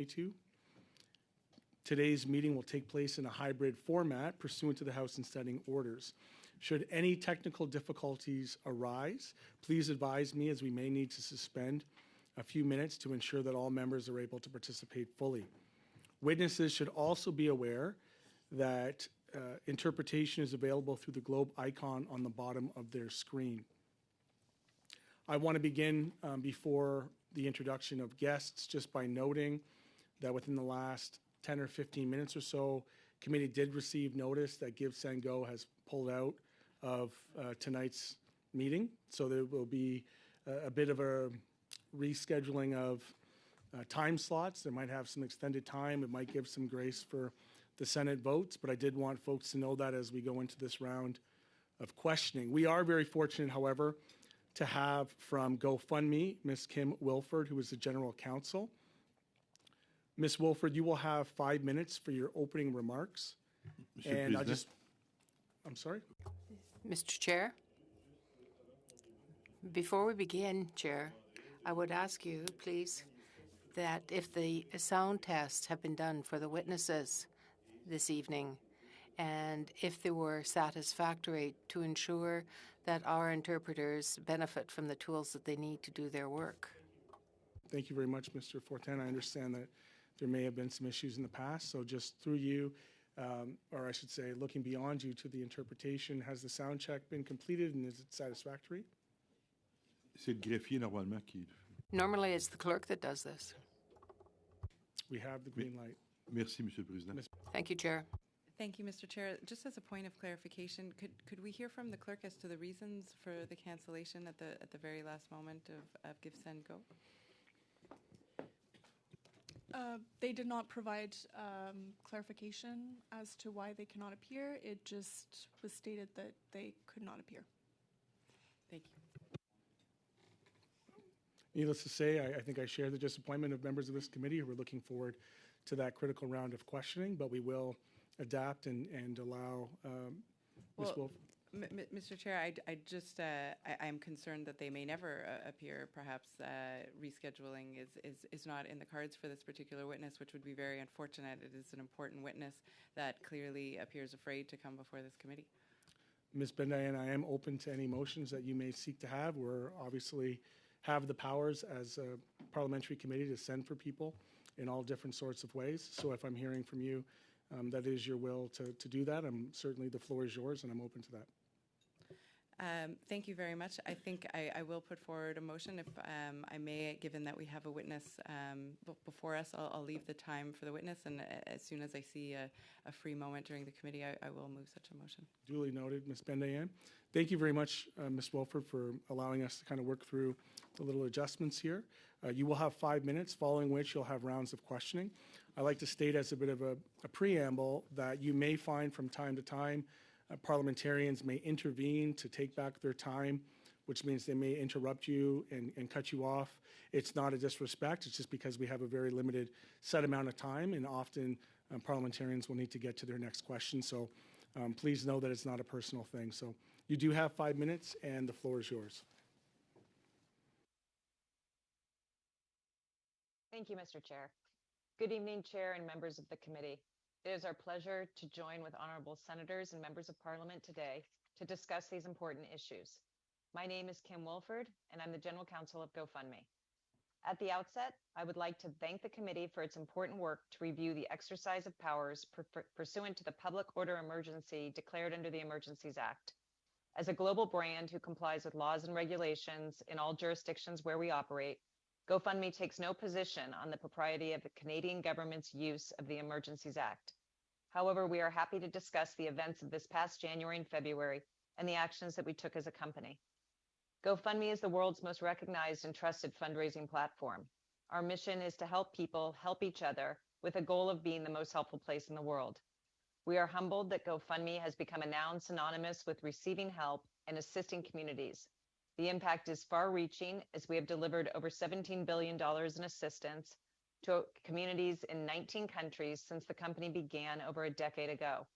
2022. Today's meeting will take place in a hybrid format pursuant to the House and Standing Orders. Should any technical difficulties arise, please advise me, as we may need to suspend a few minutes to ensure that all members are able to participate fully. Witnesses should also be aware that interpretation is available through the globe icon on the bottom of their screen. I want to begin before the introduction of guests just by noting that within the last 10 or 15 minutes or so, committee did receive notice that GiveSendGo has pulled out of tonight's meeting. So there will be a bit of a rescheduling of time slots. They might have some extended time. It might give some grace for the Senate votes, but I did want folks to know that as we go into this round of questioning. We are very fortunate, however, to have from GoFundMe, Ms. Kim Wilford, who is the General Counsel. Ms. Wilford, you will have 5 minutes for your opening remarks. And I'm sorry? Mr. Chair, before we begin, Chair, I would ask you, please, that if the sound tests have been done for the witnesses this evening, and if they were satisfactory, to ensure that our interpreters benefit from the tools that they need to do their work. Thank you very much, Mr. Fortin. I understand that there may have been some issues in the past, so just through you, or I should say, looking beyond you to the interpretation, has the sound check been completed and is it satisfactory? C'est le greffier normalement qui. Normally, it's the clerk that does this. We have the green light. Merci, Monsieur le Président. Thank you, Chair. Thank you, Mr. Chair. Just as a point of clarification, could we hear from the clerk as to the reasons for the cancellation at the very last moment of GiveSendGo? They did not provide clarification as to why they cannot appear. It just was stated that they could not appear. Thank you. Needless to say, I think I share the disappointment of members of this committee who are looking forward to that critical round of questioning, but we will adapt and allow Ms. Wolf. Mr. Chair, I'm concerned that they may never appear. Perhaps rescheduling is not in the cards for this particular witness, which would be very unfortunate. It is an important witness that clearly appears afraid to come before this committee. Ms. Bendayan, I am open to any motions that you may seek to have. We're obviously have the powers as a parliamentary committee to send for people in all different sorts of ways. So if I'm hearing from you that is your will to do that, certainly the floor is yours and I'm open to that. Thank you very much. I think I will put forward a motion if I may, given that we have a witness before us. I'll leave the time for the witness, and as soon as I see a free moment during the committee, I will move such a motion. Duly noted, Ms. Bendayan. Thank you very much, Ms. Wilford, for allowing us to kind of work through the little adjustments here. You will have 5 minutes, following which you'll have rounds of questioning. I like to state as a bit of a preamble that you may find from time to time parliamentarians may intervene to take back their time, which means they may interrupt you and cut you off. It's not a disrespect. It's just because we have a very limited set amount of time, and often parliamentarians will need to get to their next question. So please know that it's not a personal thing. So you do have 5 minutes, and the floor is yours. Thank you, Mr. Chair. Good evening, Chair and members of the committee. It is our pleasure to join with honorable senators and members of parliament today to discuss these important issues. My name is Kim Wilford, and I'm the General Counsel of GoFundMe. At the outset, I would like to thank the committee for its important work to review the exercise of powers pursuant to the public order emergency declared under the Emergencies Act. As a global brand who complies with laws and regulations in all jurisdictions where we operate, GoFundMe takes no position on the propriety of the Canadian government's use of the Emergencies Act. However, we are happy to discuss the events of this past January and February and the actions that we took as a company. GoFundMe is the world's most recognized and trusted fundraising platform. Our mission is to help people help each other with a goal of being the most helpful place in the world. We are humbled that GoFundMe has become now synonymous with receiving help and assisting communities. The impact is far-reaching as we have delivered over $17 billion in assistance to communities in 19 countries since the company began over a decade ago.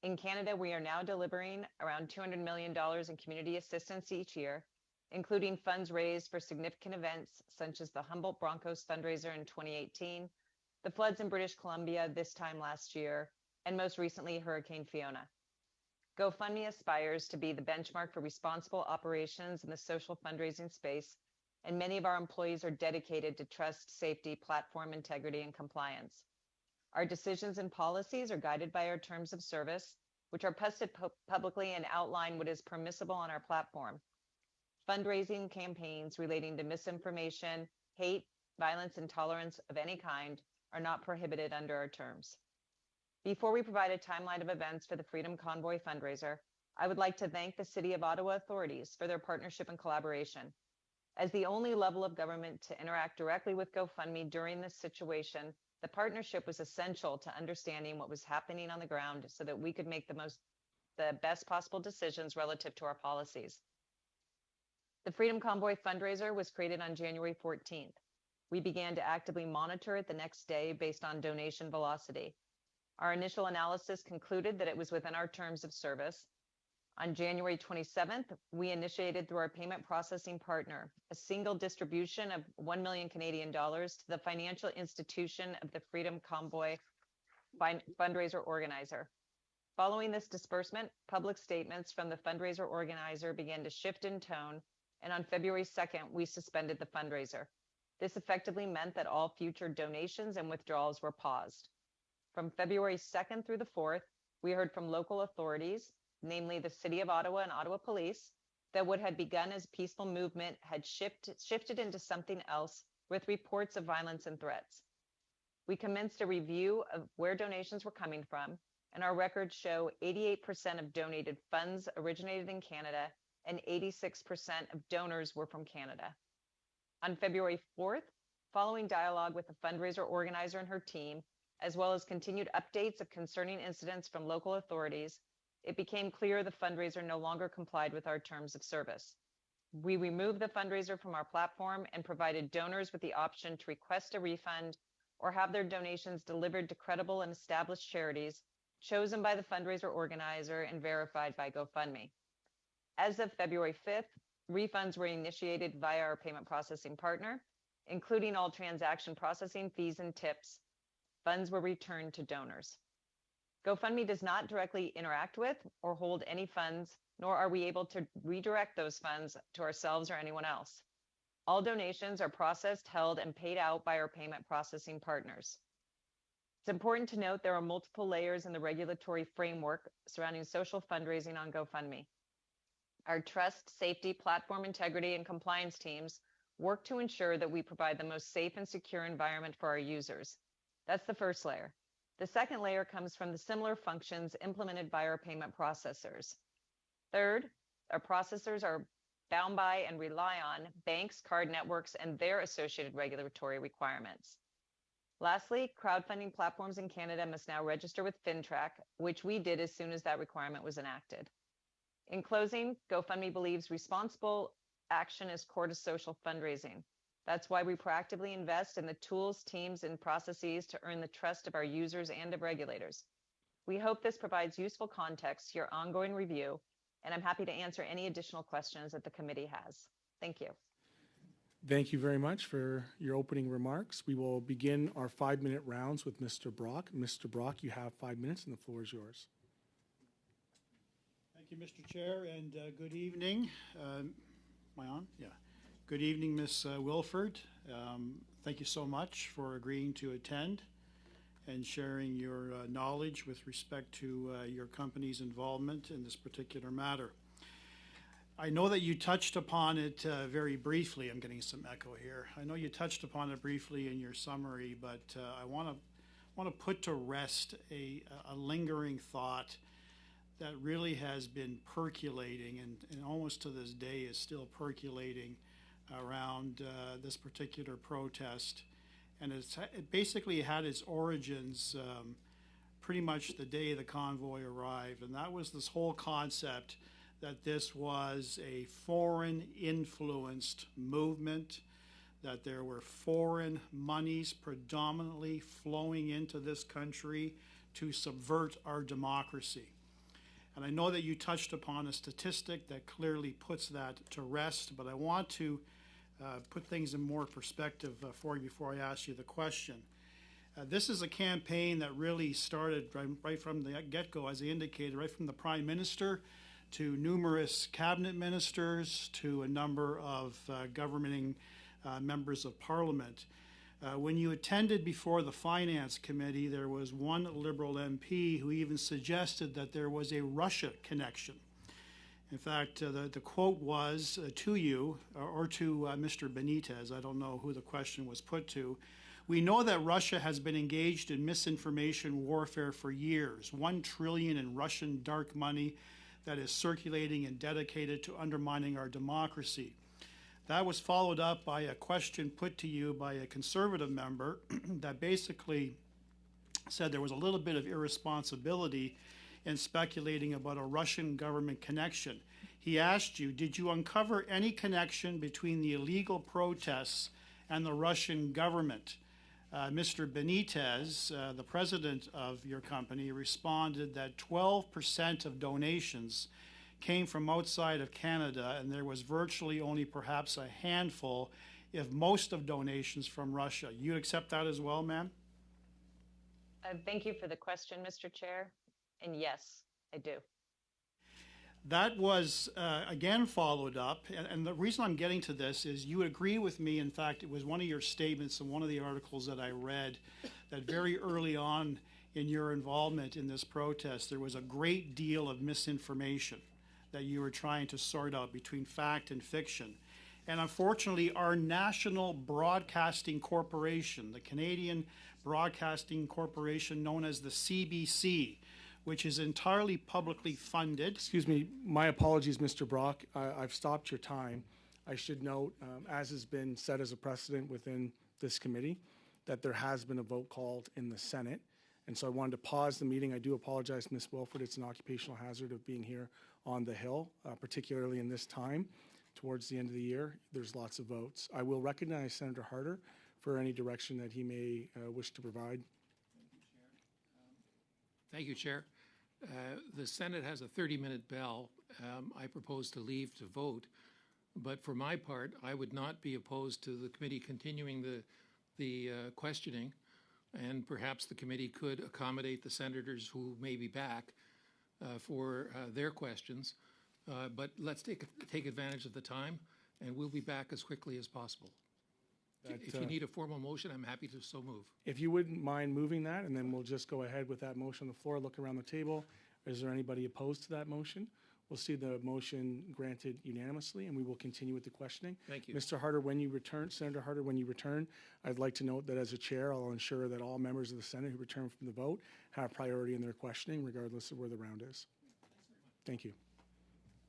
In Canada, we are now delivering around $200 million in community assistance each year, including funds raised for significant events such as the Humboldt Broncos fundraiser in 2018, the floods in British Columbia this time last year, and most recently, Hurricane Fiona. GoFundMe aspires to be the benchmark for responsible operations in the social fundraising space, and many of our employees are dedicated to trust, safety, platform integrity, and compliance. Our decisions and policies are guided by our terms of service, which are posted publicly and outline what is permissible on our platform. Fundraising campaigns relating to misinformation, hate, violence, and intolerance of any kind are not prohibited under our terms. Before we provide a timeline of events for the Freedom Convoy fundraiser, I would like to thank the City of Ottawa authorities for their partnership and collaboration. As the only level of government to interact directly with GoFundMe during this situation, the partnership was essential to understanding what was happening on the ground so that we could make the best possible decisions relative to our policies. The Freedom Convoy fundraiser was created on January 14th. We began to actively monitor it the next day based on donation velocity. Our initial analysis concluded that it was within our terms of service. On January 27th, we initiated through our payment processing partner a single distribution of 1 million Canadian dollars to the financial institution of the Freedom Convoy fundraiser organizer. Following this disbursement, public statements from the fundraiser organizer began to shift in tone, and on February 2nd, we suspended the fundraiser. This effectively meant that all future donations and withdrawals were paused. From February 2nd through the 4th, we heard from local authorities, namely the City of Ottawa and Ottawa Police, that what had begun as peaceful movement had shifted into something else with reports of violence and threats. We commenced a review of where donations were coming from, and our records show 88% of donated funds originated in Canada and 86% of donors were from Canada. On February 4th, following dialogue with the fundraiser organizer and her team, as well as continued updates of concerning incidents from local authorities, it became clear the fundraiser no longer complied with our terms of service. We removed the fundraiser from our platform and provided donors with the option to request a refund or have their donations delivered to credible and established charities chosen by the fundraiser organizer and verified by GoFundMe. As of February 5th, refunds were initiated via our payment processing partner, including all transaction processing fees and tips. Funds were returned to donors. GoFundMe does not directly interact with or hold any funds, nor are we able to redirect those funds to ourselves or anyone else. All donations are processed, held, and paid out by our payment processing partners. It's important to note there are multiple layers in the regulatory framework surrounding social fundraising on GoFundMe. Our trust, safety, platform integrity, and compliance teams work to ensure that we provide the most safe and secure environment for our users. That's the first layer. The second layer comes from the similar functions implemented by our payment processors. Third, our processors are bound by and rely on banks, card networks, and their associated regulatory requirements. Lastly, crowdfunding platforms in Canada must now register with FINTRAC, which we did as soon as that requirement was enacted. In closing, GoFundMe believes responsible action is core to social fundraising. That's why we proactively invest in the tools, teams, and processes to earn the trust of our users and of regulators. We hope this provides useful context to your ongoing review, and I'm happy to answer any additional questions that the committee has. Thank you. Thank you very much for your opening remarks. We will begin our 5-minute rounds with Mr. Brock. Mr. Brock, you have 5 minutes and the floor is yours. Thank you, Mr. Chair, and good evening. Am I on? Yeah. Good evening, Ms. Wilford. Thank you so much for agreeing to attend and sharing your knowledge with respect to your company's involvement in this particular matter. I know that you touched upon it very briefly. I'm getting some echo here. I know you touched upon it briefly in your summary, but I want to put to rest a lingering thought that really has been percolating and almost to this day is still percolating around this particular protest. And it basically had its origins pretty much the day the convoy arrived. And that was this whole concept that this was a foreign influenced movement, that there were foreign monies predominantly flowing into this country to subvert our democracy. And I know that you touched upon a statistic that clearly puts that to rest, but I want to put things in more perspective for you before I ask you the question. This is a campaign that really started right from the get-go, as I indicated, right from the Prime Minister to numerous cabinet ministers to a number of governing members of Parliament. When you attended before the Finance Committee, there was one Liberal MP who even suggested that there was a Russia connection. In fact, the quote was to you, or to Mr. Benitez, I don't know who the question was put to, "We know that Russia has been engaged in misinformation warfare for years, 1 trillion in Russian dark money that is circulating and dedicated to undermining our democracy." That was followed up by a question put to you by a Conservative member that basically said there was a little bit of irresponsibility in speculating about a Russian government connection. He asked you, did you uncover any connection between the illegal protests and the Russian government? Mr. Benitez, the president of your company, responded that 12% of donations came from outside of Canada, and there was virtually only perhaps a handful, if most of donations from Russia. You accept that as well, ma'am? Thank you for the question, Mr. Chair. And yes, I do. That was, again, followed up. And the reason I'm getting to this is you agree with me. In fact, it was one of your statements in one of the articles that I read that very early on in your involvement in this protest, there was a great deal of misinformation that you were trying to sort out between fact and fiction. And unfortunately, our national broadcasting corporation, the Canadian Broadcasting Corporation, known as the CBC, which is entirely publicly funded. Excuse me, my apologies, Mr. Brock. I've stopped your time. I should note, as has been set as a precedent within this committee, that there has been a vote called in the Senate. And so I wanted to pause the meeting. I do apologize, Ms. Wilford. It's an occupational hazard of being here on the Hill, particularly in this time. Towards the end of the year, there's lots of votes. I will recognize Senator Harder for any direction that he may wish to provide. Thank you, Chair. The Senate has a 30-minute bell. I propose to leave to vote, but for my part, I would not be opposed to the committee continuing the questioning, and perhaps the committee could accommodate the senators who may be back for their questions. But let's take advantage of the time, and we'll be back as quickly as possible. If you need a formal motion, I'm happy to so move. If you wouldn't mind moving that, and then we'll just go ahead with that motion on the floor, look around the table. Is there anybody opposed to that motion? We'll see the motion granted unanimously, and we will continue with the questioning. Thank you. Mr. Harder, when you return, Senator Harder, when you return, I'd like to note that as a chair, I'll ensure that all members of the Senate who return from the vote have priority in their questioning, regardless of where the round is. Thank you.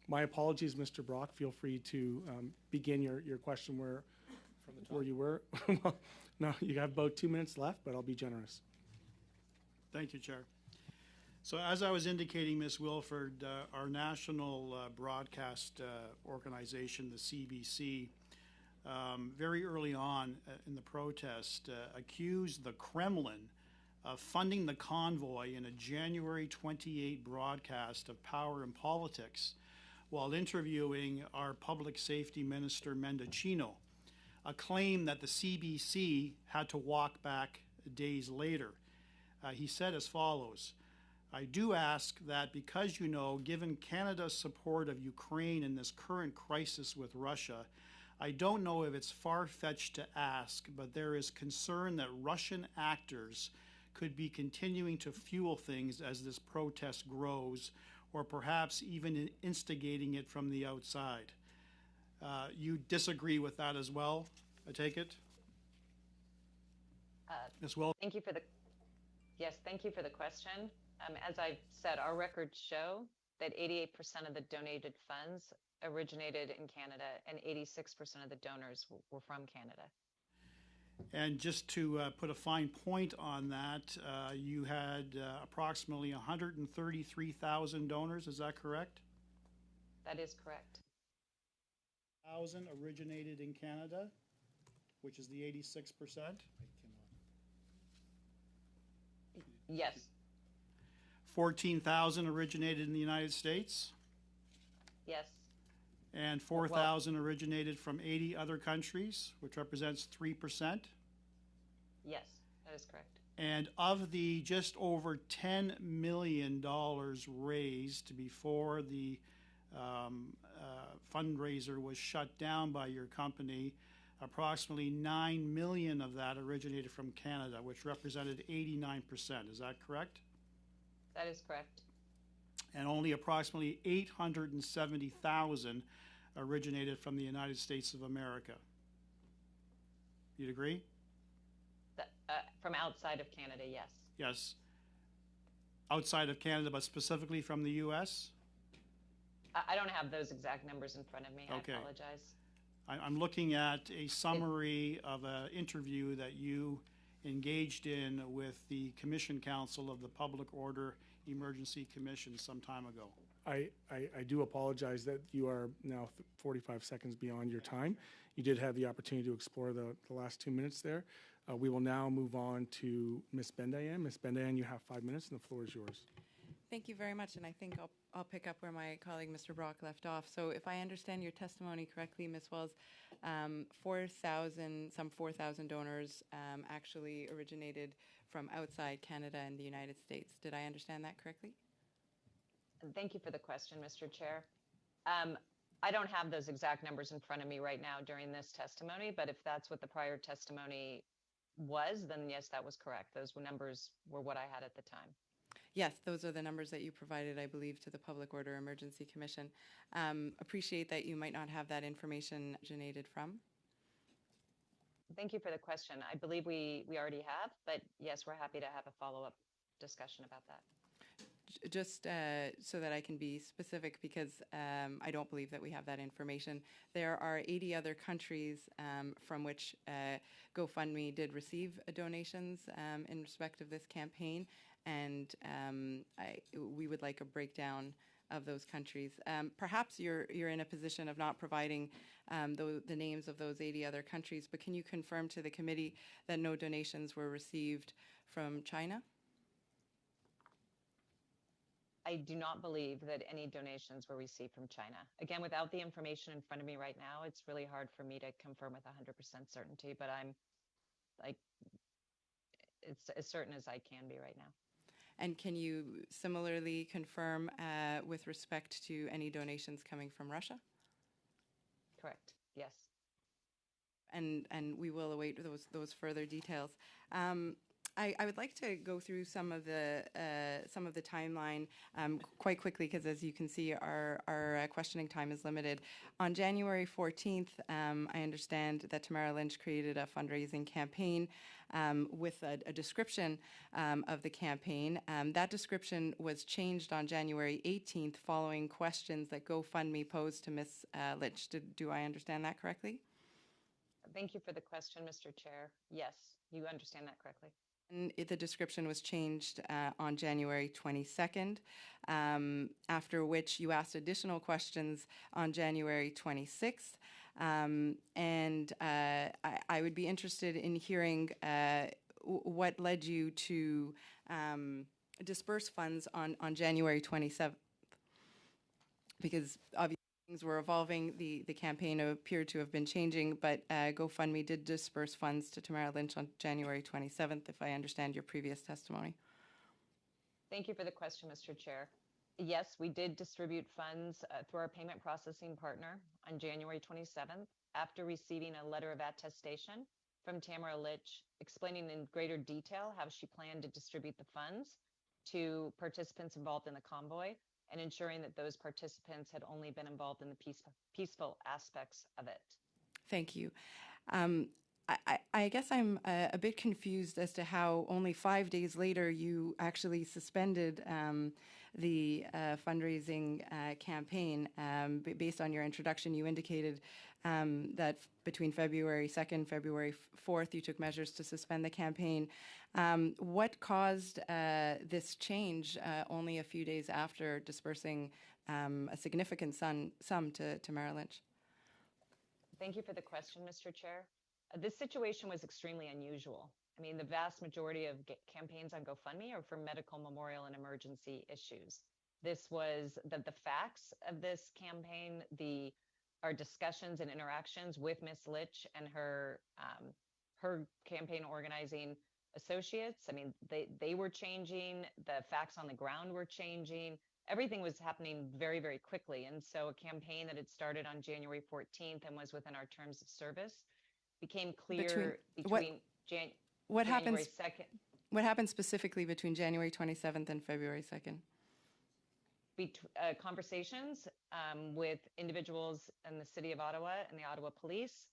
My apologies, Mr. Brock. Feel free to begin your question where you were. No, you have about 2 minutes left, but I'll be generous. Thank you, Chair. So as I was indicating, Ms. Wilford, our national broadcast organization, the CBC, very early on in the protest, accused the Kremlin of funding the convoy in a January 28 broadcast of Power and Politics while interviewing our Public Safety Minister, Mendocino, a claim that the CBC had to walk back days later. He said as follows, "I do ask that because you know, given Canada's support of Ukraine in this current crisis with Russia, I don't know if it's far-fetched to ask, but there is concern that Russian actors could be continuing to fuel things as this protest grows, or perhaps even instigating it from the outside." You disagree with that as well, I take it? Ms. Wilford? Thank you for the question. As I've said, our records show that 88% of the donated funds originated in Canada and 86% of the donors were from Canada. And just to put a fine point on that, you had approximately 133,000 donors, is that correct? That is correct. 1,000 originated in Canada, which is the 86%. Yes. 14,000 originated in the United States. Yes. And 4,000 originated from 80 other countries, which represents 3%. Yes, that is correct. And of the just over $10 million raised before the fundraiser was shut down by your company, approximately 9 million of that originated from Canada, which represented 89%. Is that correct? That is correct. And only approximately 870,000 originated from the United States of America. You'd agree? From outside of Canada, yes. Yes. Outside of Canada, but specifically from the U.S.? I don't have those exact numbers in front of me. Okay. I apologize. I'm looking at a summary of an interview that you engaged in with the Commission Council of the Public Order Emergency Commission some time ago. I do apologize that you are now 45 seconds beyond your time. You did have the opportunity to explore the last 2 minutes there. We will now move on to Ms. Bendayan. Ms. Bendayan, you have 5 minutes and the floor is yours. Thank you very much, and I think I'll pick up where my colleague Mr. Brock left off. So if I understand your testimony correctly, Ms. Wells, some 4,000 donors actually originated from outside Canada and the United States. Did I understand that correctly? Thank you for the question, Mr. Chair. I don't have those exact numbers in front of me right now during this testimony, but if that's what the prior testimony was, then yes, that was correct. Those numbers were what I had at the time. Yes, those are the numbers that you provided, I believe, to the Public Order Emergency Commission. Appreciate that you might not have that information originated from. Thank you for the question. I believe we already have, but yes, we're happy to have a follow-up discussion about that. Just so that I can be specific, because I don't believe that we have that information. There are 80 other countries from which GoFundMe did receive donations in respect of this campaign, and we would like a breakdown of those countries. Perhaps you're in a position of not providing the names of those 80 other countries, but can you confirm to the committee that no donations were received from China? I do not believe that any donations were received from China. Again, without the information in front of me right now, it's really hard for me to confirm with 100% certainty, but I'm it's as certain as I can be right now. And can you similarly confirm with respect to any donations coming from Russia? Correct, yes. And we will await those further details. I would like to go through some of the timeline quite quickly, because as you can see, our questioning time is limited. On January 14th, I understand that Tamara Lynch created a fundraising campaign with a description of the campaign. That description was changed on January 18th following questions that GoFundMe posed to Ms. Lynch. Do I understand that correctly? Thank you for the question, Mr. Chair. Yes, you understand that correctly. And the description was changed on January 22nd, after which you asked additional questions on January 26th. And I would be interested in hearing what led you to disperse funds on January 27th, because obviously things were evolving, the campaign appeared to have been changing, but GoFundMe did disperse funds to Tamara Lynch on January 27th, if I understand your previous testimony. Thank you for the question, Mr. Chair. Yes, we did distribute funds through our payment processing partner on January 27th after receiving a letter of attestation from Tamara Lynch explaining in greater detail how she planned to distribute the funds to participants involved in the convoy, and ensuring that those participants had only been involved in the peaceful aspects of it. Thank you. I guess I'm a bit confused as to how only 5 days later you actually suspended the fundraising campaign. Based on your introduction, you indicated that between February 2nd, February 4th, you took measures to suspend the campaign. What caused this change only a few days after dispersing a significant sum to Tamara Lynch? Thank you for the question, Mr. Chair. This situation was extremely unusual. I mean, the vast majority of campaigns on GoFundMe are for medical, memorial, and emergency issues. This was the facts of this campaign, our discussions and interactions with Ms. Lynch and her campaign organizing associates. I mean, they were changing, the facts on the ground were changing. Everything was happening very, very quickly. And so a campaign that had started on January 14th and was within our terms of service became clear between What January happens? 2nd. What happened specifically between January 27th and February 2nd? Conversations with individuals in the city of Ottawa and the Ottawa Police,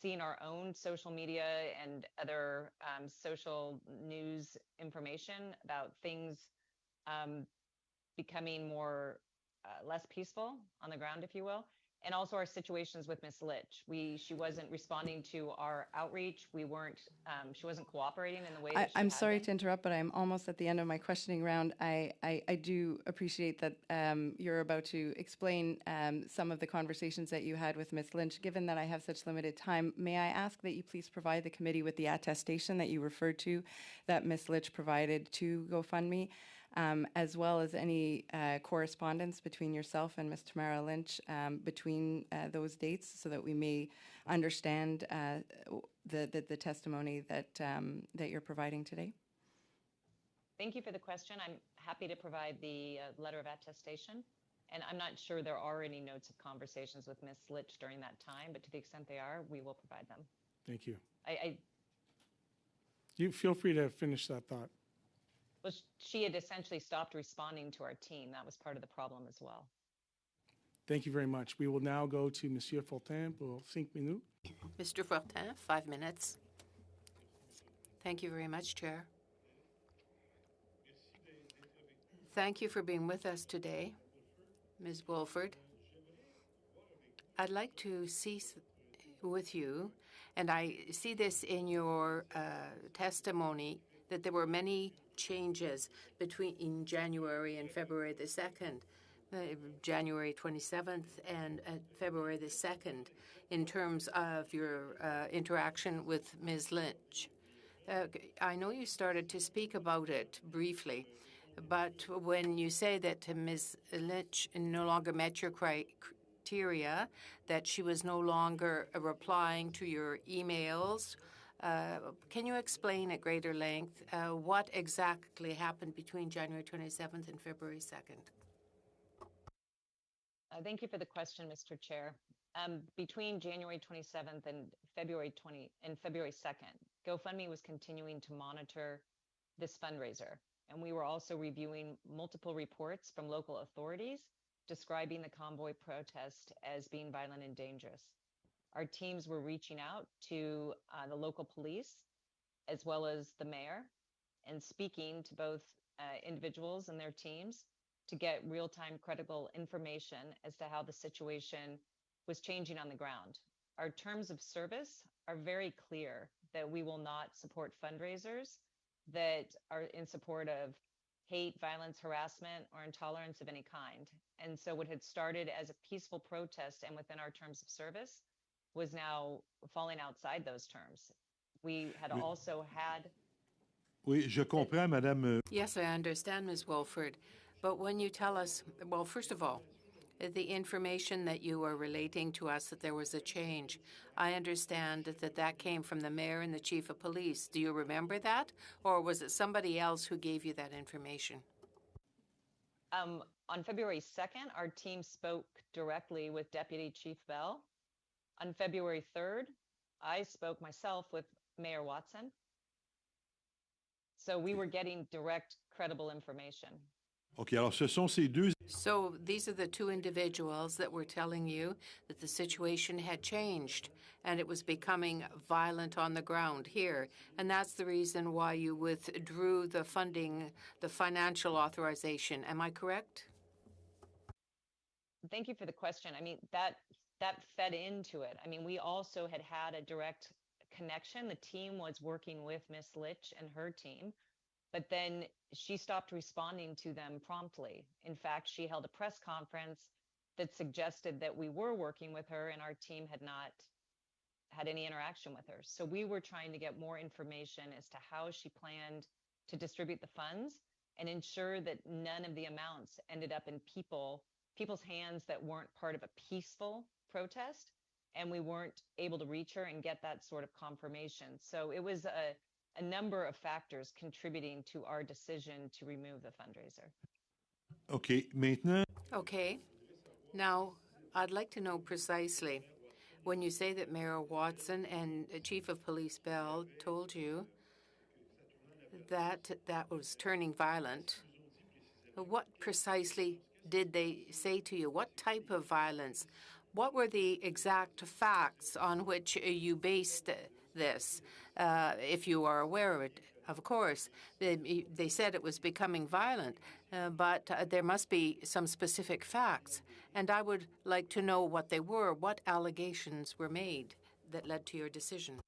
seeing our own social media and other social news information about things becoming more less peaceful on the ground, if you will. And also our situations with Miss Litch. She wasn't responding to our outreach. She wasn't cooperating in the way that she I'm had sorry been. to interrupt, but I'm almost at the end of my questioning round. I do appreciate that you're about to explain some of the conversations that you had with Ms. Lynch. Given that I have such limited time, may I ask that you please provide the committee with the attestation that you referred to that Ms. Litch provided to GoFundMe, as well as any correspondence between yourself and Ms. Tamara Lynch between those dates, so that we may understand the testimony that you're providing today? Thank you for the question. I'm happy to provide the letter of attestation. And I'm not sure there are any notes of conversations with Ms. Litch during that time, but to the extent they are, we will provide them. Thank you. I You feel free to finish that thought. well, she had essentially stopped responding to our team. That was part of the problem as well. Thank you very much. We will now go to Monsieur Fortin pour 5 minutes. Mr. Fortin, 5 minutes. Thank you very much, Chair. Thank you for being with us today, Ms. Wolford. I'd like to see with you, and I see this in your testimony, that there were many changes between January and February the 2nd, January 27th and February the 2nd, in terms of your interaction with Ms. Lynch. I know you started to speak about it briefly, but when you say that Ms. Lynch no longer met your criteria, that she was no longer replying to your emails, can you explain at greater length what exactly happened between January 27th and February 2nd? Thank you for the question, Mr. Chair. Between January 27th and February 2nd, GoFundMe was continuing to monitor this fundraiser, and we were also reviewing multiple reports from local authorities describing the convoy protest as being violent and dangerous. Our teams were reaching out to the local police as well as the mayor and speaking to both individuals and their teams to get real-time credible information as to how the situation was changing on the ground. Our terms of service are very clear that we will not support fundraisers that are in support of hate, violence, harassment, or intolerance of any kind. And so what had started as a peaceful protest and within our terms of service was now falling outside those terms. We had also had... Oui, je comprends, Madame. Yes, I understand, Ms. Wolford. But when you tell us, well, first of all, the information that you are relating to us, that there was a change, I understand that came from the mayor and the chief of police. Do you remember that? Or was it somebody else who gave you that information? On February 2nd, our team spoke directly with Deputy Chief Bell. On February 3rd, I spoke myself with Mayor Watson. So we were getting direct, credible information. OK, alors ce sont ces deux. So these are the two individuals that were telling you that the situation had changed and it was becoming violent on the ground here. And that's the reason why you withdrew the funding, the financial authorization. Am I correct? Thank you for the question. I mean, that fed into it. I mean, we also had a direct connection. The team was working with Miss Litch and her team, but then she stopped responding to them promptly. In fact, she held a press conference that suggested that we were working with her and our team had not had any interaction with her. So we were trying to get more information as to how she planned to distribute the funds and ensure that none of the amounts ended up in people's hands that weren't part of a peaceful protest, and we weren't able to reach her and get that sort of confirmation. So it was a number of factors contributing to our decision to remove the fundraiser. OK. Maintenant, Okay. Now, I'd like to know precisely, when you say that Mayor Watson and Chief of Police Bell told you that that was turning violent, what precisely did they say to you? What type of violence? What were the exact facts on which you based this, if you are aware of it? Of course, they said it was becoming violent, but there must be some specific facts. And I would like to know what they were, what allegations were made that led to your decision.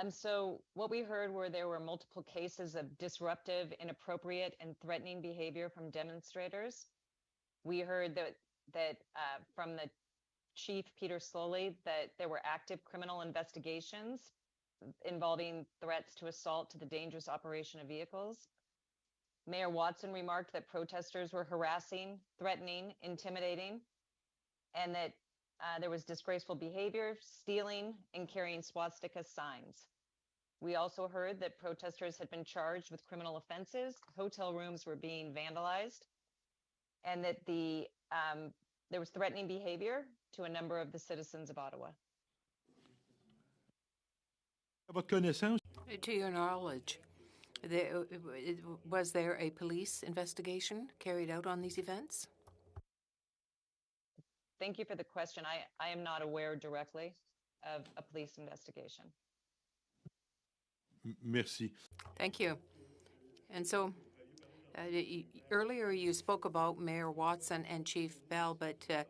So what we heard were there were multiple cases of disruptive, inappropriate, and threatening behavior from demonstrators. We heard that from the Chief Peter Slowly that there were active criminal investigations involving threats to assault to the dangerous operation of vehicles. Mayor Watson remarked that protesters were harassing, threatening, intimidating, and that there was disgraceful behavior, stealing, and carrying swastika signs. We also heard that protesters had been charged with criminal offenses, hotel rooms were being vandalized, and that there was threatening behavior to a number of the citizens of Ottawa. à votre connaissance, To your knowledge, was there a police investigation carried out on these events? Thank you for the question. I am not aware directly of a police investigation. merci. Thank you. And so earlier you spoke about Mayor Watson and Chief Bell, but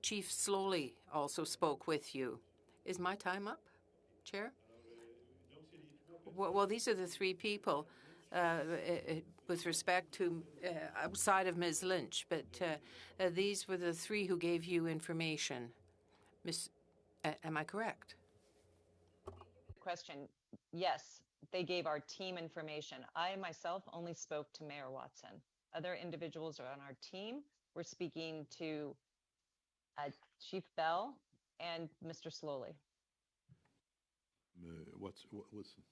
Chief Slowly also spoke with you. Is my time up, Chair? Well, these are the three people with respect to outside of Ms. Lynch, but these were the three who gave you information. Am I correct? Question, yes, they gave our team information. I myself only spoke to Mayor Watson. Other individuals on our team were speaking to Chief Bell and Mr. Slowly. What's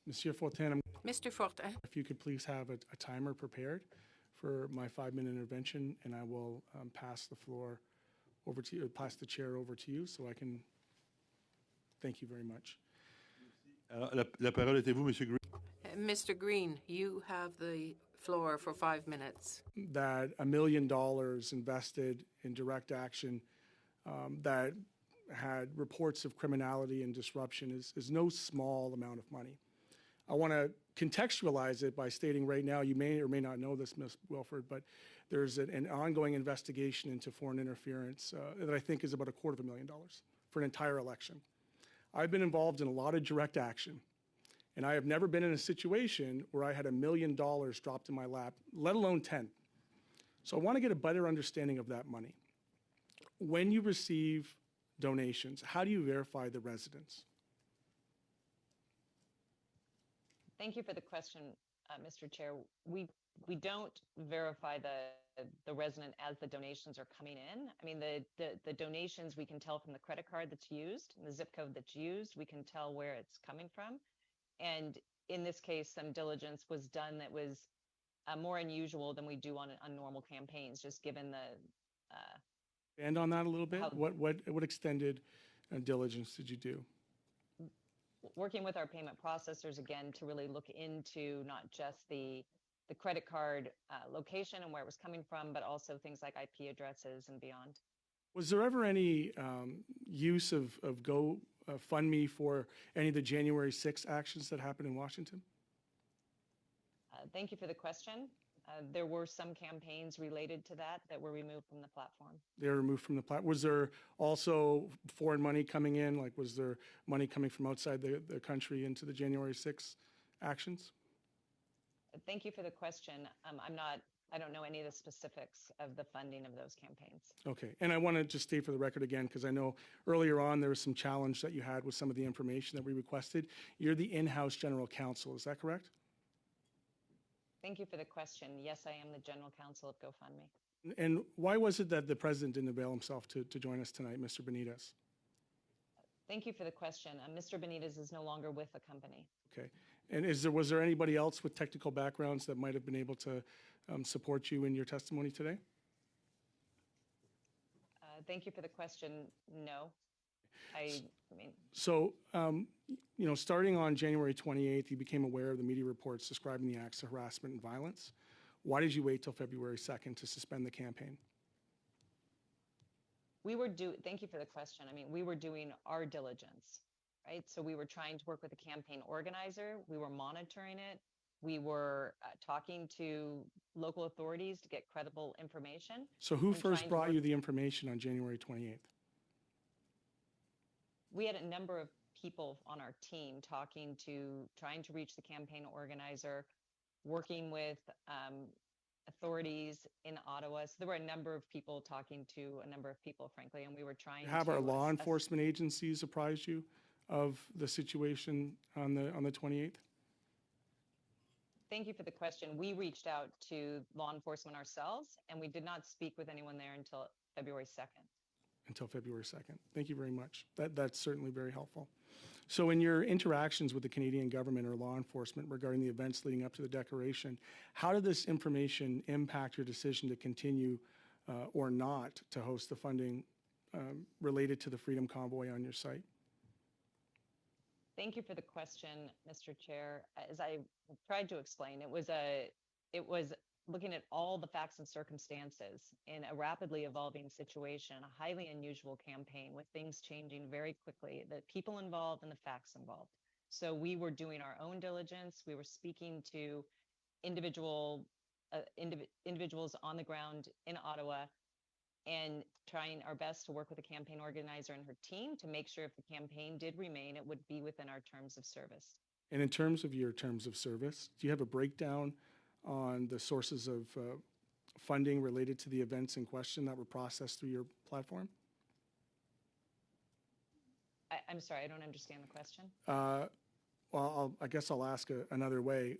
Monsieur Fortin, Mr. Fortin, if you could please have a timer prepared for my 5-minute intervention, and I will pass the floor over to you, pass the chair over to you, so I can. Thank you very much. Alors, la parole est à vous, Monsieur Green. Mr. Green, you have the floor for 5 minutes. That $1 million invested in direct action that had reports of criminality and disruption is no small amount of money. I want to contextualize it by stating right now, you may or may not know this, Ms. Wilford, but there's an ongoing investigation into foreign interference that I think is about $250,000 for an entire election. I've been involved in a lot of direct action, and I have never been in a situation where I had $1 million dropped in my lap, let alone 10. So I want to get a better understanding of that money. When you receive donations, how do you verify the residents? Thank you for the question, Mr. Chair. We don't verify the resident as the donations are coming in. I mean, the donations we can tell from the credit card that's used and the zip code that's used. We can tell where it's coming from. And in this case, some diligence was done that was more unusual than we do on normal campaigns, just given the. And on that a little bit, what extended diligence did you do? Working with our payment processors again to really look into not just the credit card location and where it was coming from, but also things like IP addresses and beyond. Was there ever any use of GoFundMe for any of the January 6th actions that happened in Washington? Thank you for the question. There were some campaigns related to that were removed from the platform. They were removed from the platform. Was there also foreign money coming in? Like, was there money coming from outside the country into the January 6th actions? Thank you for the question. I don't know any of the specifics of the funding of those campaigns. Okay. And I want to just state for the record again, because I know earlier on there was some challenge that you had with some of the information that we requested. You're the in-house general counsel. Is that correct? Thank you for the question. Yes, I am the general counsel of GoFundMe. And why was it that the president didn't avail himself to join us tonight, Mr. Benitez? Thank you for the question. Mr. Benitez is no longer with the company. Okay. And was there anybody else with technical backgrounds that might have been able to support you in your testimony today? Thank you for the question. No. I mean, So, starting on January 28th, you became aware of the media reports describing the acts of harassment and violence. Why did you wait till February 2nd to suspend the campaign? thank you for the question. I mean, we were doing our diligence, right? So we were trying to work with the campaign organizer. We were monitoring it. We were talking to local authorities to get credible information. So who and first trying to brought work- you the information on January 28th? We had a number of people on our team trying to reach the campaign organizer, working with authorities in Ottawa. So there were a number of people talking to a number of people, frankly, and we were trying Have to our law assess- enforcement agencies apprised you of the situation on the 28th? Thank you for the question. We reached out to law enforcement ourselves, and we did not speak with anyone there until February 2nd. Until February 2nd. Thank you very much. That's certainly very helpful. So in your interactions with the Canadian government or law enforcement regarding the events leading up to the declaration, how did this information impact your decision to continue or not to host the funding related to the Freedom Convoy on your site? Thank you for the question, Mr. Chair. As I tried to explain, it was looking at all the facts and circumstances in a rapidly evolving situation, a highly unusual campaign with things changing very quickly, the people involved and the facts involved. So we were doing our own diligence. We were speaking to individuals on the ground in Ottawa and trying our best to work with the campaign organizer and her team to make sure if the campaign did remain, it would be within our terms of service. And in terms of your terms of service, do you have a breakdown on the sources of funding related to the events in question that were processed through your platform? I'm sorry, I don't understand the question. Well, I guess I'll ask another way.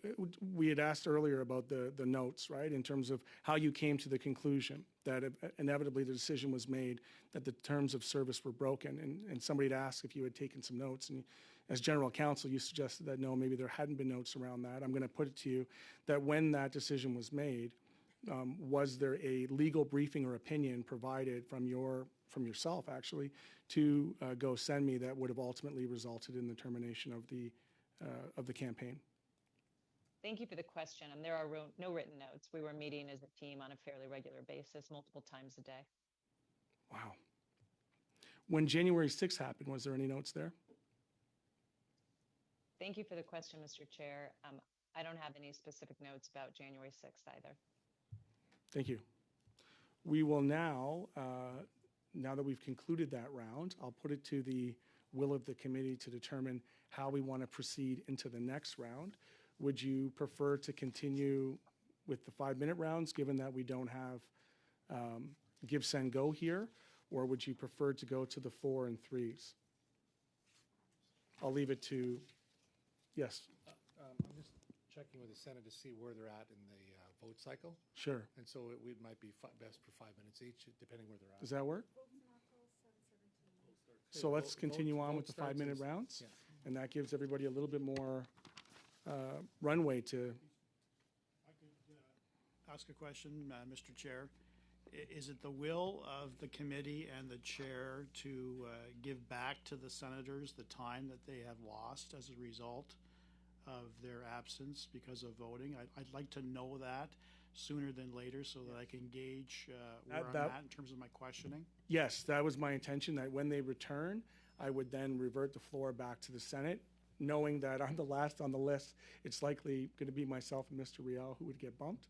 We had asked earlier about the notes, right, in terms of how you came to the conclusion that inevitably the decision was made that the terms of service were broken. And somebody had asked if you had taken some notes. And as general counsel, you suggested that no, maybe there hadn't been notes around that. I'm going to put it to you that when that decision was made, was there a legal briefing or opinion provided from yourself, actually, to GoSendMe that would have ultimately resulted in the termination of the campaign? Thank you for the question. And there are no written notes. We were meeting as a team on a fairly regular basis, multiple times a day. Wow. When January 6th happened, was there any notes there? Thank you for the question, Mr. Chair. I don't have any specific notes about January 6th either. Thank you. We will now that we've concluded that round, I'll put it to the will of the committee to determine how we want to proceed into the next round. Would you prefer to continue with the 5-minute rounds, given that we don't have Give, Send, Go here, or would you prefer to go to the 4 and 3s? I'll leave it to, yes, I'm just checking with the Senate to see where they're at in the vote cycle. sure. And so it might be best for 5 minutes each, depending where they're at. Does that work? So let's continue on with the starts 5-minute at- rounds, yeah. and that gives everybody a little bit more runway to. I could ask a question, Mr. Chair. Is it the will of the committee and the chair to give back to the senators the time that they have lost as a result of their absence because of voting? I'd like to know that sooner than later so that I can gauge where I'm at in terms of my questioning. Yes, that was my intention, that when they return, I would then revert the floor back to the Senate, knowing that I'm the last on the list. It's likely going to be myself and Mr. Riel who would get bumped.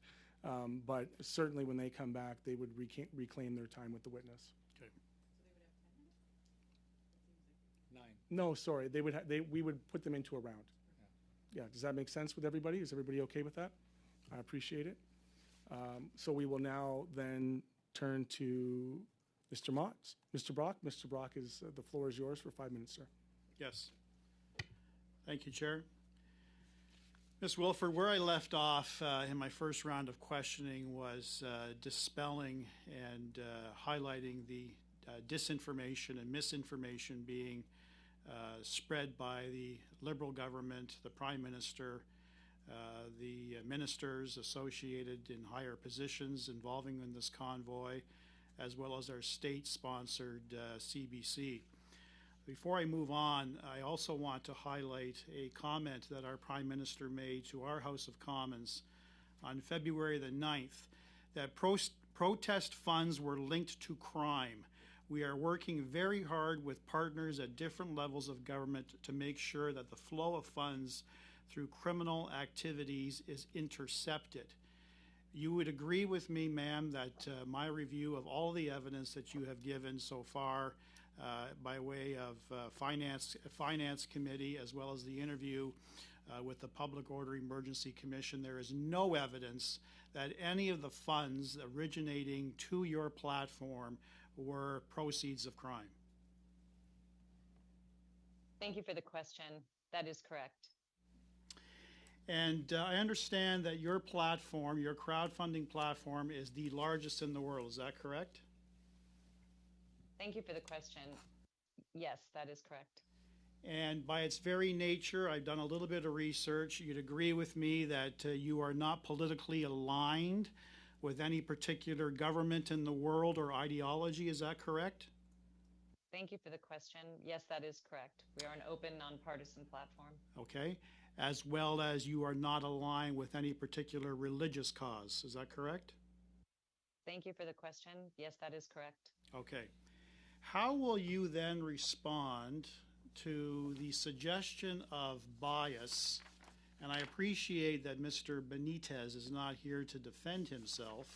But certainly when they come back, they would reclaim their time with the witness. Okay. 9. No, sorry, we would put them into a round. Yeah, does that make sense with everybody? Is everybody okay with that? I appreciate it. So we will now then turn to Mr. Motz. Mr. Brock, the floor is yours for 5 minutes, sir. Yes. Thank you, Chair. Ms. Wilford, where I left off in my first round of questioning was dispelling and highlighting the disinformation and misinformation being spread by the Liberal government, the Prime Minister, the ministers associated in higher positions involving in this convoy, as well as our state-sponsored CBC. Before I move on, I also want to highlight a comment that our Prime Minister made to our House of Commons on February the 9th, that protest funds were linked to crime. We are working very hard with partners at different levels of government to make sure that the flow of funds through criminal activities is intercepted. You would agree with me, ma'am, that my review of all the evidence that you have given so far by way of Finance Committee, as well as the interview with the Public Order Emergency Commission, there is no evidence that any of the funds originating to your platform were proceeds of crime. Thank you for the question. That is correct. And I understand that your platform, your crowdfunding platform, is the largest in the world. Is that correct? Thank you for the question. Yes, that is correct. And by its very nature, I've done a little bit of research. You'd agree with me that you are not politically aligned with any particular government in the world or ideology. Is that correct? Thank you for the question. Yes, that is correct. We are an open, nonpartisan platform. Okay. As well as you are not aligned with any particular religious cause. Is that correct? Thank you for the question. Yes, that is correct. Okay. How will you then respond to the suggestion of bias? And I appreciate that Mr. Benitez is not here to defend himself,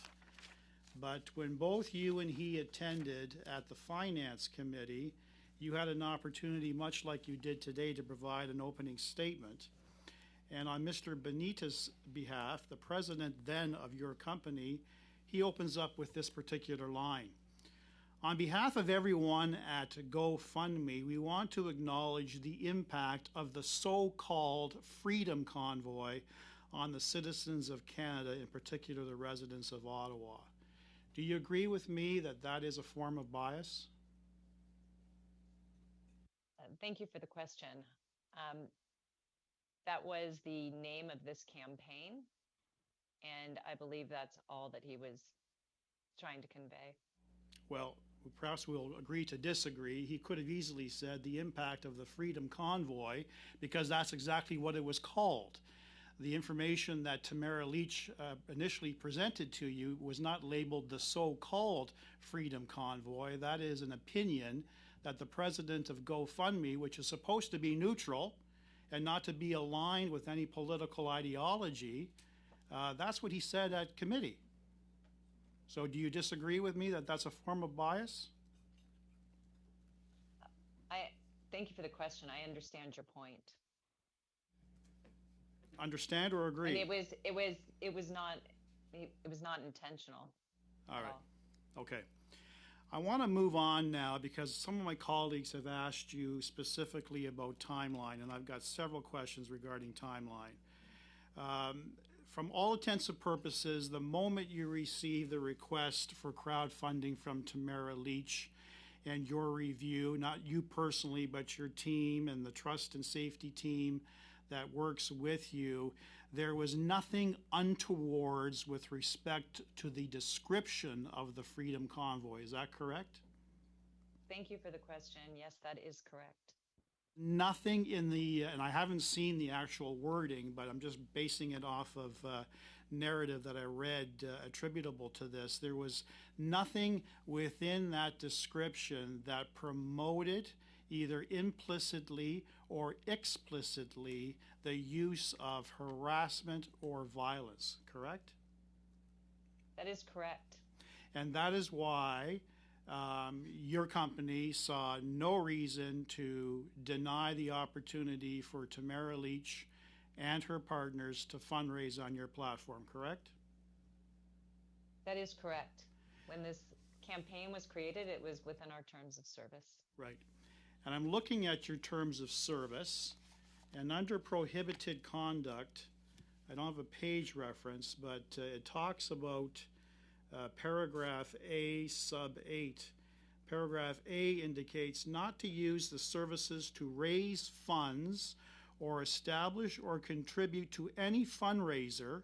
but when both you and he attended at the Finance Committee, you had an opportunity, much like you did today, to provide an opening statement. And on Mr. Benitez's behalf, the president then of your company, he opens up with this particular line. On behalf of everyone at GoFundMe, we want to acknowledge the impact of the so-called Freedom Convoy on the citizens of Canada, in particular the residents of Ottawa. Do you agree with me that that is a form of bias? Thank you for the question. That was the name of this campaign, and I believe that's all that he was trying to convey. Well, perhaps we'll agree to disagree. He could have easily said the impact of the Freedom Convoy, because that's exactly what it was called. The information that Tamara Lich initially presented to you was not labeled the so-called Freedom Convoy. That is an opinion that the president of GoFundMe, which is supposed to be neutral and not to be aligned with any political ideology, that's what he said at committee. So do you disagree with me that that's a form of bias? I thank you for the question. I understand your point. Understand or agree? And it was not intentional. All right. Okay. I want to move on now because some of my colleagues have asked you specifically about timeline, and I've got several questions regarding timeline. From all intents and purposes, the moment you receive the request for crowdfunding from Tamara Lich and your review, not you personally, but your team and the trust and safety team that works with you, there was nothing untowards with respect to the description of the Freedom Convoy. Is that correct? Thank you for the question. Yes, that is correct. Nothing in the, and I haven't seen the actual wording, but I'm just basing it off of narrative that I read attributable to this. There was nothing within that description that promoted either implicitly or explicitly the use of harassment or violence, correct? That is correct. And that is why your company saw no reason to deny the opportunity for Tamara Lich and her partners to fundraise on your platform, correct? That is correct. When this campaign was created, it was within our terms of service. Right. And I'm looking at your terms of service, and under prohibited conduct, I don't have a page reference, but it talks about paragraph A sub 8, Paragraph A indicates not to use the services to raise funds or establish or contribute to any fundraiser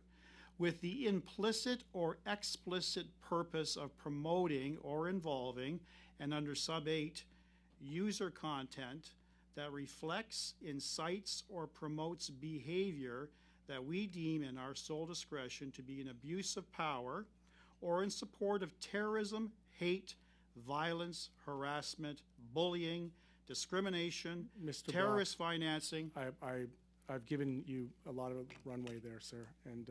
with the implicit or explicit purpose of promoting or involving, and under sub 8, user content that reflects, incites, or promotes behavior that we deem in our sole discretion to be an abuse of power or in support of terrorism, hate, violence, harassment, bullying, discrimination, Mr. Brock. terrorist financing. I've given you a lot of runway there, sir, and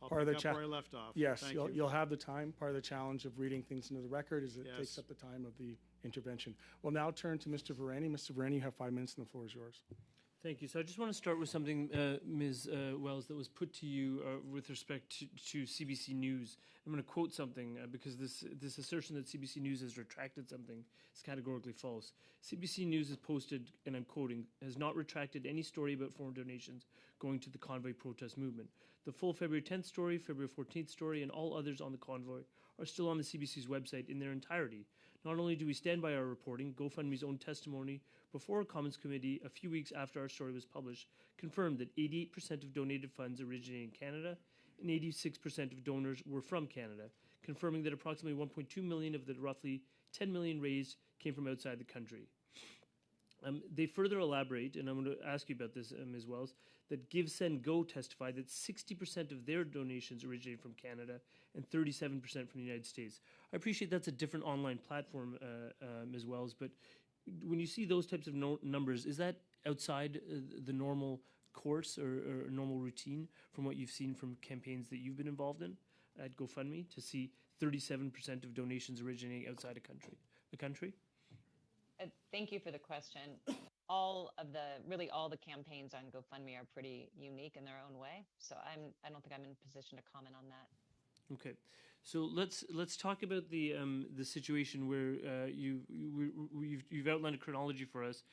I'll part of the pick up where I left off. Yes, Thank you'll, you. you'll have the time. Part of the challenge of reading things into the record is it Yes. takes up the time of the intervention. We'll now turn to Mr. Varani. Mr. Varani, you have 5 minutes, and the floor is yours. Thank you. So I just want to start with something, Ms. Wells, that was put to you with respect to CBC News. I'm going to quote something because this assertion that CBC News has retracted something is categorically false. CBC News has posted, and I'm quoting, has not retracted any story about foreign donations going to the convoy protest movement. The full February 10th story, February 14th story, and all others on the convoy are still on the CBC's website in their entirety. Not only do we stand by our reporting, GoFundMe's own testimony before a Commons Committee a few weeks after our story was published confirmed that 88% of donated funds originated in Canada and 86% of donors were from Canada, confirming that approximately 1.2 million of the roughly 10 million raised came from outside the country. They further elaborate, and I'm going to ask you about this, Ms. Wells, that Give, Send, Go testified that 60% of their donations originated from Canada and 37% from the United States. I appreciate that's a different online platform, Ms. Wells, but when you see those types of numbers, is that outside the normal course or normal routine from what you've seen from campaigns that you've been involved in at GoFundMe to see 37% of donations originating outside the country? Thank you for the question. All the campaigns on GoFundMe are pretty unique in their own way. So I don't think I'm in a position to comment on that. Okay, so let's talk about the situation where you've outlined a chronology for us,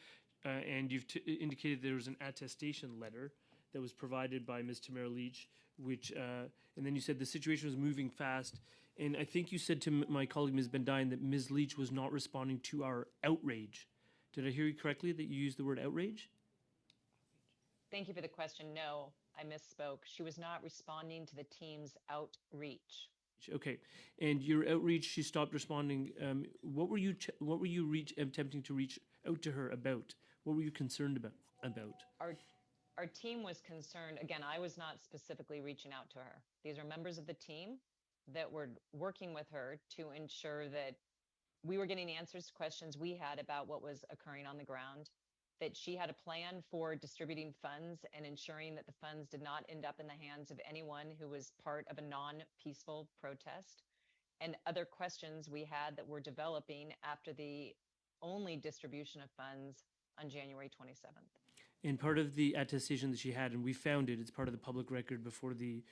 and you've indicated there was an attestation letter that was provided by Ms. Tamara Leach, which and then you said the situation was moving fast. And I think you said to my colleague, Ms. Bendayan, that Ms. Leach was not responding to our outrage. Did I hear you correctly that you used the word outrage? Thank you for the question. No, I misspoke. She was not responding to the team's outreach. Okay, and your outreach, she stopped responding. What were you attempting to reach out to her about? What were you concerned about? Our team was concerned. Again, I was not specifically reaching out to her. These are members of the team that were working with her to ensure that we were getting answers to questions we had about what was occurring on the ground, that she had a plan for distributing funds and ensuring that the funds did not end up in the hands of anyone who was part of a non-peaceful protest, and other questions we had that were developing after the only distribution of funds on January 27th. And part of the attestation that she had, and we found it, it's part of the public record before the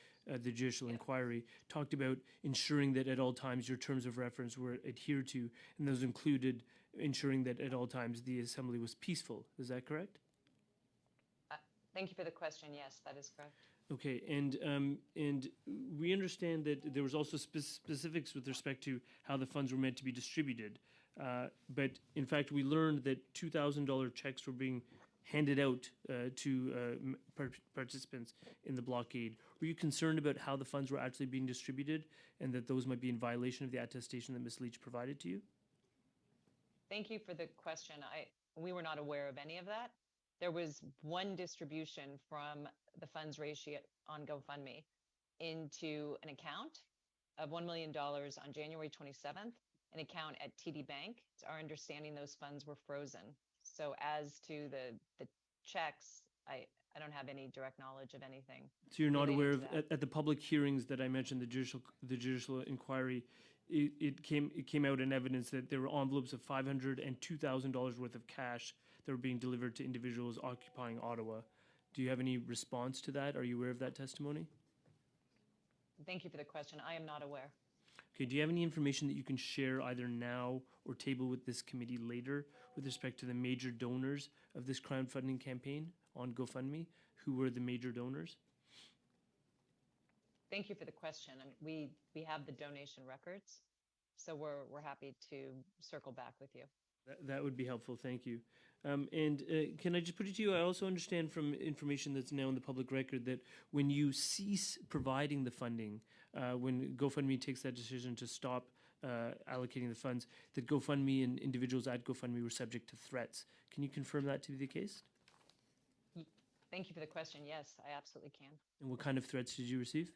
judicial inquiry, talked about ensuring that at all times your terms of reference were adhered to, and those included ensuring that at all times the assembly was peaceful. Is that correct? Thank you for the question. Yes, that is correct. Okay, and we understand that there was also specifics with respect to how the funds were meant to be distributed, but in fact we learned that $2,000 checks were being handed out to participants in the blockade. Were you concerned about how the funds were actually being distributed and that those might be in violation of the attestation that Ms. Leach provided to you? Thank you for the question. We were not aware of any of that. There was one distribution from the funds raised on GoFundMe into an account of $1 million on January 27th, an account at TD Bank. It's our understanding those funds were frozen. So as to the checks, I don't have any direct knowledge of anything. So you're not aware related of to at the public hearings that I mentioned, the judicial inquiry, it came out in evidence that there were envelopes of $500 and $2,000 worth of cash that were being delivered to individuals occupying Ottawa. Do you have any response to that? Are you aware of that testimony? Thank you for the question. I am not aware. Okay, do you have any information that you can share either now or table with this committee later with respect to the major donors of this crowdfunding campaign on GoFundMe? Who were the major donors? Thank you for the question. I mean, we have the donation records, So we're happy to circle back with you. That would be helpful. Thank you. Can I just put it to you? I also understand from information that's now in the public record that when you cease providing the funding, when GoFundMe takes that decision to stop allocating the funds, that GoFundMe and individuals at GoFundMe were subject to threats. Can you confirm that to be the case? Thank you for the question. Yes, I absolutely can. And what kind of threats did you receive?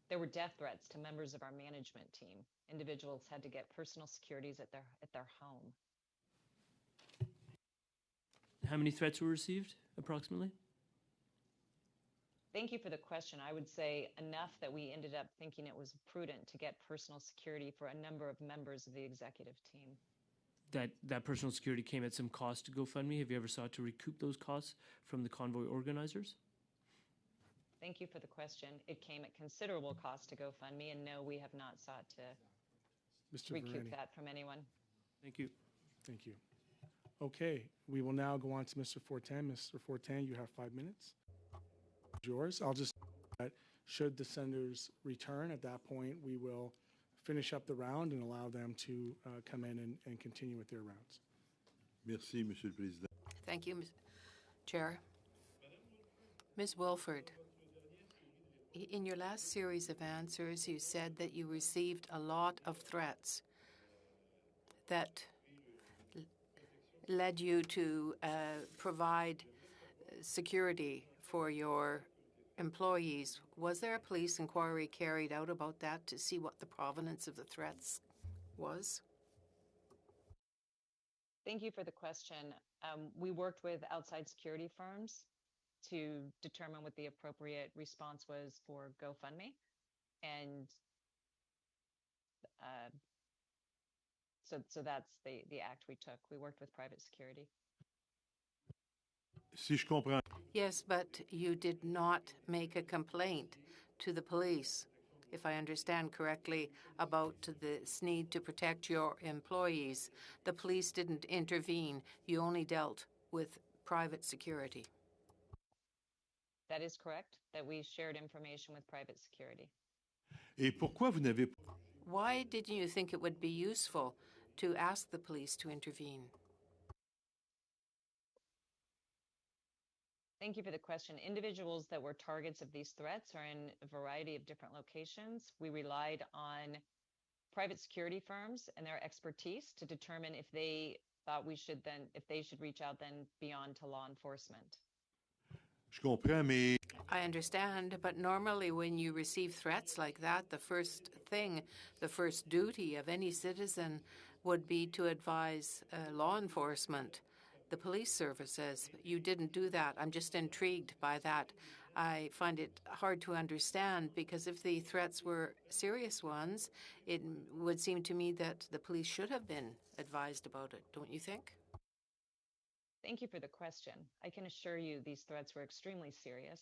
There were death threats to members of our management team. Individuals had to get personal securities at their home. How many threats were received, approximately? Thank you for the question. I would say enough that we ended up thinking it was prudent to get personal security for a number of members of the executive team. That personal security came at some cost to GoFundMe. Have you ever sought to recoup those costs from the convoy organizers? Thank you for the question. It came at considerable cost to GoFundMe, and no, we have not sought to Mr. recoup Vareni. that from anyone. Thank you. Thank you. Okay, we will now go on to Mr. Fortin. Mr. Fortin, you have 5 minutes. Yours. I'll just should the senators return, at that point, we will finish up the round and allow them to come in and continue with their rounds. Merci, Monsieur le Président. Thank you, Chair. Ms. Wilford, in your last series of answers, you said that you received a lot of threats that led you to provide security for your employees. Was there a police inquiry carried out about that to see what the provenance of the threats was? Thank you for the question. We worked with outside security firms to determine what the appropriate response was for GoFundMe. And so that's the act we took. We worked with private security. Si je comprends, Yes, but you did not make a complaint to the police, if I understand correctly, about this need to protect your employees. The police didn't intervene. You only dealt with private security. That is correct, that we shared information with private security. et pourquoi vous n'avez Why didn't you think it would be useful to ask the police to intervene? Thank you for the question. Individuals that were targets of these threats are in a variety of different locations. We relied on private security firms and their expertise to determine if they thought if they should reach out then beyond to law enforcement. Je comprends, mais I understand, but normally when you receive threats like that, the first duty of any citizen would be to advise law enforcement, the police services. You didn't do that. I'm just intrigued by that. I find it hard to understand because if the threats were serious ones, it would seem to me that the police should have been advised about it, don't you think? Thank you for the question. I can assure you these threats were extremely serious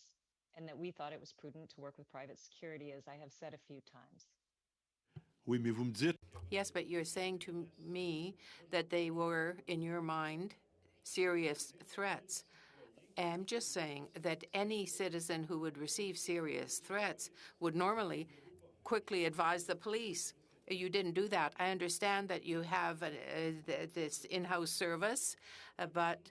and that we thought it was prudent to work with private security, as I have said a few times. oui, mais vous me dites, Yes, but you're saying to me that they were, in your mind, serious threats. I'm just saying that any citizen who would receive serious threats would normally quickly advise the police. You didn't do that. I understand that you have this in-house service, but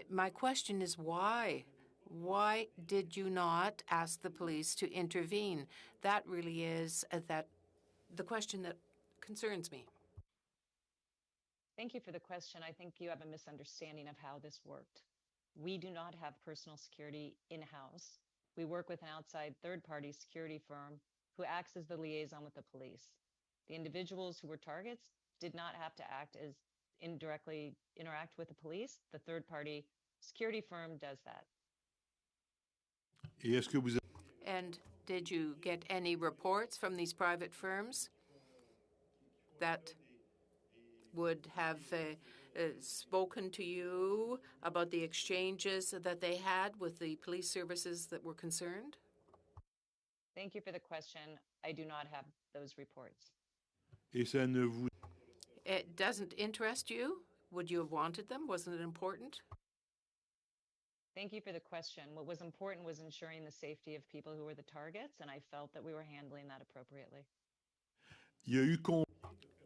my question is why? Why did you not ask the police to intervene? That really is the question that concerns me. Thank you for the question. I think you have a misunderstanding of how this worked. We do not have personal security in-house. We work with an outside third-party security firm who acts as the liaison with the police. The individuals who were targets did not have to indirectly interact with the police. The third-party security firm does that. et est-ce que vous And did you get any reports from these private firms that would have spoken to you about the exchanges that they had with the police services that were concerned? Thank you for the question. I do not have those reports. et ça ne vous It doesn't interest you? Would you have wanted them? Wasn't it important? Thank you for the question. What was important was ensuring the safety of people who were the targets, and I felt that we were handling that appropriately. Il y a eu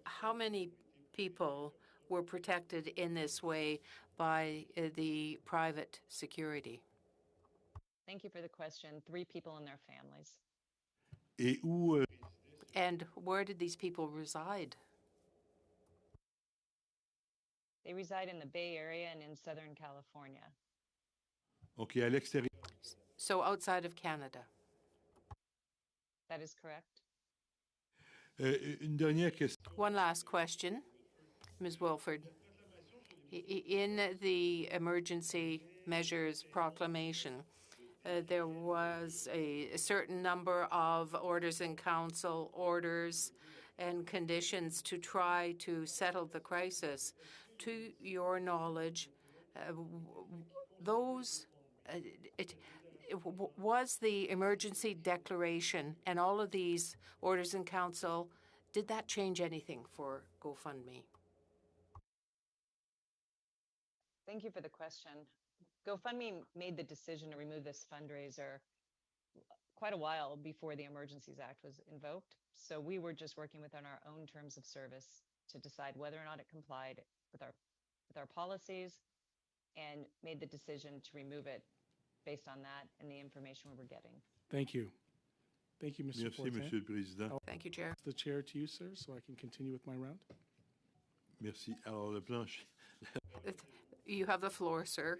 How many people were protected in this way by the private security? Thank you for the question. 3 people and their families. et où And where did these people reside? They reside in the Bay Area and in Southern California. OK, à l'extérieur. So outside of Canada. That is correct. Une dernière question. One last question, Ms. Wilford. In the emergency measures proclamation, there was a certain number of orders in council, orders and conditions to try to settle the crisis. To your knowledge, was the emergency declaration and all of these orders in council, did that change anything for GoFundMe? Thank you for the question. GoFundMe made the decision to remove this fundraiser quite a while before the Emergencies Act was invoked. So we were just working within our own terms of service to decide whether or not it complied with our policies, and made the decision to remove it based on that and the information we were getting. Thank you. Thank you, Mr. Merci, Fortin. Monsieur le Président. Thank you, Chair. The chair to you, sir, so I can continue with my round. Merci. Alors, le plancher. You have the floor, sir.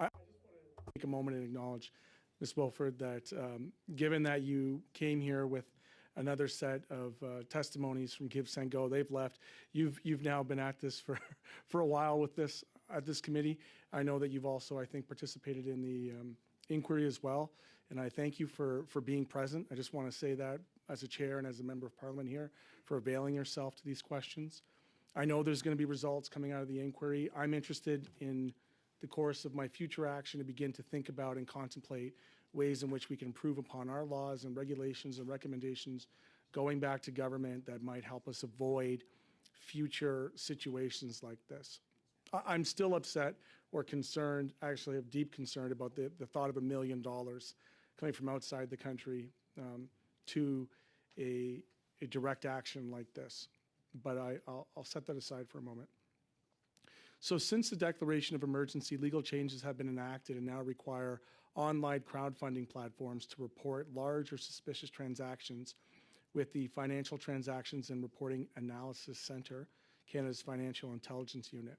Take a moment and acknowledge, Ms. Wilford, that given that you came here with another set of testimonies from Give Send Go, they've left. You've now been at this for a while with this at this committee. I know that you've also, I think, participated in the inquiry as well, and I thank you for being present. I just want to say that as a chair and as a member of Parliament here, for availing yourself to these questions. I know there's going to be results coming out of the inquiry. I'm interested in the course of my future action to begin to think about and contemplate ways in which we can improve upon our laws and regulations and recommendations going back to government that might help us avoid future situations like this. I'm still upset or concerned, actually have deep concern about the thought of $1 million coming from outside the country to a direct action like this. But I'll set that aside for a moment. So since the declaration of emergency, legal changes have been enacted and now require online crowdfunding platforms to report large or suspicious transactions with the Financial Transactions and Reporting Analysis Centre, Canada's financial intelligence unit.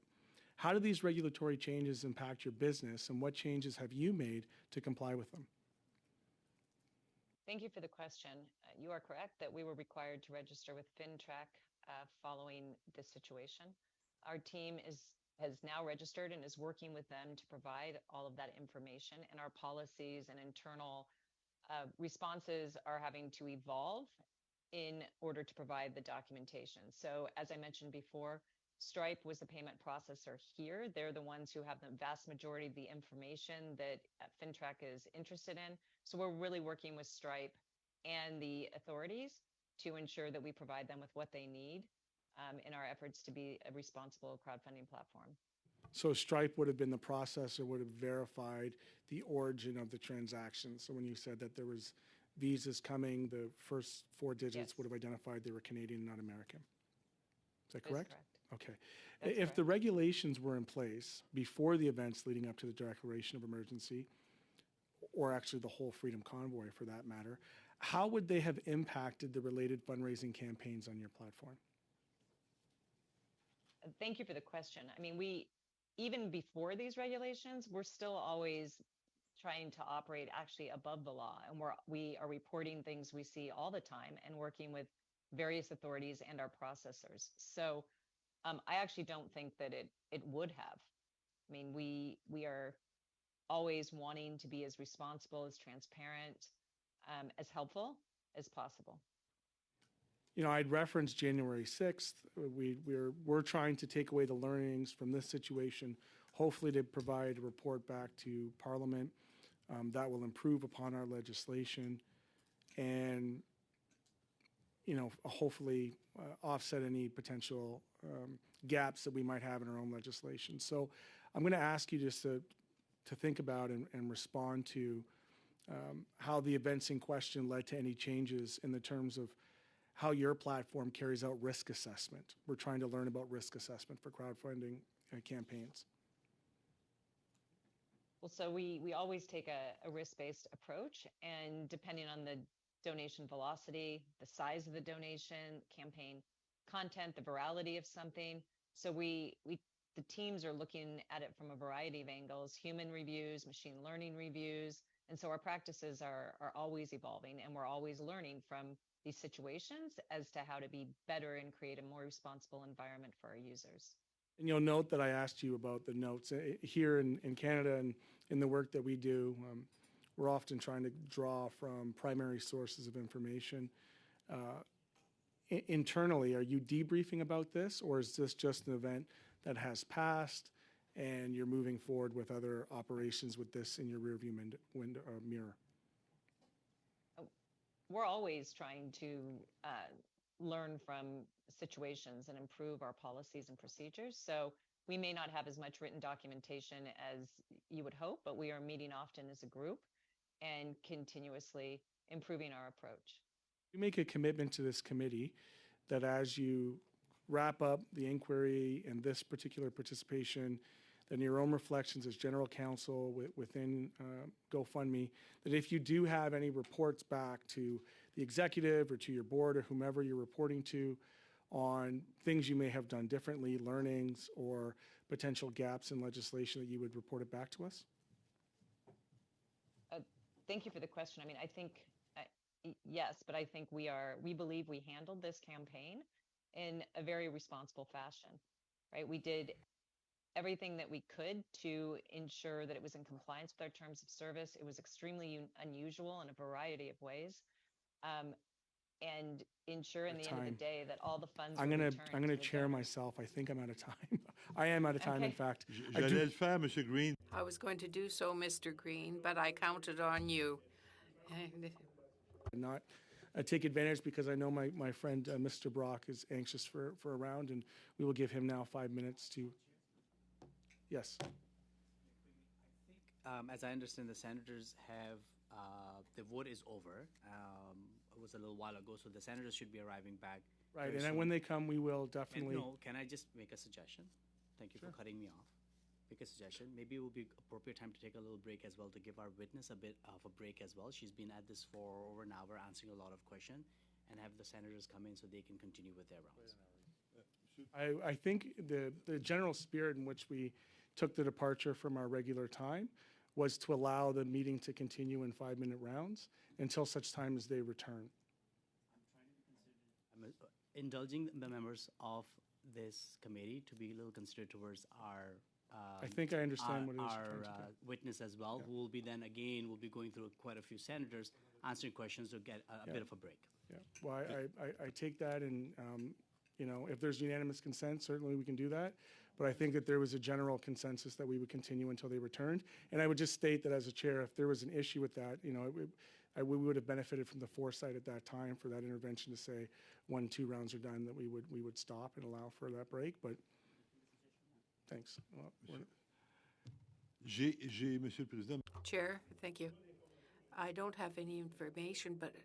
How do these regulatory changes impact your business, and what changes have you made to comply with them? Thank you for the question. You are correct that we were required to register with FinTrack following this situation. Our team has now registered and is working with them to provide all of that information, and our policies and internal responses are having to evolve in order to provide the documentation. So as I mentioned before, Stripe was the payment processor here. They're the ones who have the vast majority of the information that FinTrack is interested in. So we're really working with Stripe and the authorities to ensure that we provide them with what they need in our efforts to be a responsible crowdfunding platform. So Stripe would have been the processor, would have verified the origin of the transaction. So when you said that there was visas coming, the first 4 digits would have identified they were Canadian, not American. Is that correct? That's correct. Okay. That's If correct. the regulations were in place before the events leading up to the declaration of emergency, or actually the whole Freedom Convoy for that matter, how would they have impacted the related fundraising campaigns on your platform? Thank you for the question. I mean, even before these regulations, we're still always trying to operate actually above the law, and we are reporting things we see all the time and working with various authorities and our processors. So I actually don't think that it would have. I mean, we are always wanting to be as responsible, as transparent, as helpful as possible. You know, I'd referenced January 6th. We're trying to take away the learnings from this situation, hopefully to provide a report back to Parliament that will improve upon our legislation and, you know, hopefully offset any potential gaps that we might have in our own legislation. So I'm going to ask you just to think about and respond to how the events in question led to any changes in the terms of how your platform carries out risk assessment. We're trying to learn about risk assessment for crowdfunding campaigns. Well, so we always take a risk-based approach, and depending on the donation velocity, the size of the donation, campaign content, the virality of something. So the teams are looking at it from a variety of angles: human reviews, machine learning reviews, and so our practices are always evolving, and we're always learning from these situations as to how to be better and create a more responsible environment for our users. And you'll note that I asked you about the notes. Here in Canada and in the work that we do, we're often trying to draw from primary sources of information. Internally, are you debriefing about this, or is this just an event that has passed and you're moving forward with other operations with this in your rearview mirror? We're always trying to learn from situations and improve our policies and procedures. So we may not have as much written documentation as you would hope, but we are meeting often as a group and continuously improving our approach. You make a commitment to this committee that as you wrap up the inquiry and this particular participation, then your own reflections as general counsel within GoFundMe, that if you do have any reports back to the executive or to your board or whomever you're reporting to on things you may have done differently, learnings or potential gaps in legislation, that you would report it back to us? Thank you for the question. I mean, I think, yes, but I think we believe we handled this campaign in a very responsible fashion, right? We did everything that we could to ensure that it was in compliance with our terms of service. It was extremely unusual in a variety of ways, and ensure in the end of the day that all the funds I'm were gonna returned I'm gonna to the chair donors. myself. I think I'm out of time. I am out of time, in Okay. fact. J'allais le faire, Monsieur Green. I was going to do so, Mr. Green, but I counted on you. Not take advantage, because I know my friend Mr. Brock is anxious for a round, and we will give him now 5 minutes to. Yes. As I understand, the senators have the vote is over. It was a little while ago, so the senators should be arriving back. Right, very and then soon. when they come, we will And definitely. no, can I just make a suggestion? Thank you for cutting me off. Make a suggestion. Maybe it will be appropriate time to take a little break as well, to give our witness a bit of a break as well. She's been at this for over an hour, answering a lot of questions, and have the senators come in so they can continue with their rounds. I think the general spirit in which we took the departure from our regular time was to allow the meeting to continue in 5-minute rounds until such time as they return. I'm indulging the members of this committee to be a little considerate towards our I think I understand what it is you're our trying to do. witness as well, who will be then again will be going through quite a few senators answering questions to get a bit of a break. Yeah, well, I take that, and, you know, if there's unanimous consent, certainly we can do that. But I think that there was a general consensus that we would continue until they returned. And I would just state that as a chair, if there was an issue with that, you know, we would have benefited from the foresight at that time for that intervention to say 1, 2 rounds are done, that we would stop and allow for that break. But thanks. Well, J'ai, Monsieur le Président, Chair, thank you. I don't have any information, but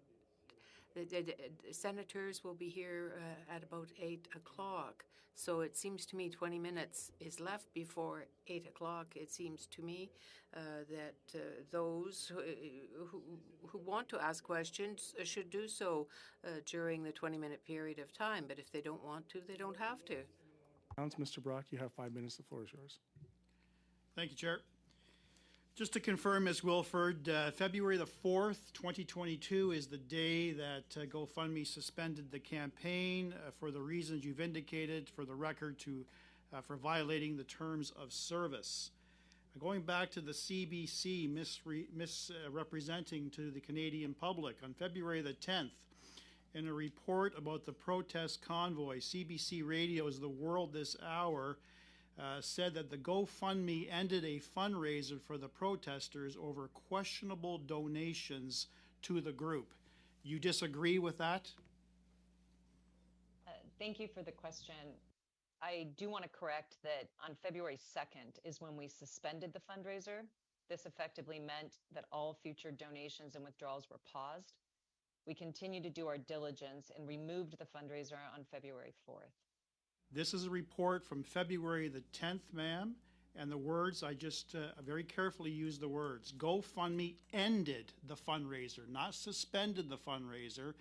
the senators will be here at about 8 o'clock. So it seems to me 20 minutes is left before 8 o'clock. It seems to me that those who want to ask questions should do so during the 20-minute period of time. But if they don't want to, they don't have to. Mr. Brock, you have 5 minutes. The floor is yours. Thank you, Chair. Just to confirm, Ms. Wilford, February the 4th, 2022 is the day that GoFundMe suspended the campaign for the reasons you've indicated, for the record, for violating the terms of service. Going back to the CBC misrepresenting to the Canadian public, on February the 10th, in a report about the protest convoy, CBC Radio's The World This Hour said that the GoFundMe ended a fundraiser for the protesters over questionable donations to the group. You disagree with that? Thank you for the question. I do want to correct that on February 2nd is when we suspended the fundraiser. This effectively meant that all future donations and withdrawals were paused. We continue to do our diligence and removed the fundraiser on February 4th. This is a report from February the 10th, ma'am, and the words, I just very carefully used the words. GoFundMe ended the fundraiser, not suspended the fundraiser,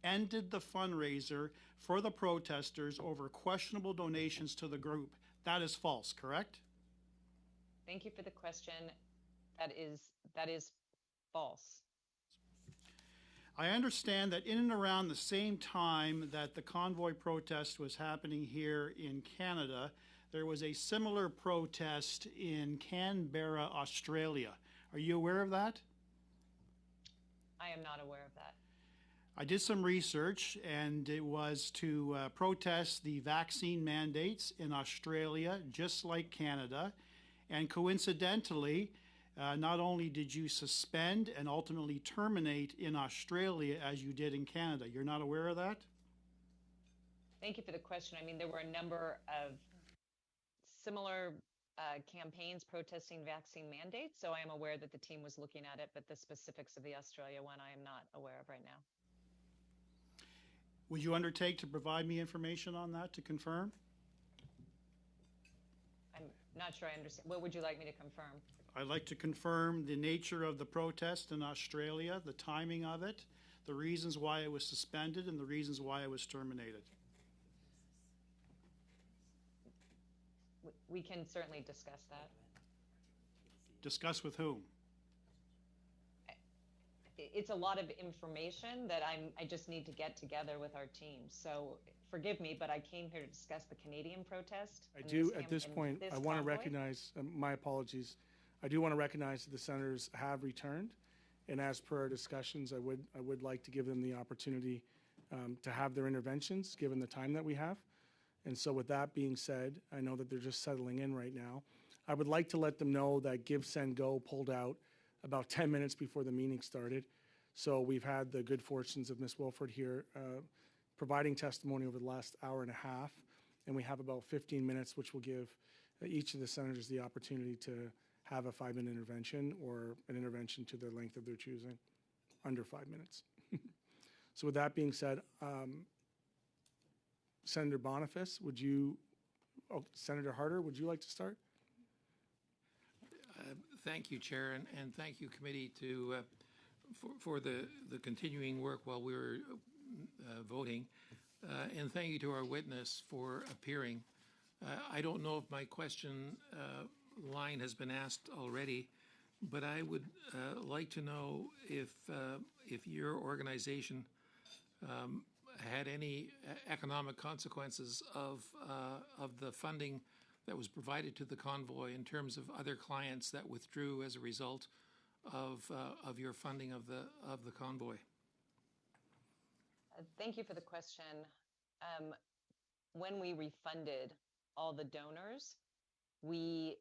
ended the fundraiser for the protesters over questionable donations to the group. That is false, correct? Thank you for the question. That is false. I understand that in and around the same time that the convoy protest was happening here in Canada, there was a similar protest in Canberra, Australia. Are you aware of that? I am not aware of that. I did some research, and it was to protest the vaccine mandates in Australia, just like Canada. And coincidentally, not only did you suspend and ultimately terminate in Australia as you did in Canada. You're not aware of that? Thank you for the question. I mean, there were a number of similar campaigns protesting vaccine mandates, so I am aware that the team was looking at it, but the specifics of the Australia one I am not aware of right now. Would you undertake to provide me information on that to confirm? I'm not sure I understand. What would you like me to confirm? I'd like to confirm the nature of the protest in Australia, the timing of it, the reasons why it was suspended, and the reasons why it was terminated. We can certainly discuss that. Discuss with whom? It's a lot of information that I just need to get together with our team. So forgive me, but I came here to discuss the Canadian protest. I do, at this point, I want to recognize, my apologies, I do want to recognize that the senators have returned, and as per our discussions, I would like to give them the opportunity to have their interventions, given the time that we have. And so with that being said, I know that they're just settling in right now. I would like to let them know that Give, Send, Go pulled out about 10 minutes before the meeting started. So we've had the good fortunes of Ms. Wilford here providing testimony over the last hour and a half, and we have about 15 minutes, which will give each of the senators the opportunity to have a 5-minute intervention or an intervention to the length of their choosing, under 5 minutes. So with that being said, Senator Boniface, would you, Senator Harder, would you like to start? Thank you, Chair, and thank you, committee, for the continuing work while we were voting, and thank you to our witness for appearing. I don't know if my question line has been asked already, but I would like to know if your organization had any economic consequences of the funding that was provided to the convoy in terms of other clients that withdrew as a result of your funding of the convoy. Thank you for the question. When we refunded all the donors, we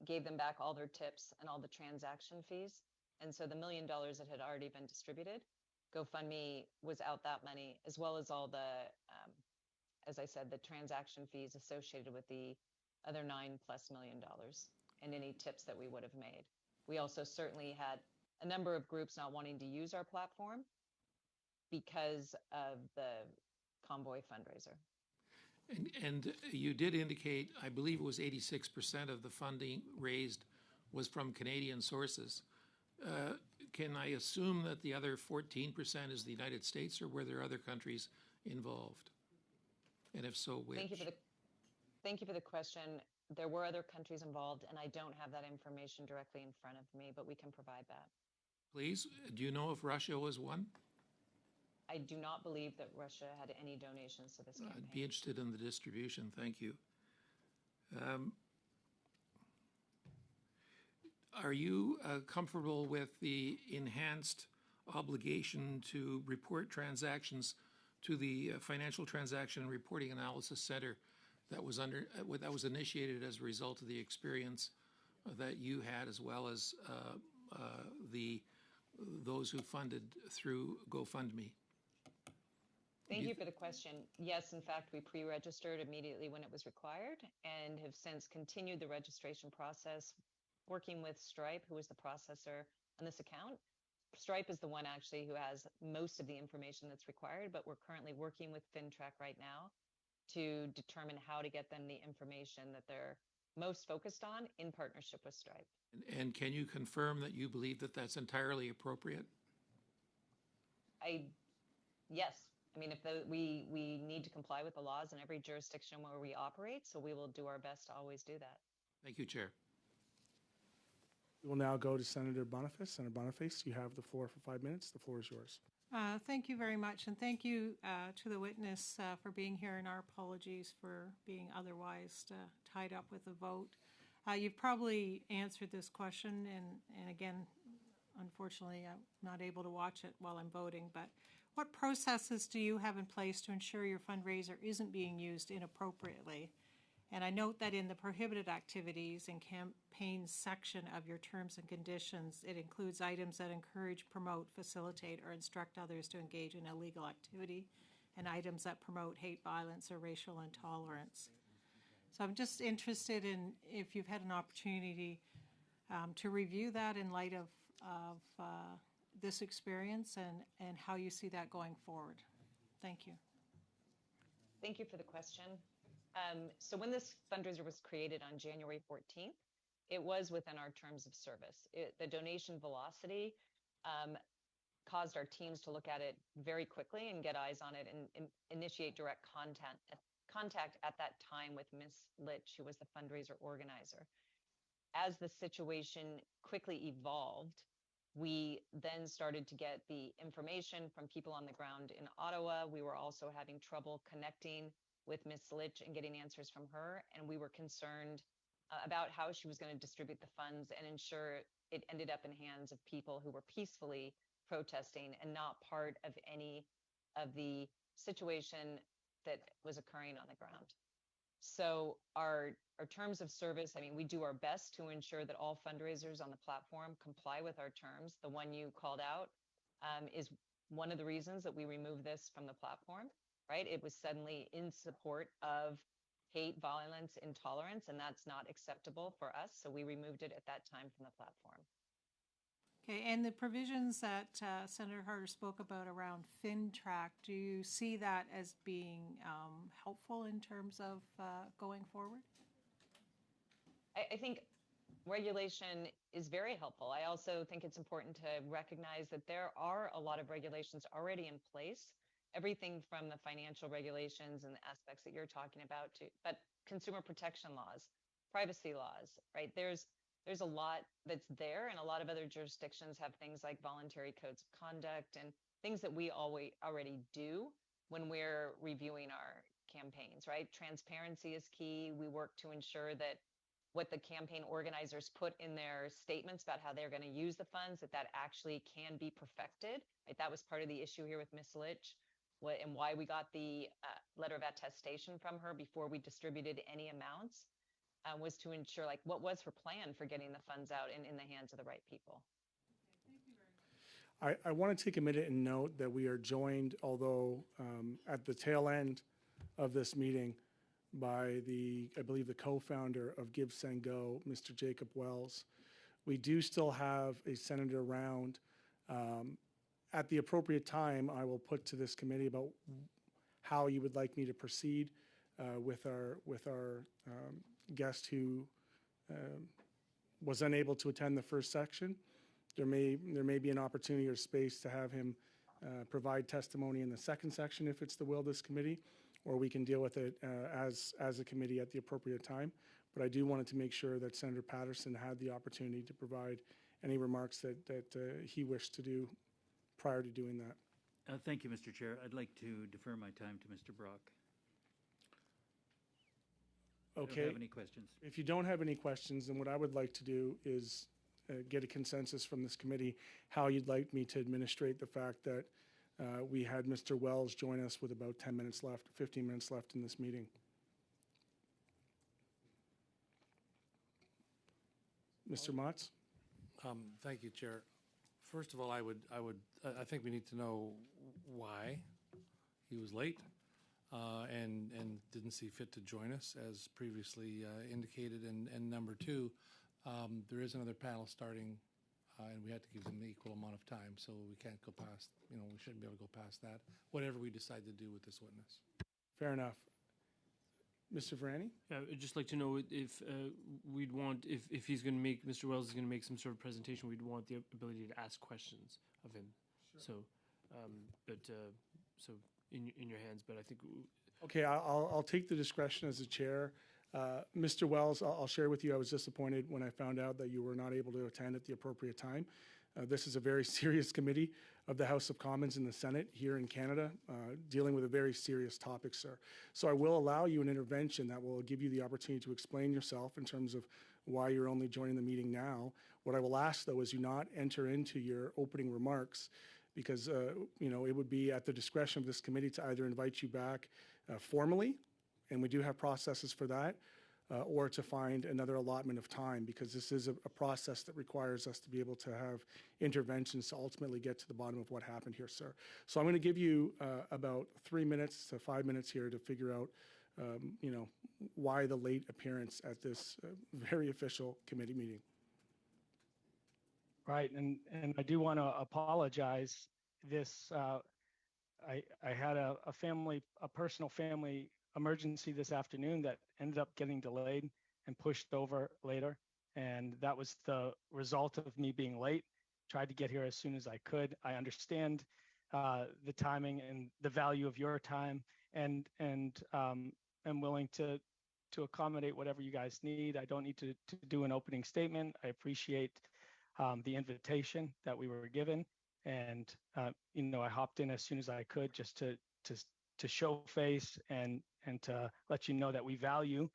gave them back all their tips and all the transaction fees. And so the $1 million that had already been distributed, GoFundMe was out that money, as well as all the, as I said, the transaction fees associated with the other $9+ million and any tips that we would have made. We also certainly had a number of groups not wanting to use our platform because of the convoy fundraiser. And you did indicate, I believe it was 86% of the funding raised was from Canadian sources. Can I assume that the other 14% is the United States, or were there other countries involved? And if so, which? Thank you for the question. There were other countries involved, and I don't have that information directly in front of me, but we can provide that. Please, do you know if Russia was one? I do not believe that Russia had any donations to this campaign. I'd be interested in the distribution. Thank you. Are you comfortable with the enhanced obligation to report transactions to the Financial Transaction and Reporting Analysis Center that was initiated as a result of the experience that you had, as well as those who funded through GoFundMe? Thank you for the question. Yes, in fact, we pre-registered immediately when it was required and have since continued the registration process, working with Stripe, who is the processor on this account, Stripe is the one actually who has most of the information that's required, but we're currently working with FinTrack right now to determine how to get them the information that they're most focused on in partnership with Stripe. And can you confirm that you believe that that's entirely appropriate? Yes. I mean, we need to comply with the laws in every jurisdiction where we operate, so we will do our best to always do that. Thank you, Chair. We will now go to Senator Boniface. Senator Boniface, you have the floor for 5 minutes. The floor is yours. Thank you very much, and thank you to the witness for being here, and our apologies for being otherwise tied up with the vote. You've probably answered this question, and again, unfortunately, I'm not able to watch it while I'm voting, but what processes do you have in place to ensure your fundraiser isn't being used inappropriately? And I note that in the prohibited activities and campaigns section of your terms and conditions, it includes items that encourage, promote, facilitate, or instruct others to engage in illegal activity, and items that promote hate, violence, or racial intolerance. So I'm just interested in if you've had an opportunity to review that in light of this experience and how you see that going forward. Thank you. Thank you for the question. So when this fundraiser was created on January 14th, it was within our terms of service. The donation velocity caused our teams to look at it very quickly and get eyes on it and initiate direct contact at that time with Ms. Litch, who was the fundraiser organizer. As the situation quickly evolved, we then started to get the information from people on the ground in Ottawa. We were also having trouble connecting with Ms. Litch and getting answers from her, and we were concerned about how she was going to distribute the funds and ensure it ended up in hands of people who were peacefully protesting and not part of any of the situation that was occurring on the ground. So our terms of service, I mean, we do our best to ensure that all fundraisers on the platform comply with our terms. The one you called out is one of the reasons that we removed this from the platform, right? It was suddenly in support of hate, violence, intolerance, and that's not acceptable for us. So we removed it at that time from the platform. Okay, and the provisions that Senator Harder spoke about around FinTrack, do you see that as being helpful in terms of going forward? I think regulation is very helpful. I also think it's important to recognize that there are a lot of regulations already in place, everything from the financial regulations and the aspects that you're talking about but consumer protection laws, privacy laws, right? There's a lot that's there, and a lot of other jurisdictions have things like voluntary codes of conduct and things that we already do when we're reviewing our campaigns, right? Transparency is key. We work to ensure that what the campaign organizers put in their statements about how they're going to use the funds, that actually can be perfected, right? That was part of the issue here with Ms. Litch, and why we got the letter of attestation from her before we distributed any amounts. Was to ensure what was her plan for getting the funds out and in the hands of the right people. I want to take a minute and note that we are joined, although at the tail end of this meeting, by I believe the co-founder of Give Send Go, Mr. Jacob Wells. We do still have a senator around. At the appropriate time, I will put to this committee about how you would like me to proceed with our guest who was unable to attend the first section. There may be an opportunity or space to have him provide testimony in the second section if it's the will of this committee, or we can deal with it as a committee at the appropriate time. But I do wanted to make sure that Senator Patterson had the opportunity to provide any remarks that he wished to do prior to doing that. Thank you, Mr. Chair. I'd like to defer my time to Mr. Brock. Okay. I don't have any questions. If you don't have any questions, then what I would like to do is get a consensus from this committee how you'd like me to administrate the fact that we had Mr. Wells join us with about 10 minutes left, 15 minutes left in this meeting. Mr. Motz? Thank you, Chair. First of all, I think we need to know why he was late. And didn't see fit to join us as previously indicated. And number two, there is another panel starting and we had to give them the equal amount of time, so we can't go past, we shouldn't be able to go past that, whatever we decide to do with this witness. Fair enough. Mr. Varani? I'd just like to know if we'd want, if he's going to make, Mr. Wells is going to make some sort of presentation, we'd want the ability to ask questions of him. So, so in your hands, but I think. Okay, I'll take the discretion as the chair. Mr. Wells, I'll share with you, I was disappointed when I found out that you were not able to attend at the appropriate time. This is a very serious committee of the House of Commons in the Senate here in Canada, dealing with a very serious topic, sir. So I will allow you an intervention that will give you the opportunity to explain yourself in terms of why you're only joining the meeting now. What I will ask, though, is you not enter into your opening remarks, because it would be at the discretion of this committee to either invite you back formally, and we do have processes for that, or to find another allotment of time, because this is a process that requires us to be able to have interventions to ultimately get to the bottom of what happened here, sir. So I'm going to give you about 3 minutes to 5 minutes here to figure out, why the late appearance at this very official committee meeting. Right, and I do want to apologize. This I had a personal family emergency this afternoon that ended up getting delayed and pushed over later, and that was the result of me being late. Tried to get here as soon as I could. I understand the timing and the value of your time, and I'm willing to accommodate whatever you guys need. I don't need to do an opening statement. I appreciate the invitation that we were given, and I hopped in as soon as I could just to show face and to let you know that we value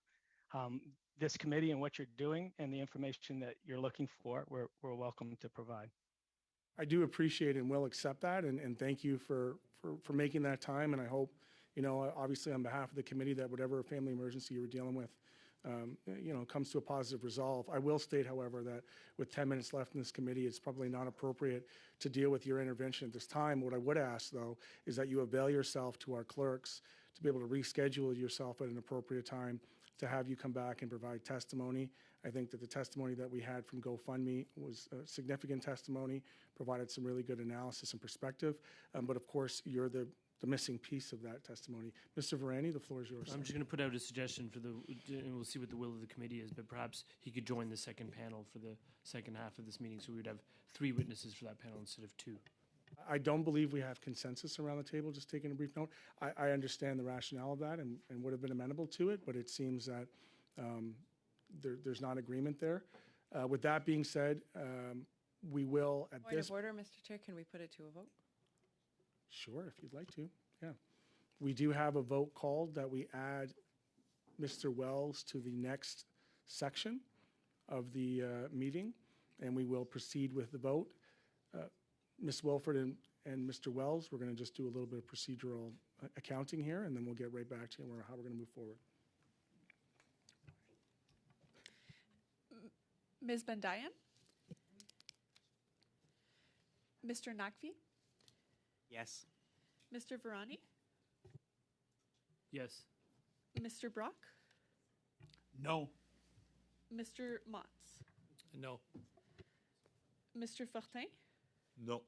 this committee and what you're doing, and the information that you're looking for, we're welcome to provide. I do appreciate and will accept that, and thank you for making that time. And I hope, obviously on behalf of the committee, that whatever family emergency you were dealing with, comes to a positive resolve. I will state, however, that with 10 minutes left in this committee, it's probably not appropriate to deal with your intervention at this time. What I would ask, though, is that you avail yourself to our clerks to be able to reschedule yourself at an appropriate time to have you come back and provide testimony. I think that the testimony that we had from GoFundMe was a significant testimony, provided some really good analysis and perspective. But of course, you're the missing piece of that testimony. Mr. Varani, the floor is yours. I'm just going to put out a suggestion and we'll see what the will of the committee is, but perhaps he could join the second panel for the second half of this meeting, so we would have 3 witnesses for that panel instead of 2. I don't believe we have consensus around the table, just taking a brief note. I understand the rationale of that and would have been amenable to it, but it seems that there's not agreement there. With that being said, we will at Point this... of order, Mr. Chair, can we put it to a vote? Sure, if you'd like to, yeah. We do have a vote called that we add Mr. Wells to the next section of the meeting, and we will proceed with the vote. Ms. Wilford and Mr. Wells, we're going to just do a little bit of procedural accounting here, and then we'll get right back to you on how we're going to move forward. Ms. Bendayan? Mr. Nakvi? Yes. Mr. Varani? Yes. Mr. Brock? No. Mr. Motz? No. Mr. Fortin? No.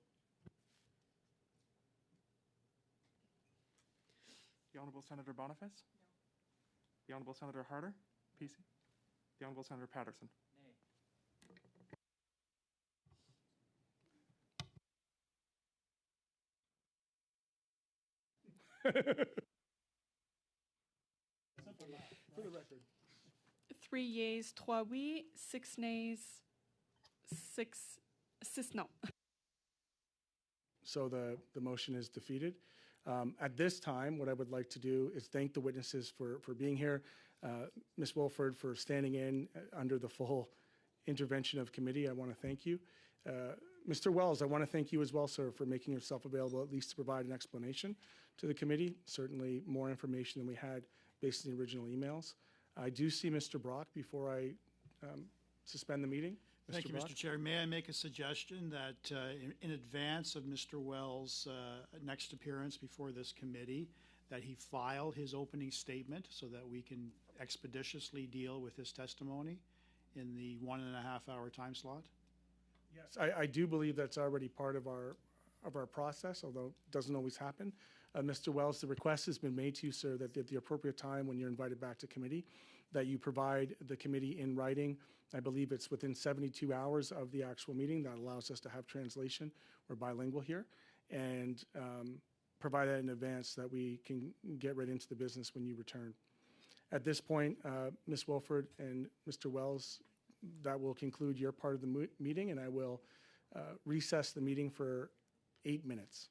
The Honourable Senator Boniface? No. The Honourable Senator Harder? PC? The Honourable Senator Patterson? For the record. 3 yeas, 3 oui, 6 nays, 6 no. So the motion is defeated. At this time, what I would like to do is thank the witnesses for being here. Ms. Wilford for standing in under the full intervention of committee. I want to thank you. Mr. Wells, I want to thank you as well, sir, for making yourself available at least to provide an explanation to the committee. Certainly more information than we had based on the original emails. I do see Mr. Brock before I suspend the meeting. Thank you, Brock? Mr. Chair. May I make a suggestion that in advance of Mr. Wells' next appearance before this committee, that he file his opening statement so that we can expeditiously deal with his testimony in the 1.5 hour time slot? Yes, I do believe that's already part of our process, although it doesn't always happen. Mr. Wells, the request has been made to you, sir, that at the appropriate time when you're invited back to committee, that you provide the committee in writing. I believe it's within 72 hours of the actual meeting. That allows us to have translation. We're bilingual here. And provide that in advance so that we can get right into the business when you return. At this point, Ms. Wilford and Mr. Wells, that will conclude your part of the meeting, and I will recess the meeting for 8 minutes.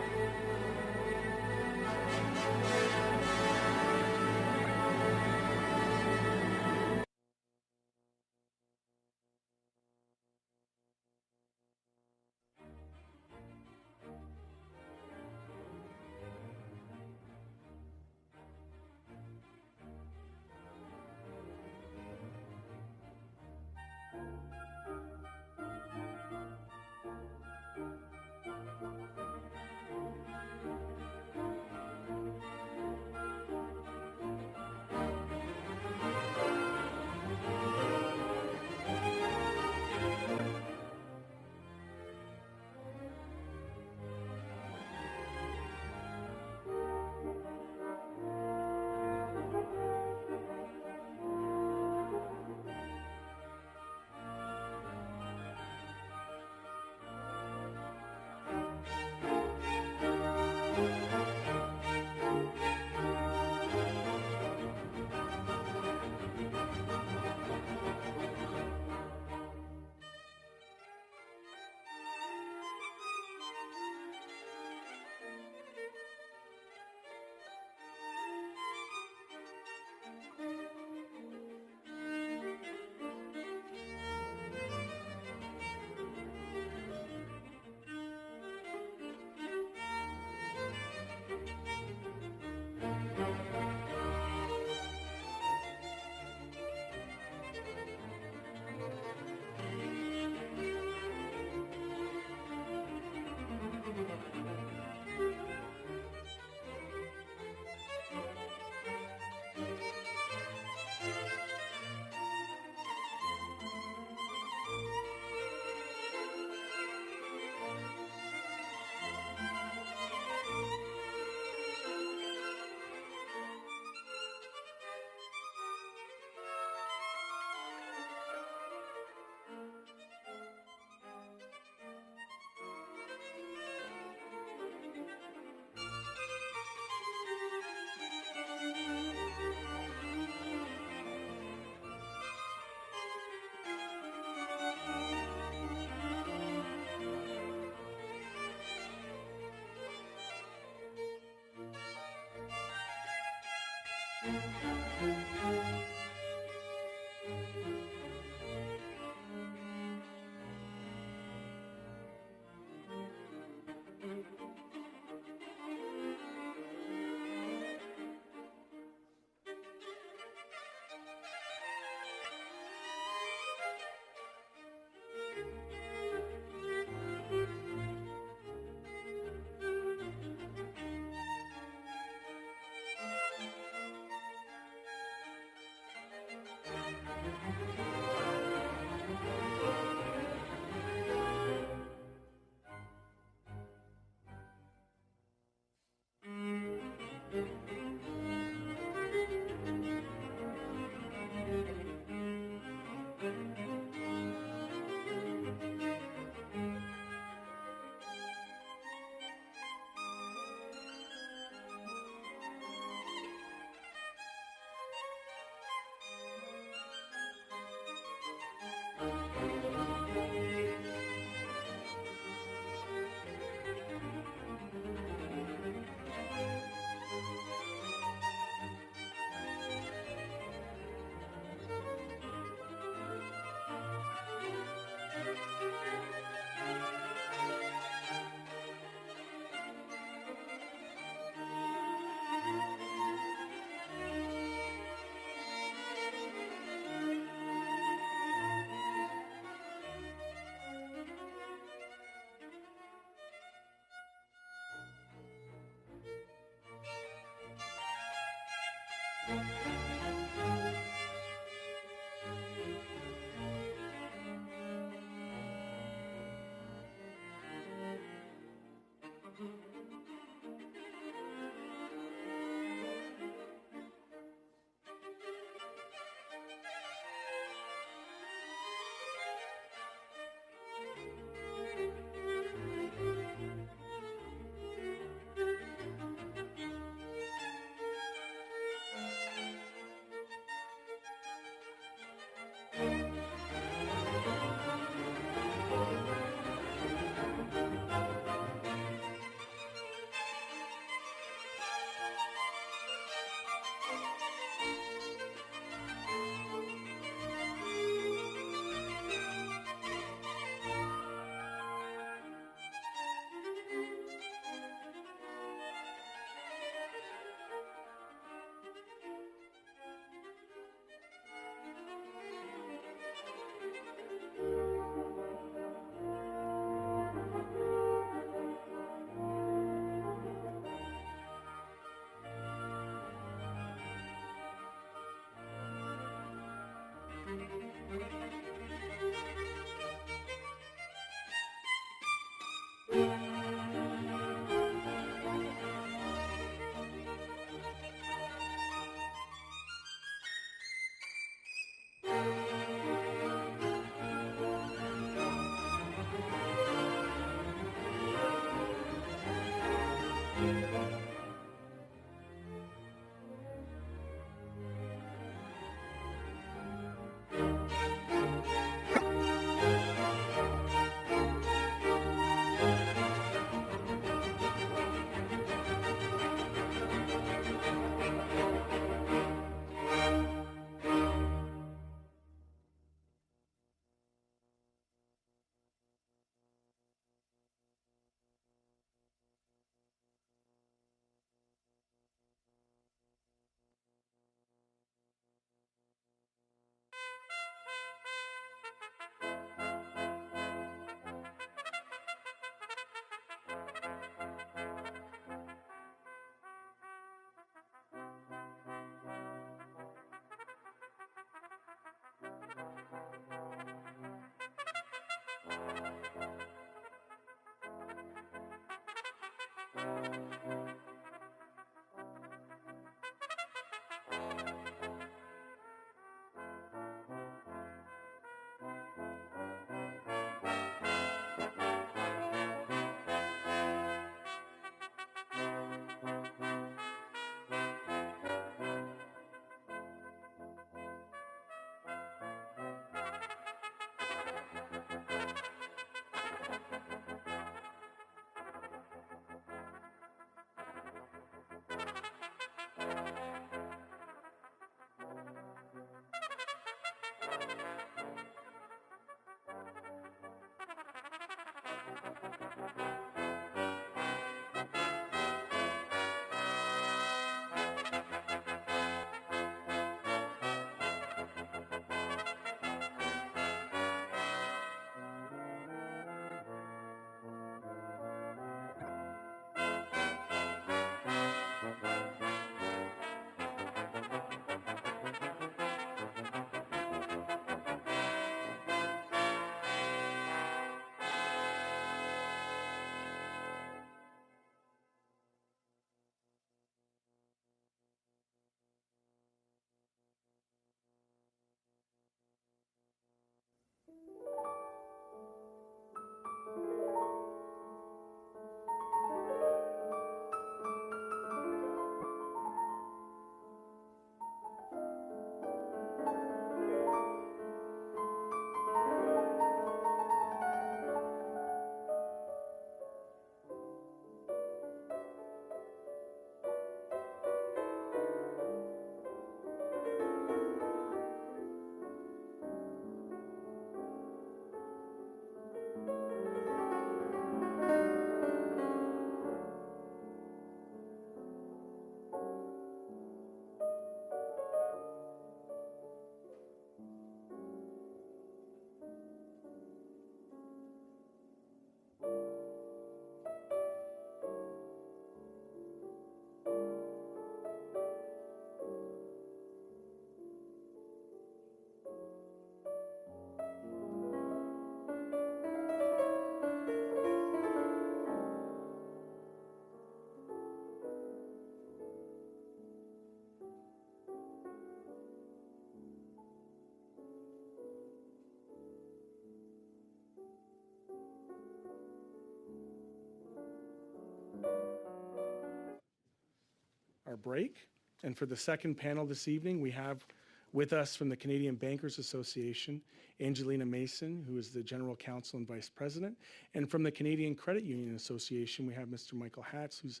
our break. And for the second panel this evening, we have with us from the Canadian Bankers Association, Angelina Mason, who is the General Counsel and Vice President. And from the Canadian Credit Union Association, we have Mr. Michael Hatz, who's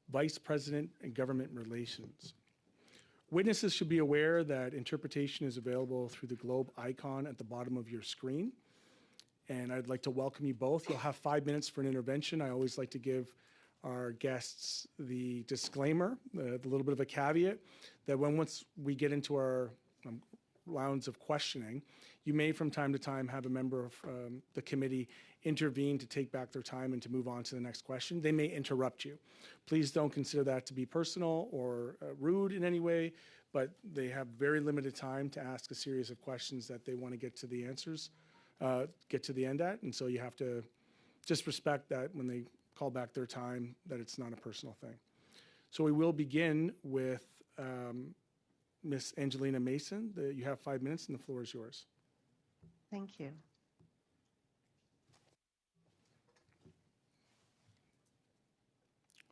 Vice President in Government Relations. Witnesses should be aware that interpretation is available through the globe icon at the bottom of your screen. And I'd like to welcome you both. You'll have 5 minutes for an intervention. I always like to give our guests the disclaimer, the little bit of a caveat, that once we get into our rounds of questioning, you may from time to time have a member of the committee intervene to take back their time and to move on to the next question. They may interrupt you. Please don't consider that to be personal or rude in any way, but they have very limited time to ask a series of questions that they want to get to the answers, get to the end at, and so you have to just respect that when they call back their time, that it's not a personal thing. So we will begin with Ms. Angelina Mason. You have 5 minutes and the floor is yours. Thank you.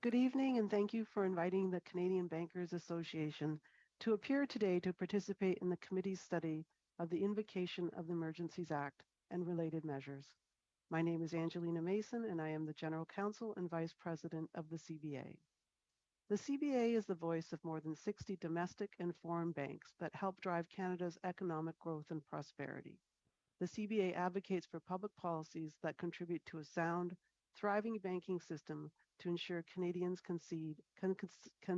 Good evening, and thank you for inviting the Canadian Bankers Association to appear today to participate in the committee's study of the Invocation of the Emergencies Act and related measures. My name is Angelina Mason, and I am the General Counsel and Vice President of the CBA. The CBA is the voice of more than 60 domestic and foreign banks that help drive Canada's economic growth and prosperity. The CBA advocates for public policies that contribute to a sound, thriving banking system to ensure Canadians can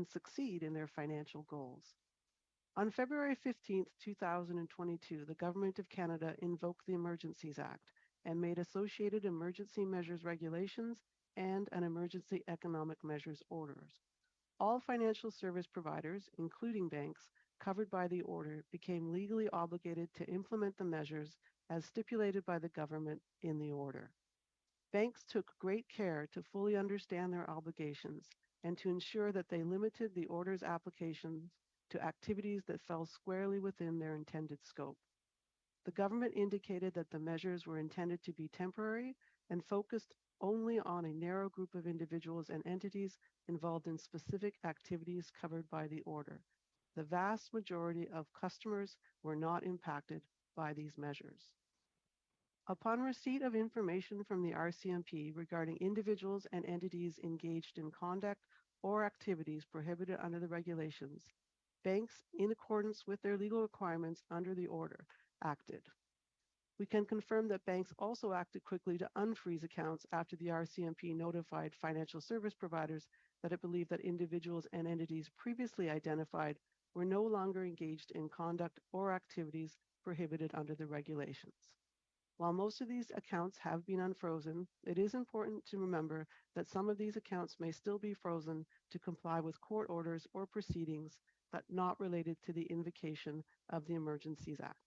succeed in their financial goals. On February 15, 2022, the Government of Canada invoked the Emergencies Act and made associated emergency measures regulations and an emergency economic measures orders. All financial service providers, including banks, covered by the order became legally obligated to implement the measures as stipulated by the government in the order. Banks took great care to fully understand their obligations and to ensure that they limited the order's applications to activities that fell squarely within their intended scope. The government indicated that the measures were intended to be temporary and focused only on a narrow group of individuals and entities involved in specific activities covered by the order. The vast majority of customers were not impacted by these measures. Upon receipt of information from the RCMP regarding individuals and entities engaged in conduct or activities prohibited under the regulations, banks, in accordance with their legal requirements under the order, acted. We can confirm that banks also acted quickly to unfreeze accounts after the RCMP notified financial service providers that it believed that individuals and entities previously identified were no longer engaged in conduct or activities prohibited under the regulations. While most of these accounts have been unfrozen, it is important to remember that some of these accounts may still be frozen to comply with court orders or proceedings but not related to the invocation of the Emergencies Act.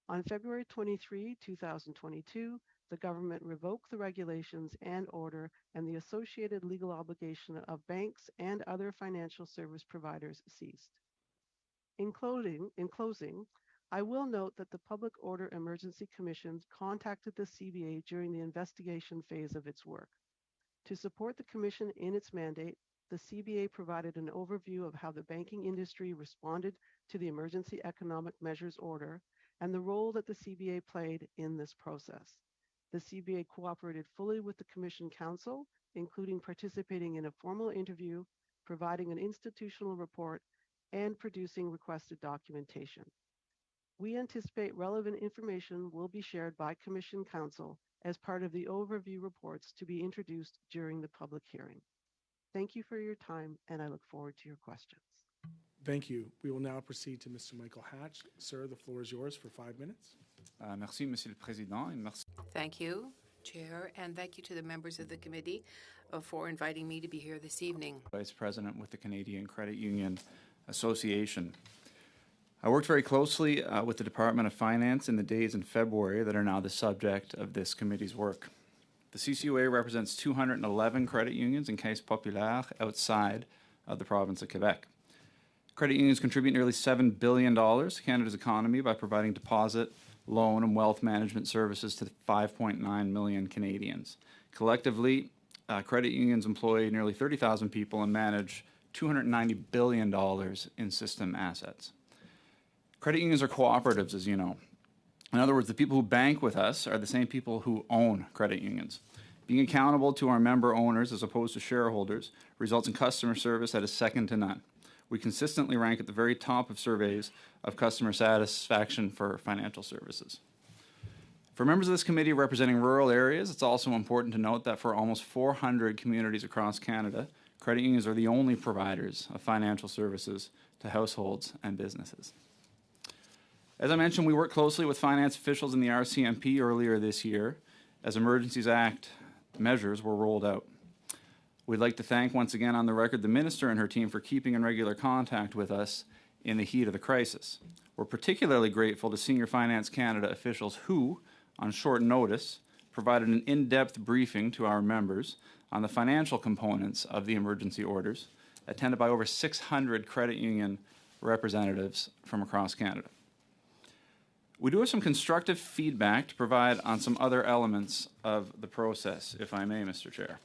On February 23, 2022, the government revoked the regulations and order and the associated legal obligation of banks and other financial service providers ceased. In closing, I will note that the Public Order Emergency Commission contacted the CBA during the investigation phase of its work. To support the Commission in its mandate, the CBA provided an overview of how the banking industry responded to the Emergency Economic Measures Order and the role that the CBA played in this process. The CBA cooperated fully with the Commission Council, including participating in a formal interview, providing an institutional report, and producing requested documentation. We anticipate relevant information will be shared by Commission Council as part of the overview reports to be introduced during the public hearing. Thank you for your time, and I look forward to your questions. Thank you. We will now proceed to Mr. Michael Hatch. Sir, the floor is yours for 5 minutes. Merci, Monsieur le Président, et merci. Thank you, Chair, and thank you to the members of the committee for inviting me to be here this evening. Vice President with the Canadian Credit Union Association. I worked very closely with the Department of Finance in the days in February that are now the subject of this committee's work. The CCUA represents 211 credit unions and Caisse Populaire outside of the province of Quebec. Credit unions contribute nearly $7 billion to Canada's economy by providing deposit, loan, and wealth management services to 5.9 million Canadians. Collectively, credit unions employ nearly 30,000 people and manage $290 billion in system assets. Credit unions are cooperatives, as you know. In other words, the people who bank with us are the same people who own credit unions. Being accountable to our member owners as opposed to shareholders results in customer service that is second to none. We consistently rank at the very top of surveys of customer satisfaction for financial services. For members of this committee representing rural areas, it's also important to note that for almost 400 communities across Canada, credit unions are the only providers of financial services to households and businesses. As I mentioned, we worked closely with finance officials in the RCMP earlier this year as Emergencies Act measures were rolled out. We'd like to thank once again on the record the Minister and her team for keeping in regular contact with us in the heat of the crisis. We're particularly grateful to Senior Finance Canada officials who, on short notice, provided an in-depth briefing to our members on the financial components of the emergency orders, attended by over 600 credit union representatives from across Canada. We do have some constructive feedback to provide on some other elements of the process, if I may, Mr. Chair.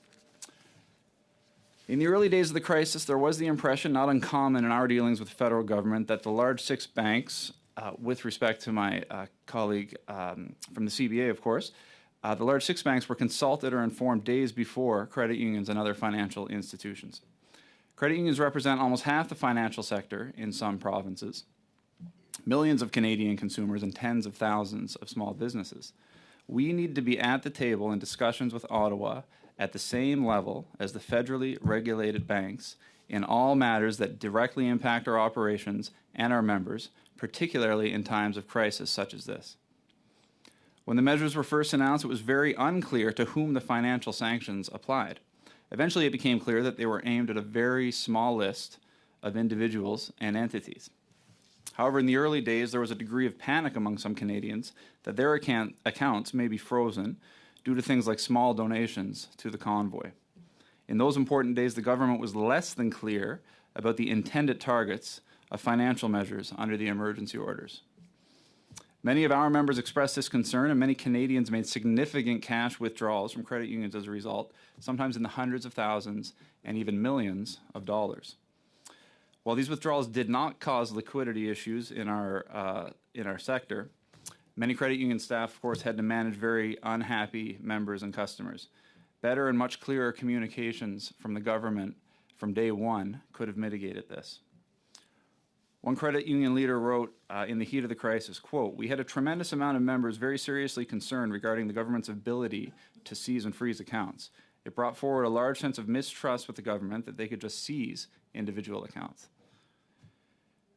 In the early days of the crisis, there was the impression, not uncommon in our dealings with the federal government, that the large six banks, with respect to my colleague from the CBA, of course, the large six banks were consulted or informed days before credit unions and other financial institutions. Credit unions represent almost half the financial sector in some provinces, millions of Canadian consumers, and tens of thousands of small businesses. We need to be at the table in discussions with Ottawa at the same level as the federally regulated banks in all matters that directly impact our operations and our members, particularly in times of crisis such as this. When the measures were first announced, it was very unclear to whom the financial sanctions applied. Eventually, it became clear that they were aimed at a very small list of individuals and entities. However, in the early days, there was a degree of panic among some Canadians that their accounts may be frozen due to things like small donations to the convoy. In those important days, the government was less than clear about the intended targets of financial measures under the emergency orders. Many of our members expressed this concern, and many Canadians made significant cash withdrawals from credit unions as a result, sometimes in the hundreds of thousands and even millions of dollars. While these withdrawals did not cause liquidity issues in our sector, many credit union staff, of course, had to manage very unhappy members and customers. Better and much clearer communications from the government from day one could have mitigated this. One credit union leader wrote in the heat of the crisis, quote, "We had a tremendous amount of members very seriously concerned regarding the government's ability to seize and freeze accounts. It brought forward a large sense of mistrust with the government that they could just seize individual accounts."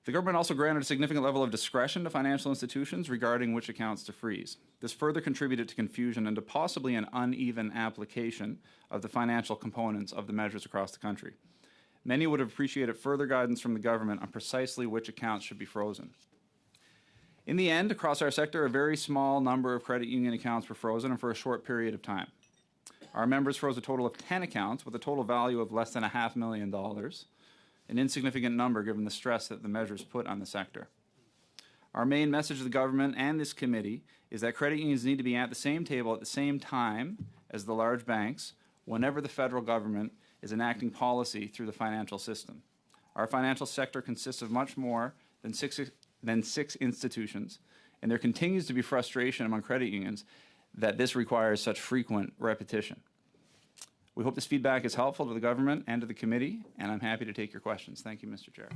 The government also granted a significant level of discretion to financial institutions regarding which accounts to freeze. This further contributed to confusion and to possibly an uneven application of the financial components of the measures across the country. Many would have appreciated further guidance from the government on precisely which accounts should be frozen. In the end, across our sector, a very small number of credit union accounts were frozen and for a short period of time. Our members froze a total of 10 accounts with a total value of less than $500,000, an insignificant number given the stress that the measures put on the sector. Our main message to the government and this committee is that credit unions need to be at the same table at the same time as the large banks whenever the federal government is enacting policy through the financial system. Our financial sector consists of much more than six institutions, and there continues to be frustration among credit unions that this requires such frequent repetition. We hope this feedback is helpful to the government and to the committee, and I'm happy to take your questions. Thank you, Mr. Chair.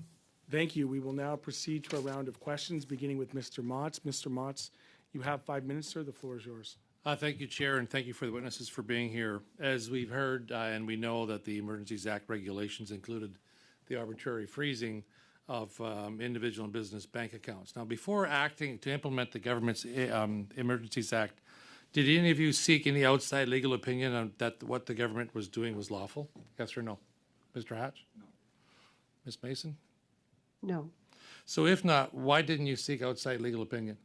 Thank you. We will now proceed to a round of questions, beginning with Mr. Motz. Mr. Motz, you have 5 minutes, sir. The floor is yours. Thank you, Chair, and thank you for the witnesses for being here. As we've heard, and we know that the Emergencies Act regulations included the arbitrary freezing of individual and business bank accounts. Now, before acting to implement the government's Emergencies Act, did any of you seek any outside legal opinion on that what the government was doing was lawful? Yes or no? Mr. Hatch? No. Ms. Mason? No. So if not, why didn't you seek outside legal opinion?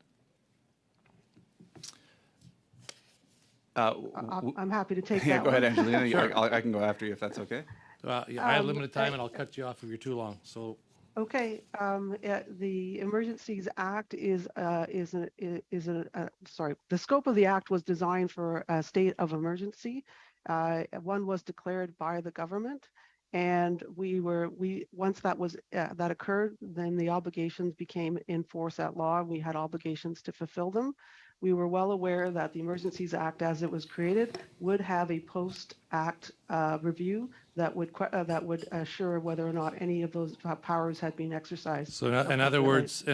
I'm happy to take Yeah, that go ahead, one. Angelina. Sure. I can go after you if that's okay. Yeah, I have limited time, and I'll cut you off if you're too long. So. Okay, the Emergencies Act the scope of the act was designed for a state of emergency. One was declared by the government, and once that occurred, then the obligations became in force at law. We had obligations to fulfill them. We were well aware that the Emergencies Act, as it was created, would have a post-act review that would assure whether or not any of those powers had been exercised. So, in other words,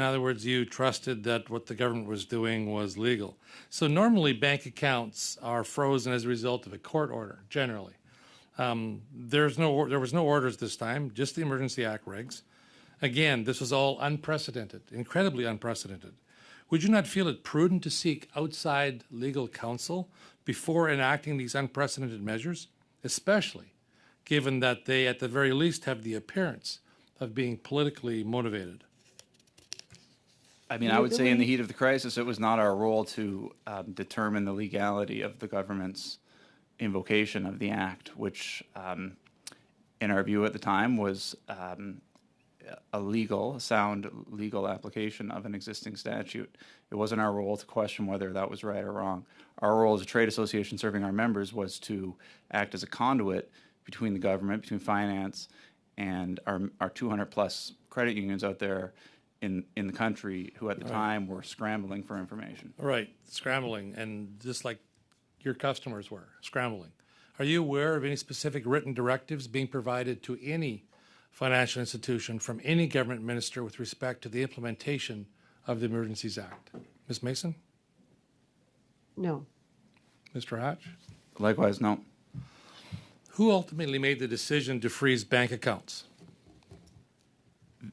you trusted that what the government was doing was legal. So, normally, bank accounts are frozen as a result of a court order. Generally, there was no orders this time, just the Emergency Act regs. Again, this was all unprecedented, incredibly unprecedented. Would you not feel it prudent to seek outside legal counsel before enacting these unprecedented measures, especially given that they, at the very least, have the appearance of being politically motivated? I mean, I would say in the heat of the crisis, it was not our role to determine the legality of the government's invocation of the act, which, in our view at the time, was a sound legal application of an existing statute. It wasn't our role to question whether that was right or wrong. Our role as a trade association serving our members was to act as a conduit between the government, between finance, and our 200 plus credit unions out there in the country who at the time were scrambling for information. Right, scrambling, and just like your customers were scrambling. Are you aware of any specific written directives being provided to any financial institution from any government minister with respect to the implementation of the Emergencies Act? Ms. Mason? No. Mr. Hatch? Likewise, no. Who ultimately made the decision to freeze bank accounts?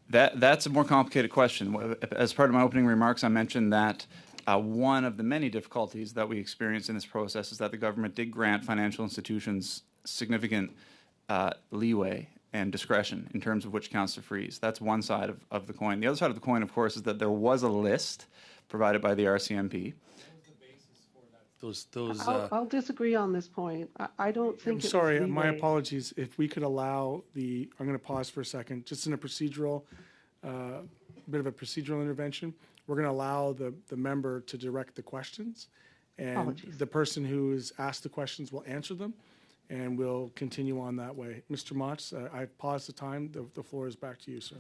That's a more complicated question. As part of my opening remarks, I mentioned that one of the many difficulties that we experienced in this process is that the government did grant financial institutions significant leeway and discretion in terms of which accounts to freeze. That's one side of the coin. The other side of the coin, of course, is that there was a list provided by the RCMP. I'll disagree on this point. I don't think I'm it was sorry, my leeway. apologies. If we could allow I'm going to pause for a second, just in a procedural, bit of a procedural intervention. We're going to allow the member to direct the questions, and Apologies. the person who is asked the questions will answer them, and we'll continue on that way. Mr. Motz, I've paused the time. The floor is back to you, sir.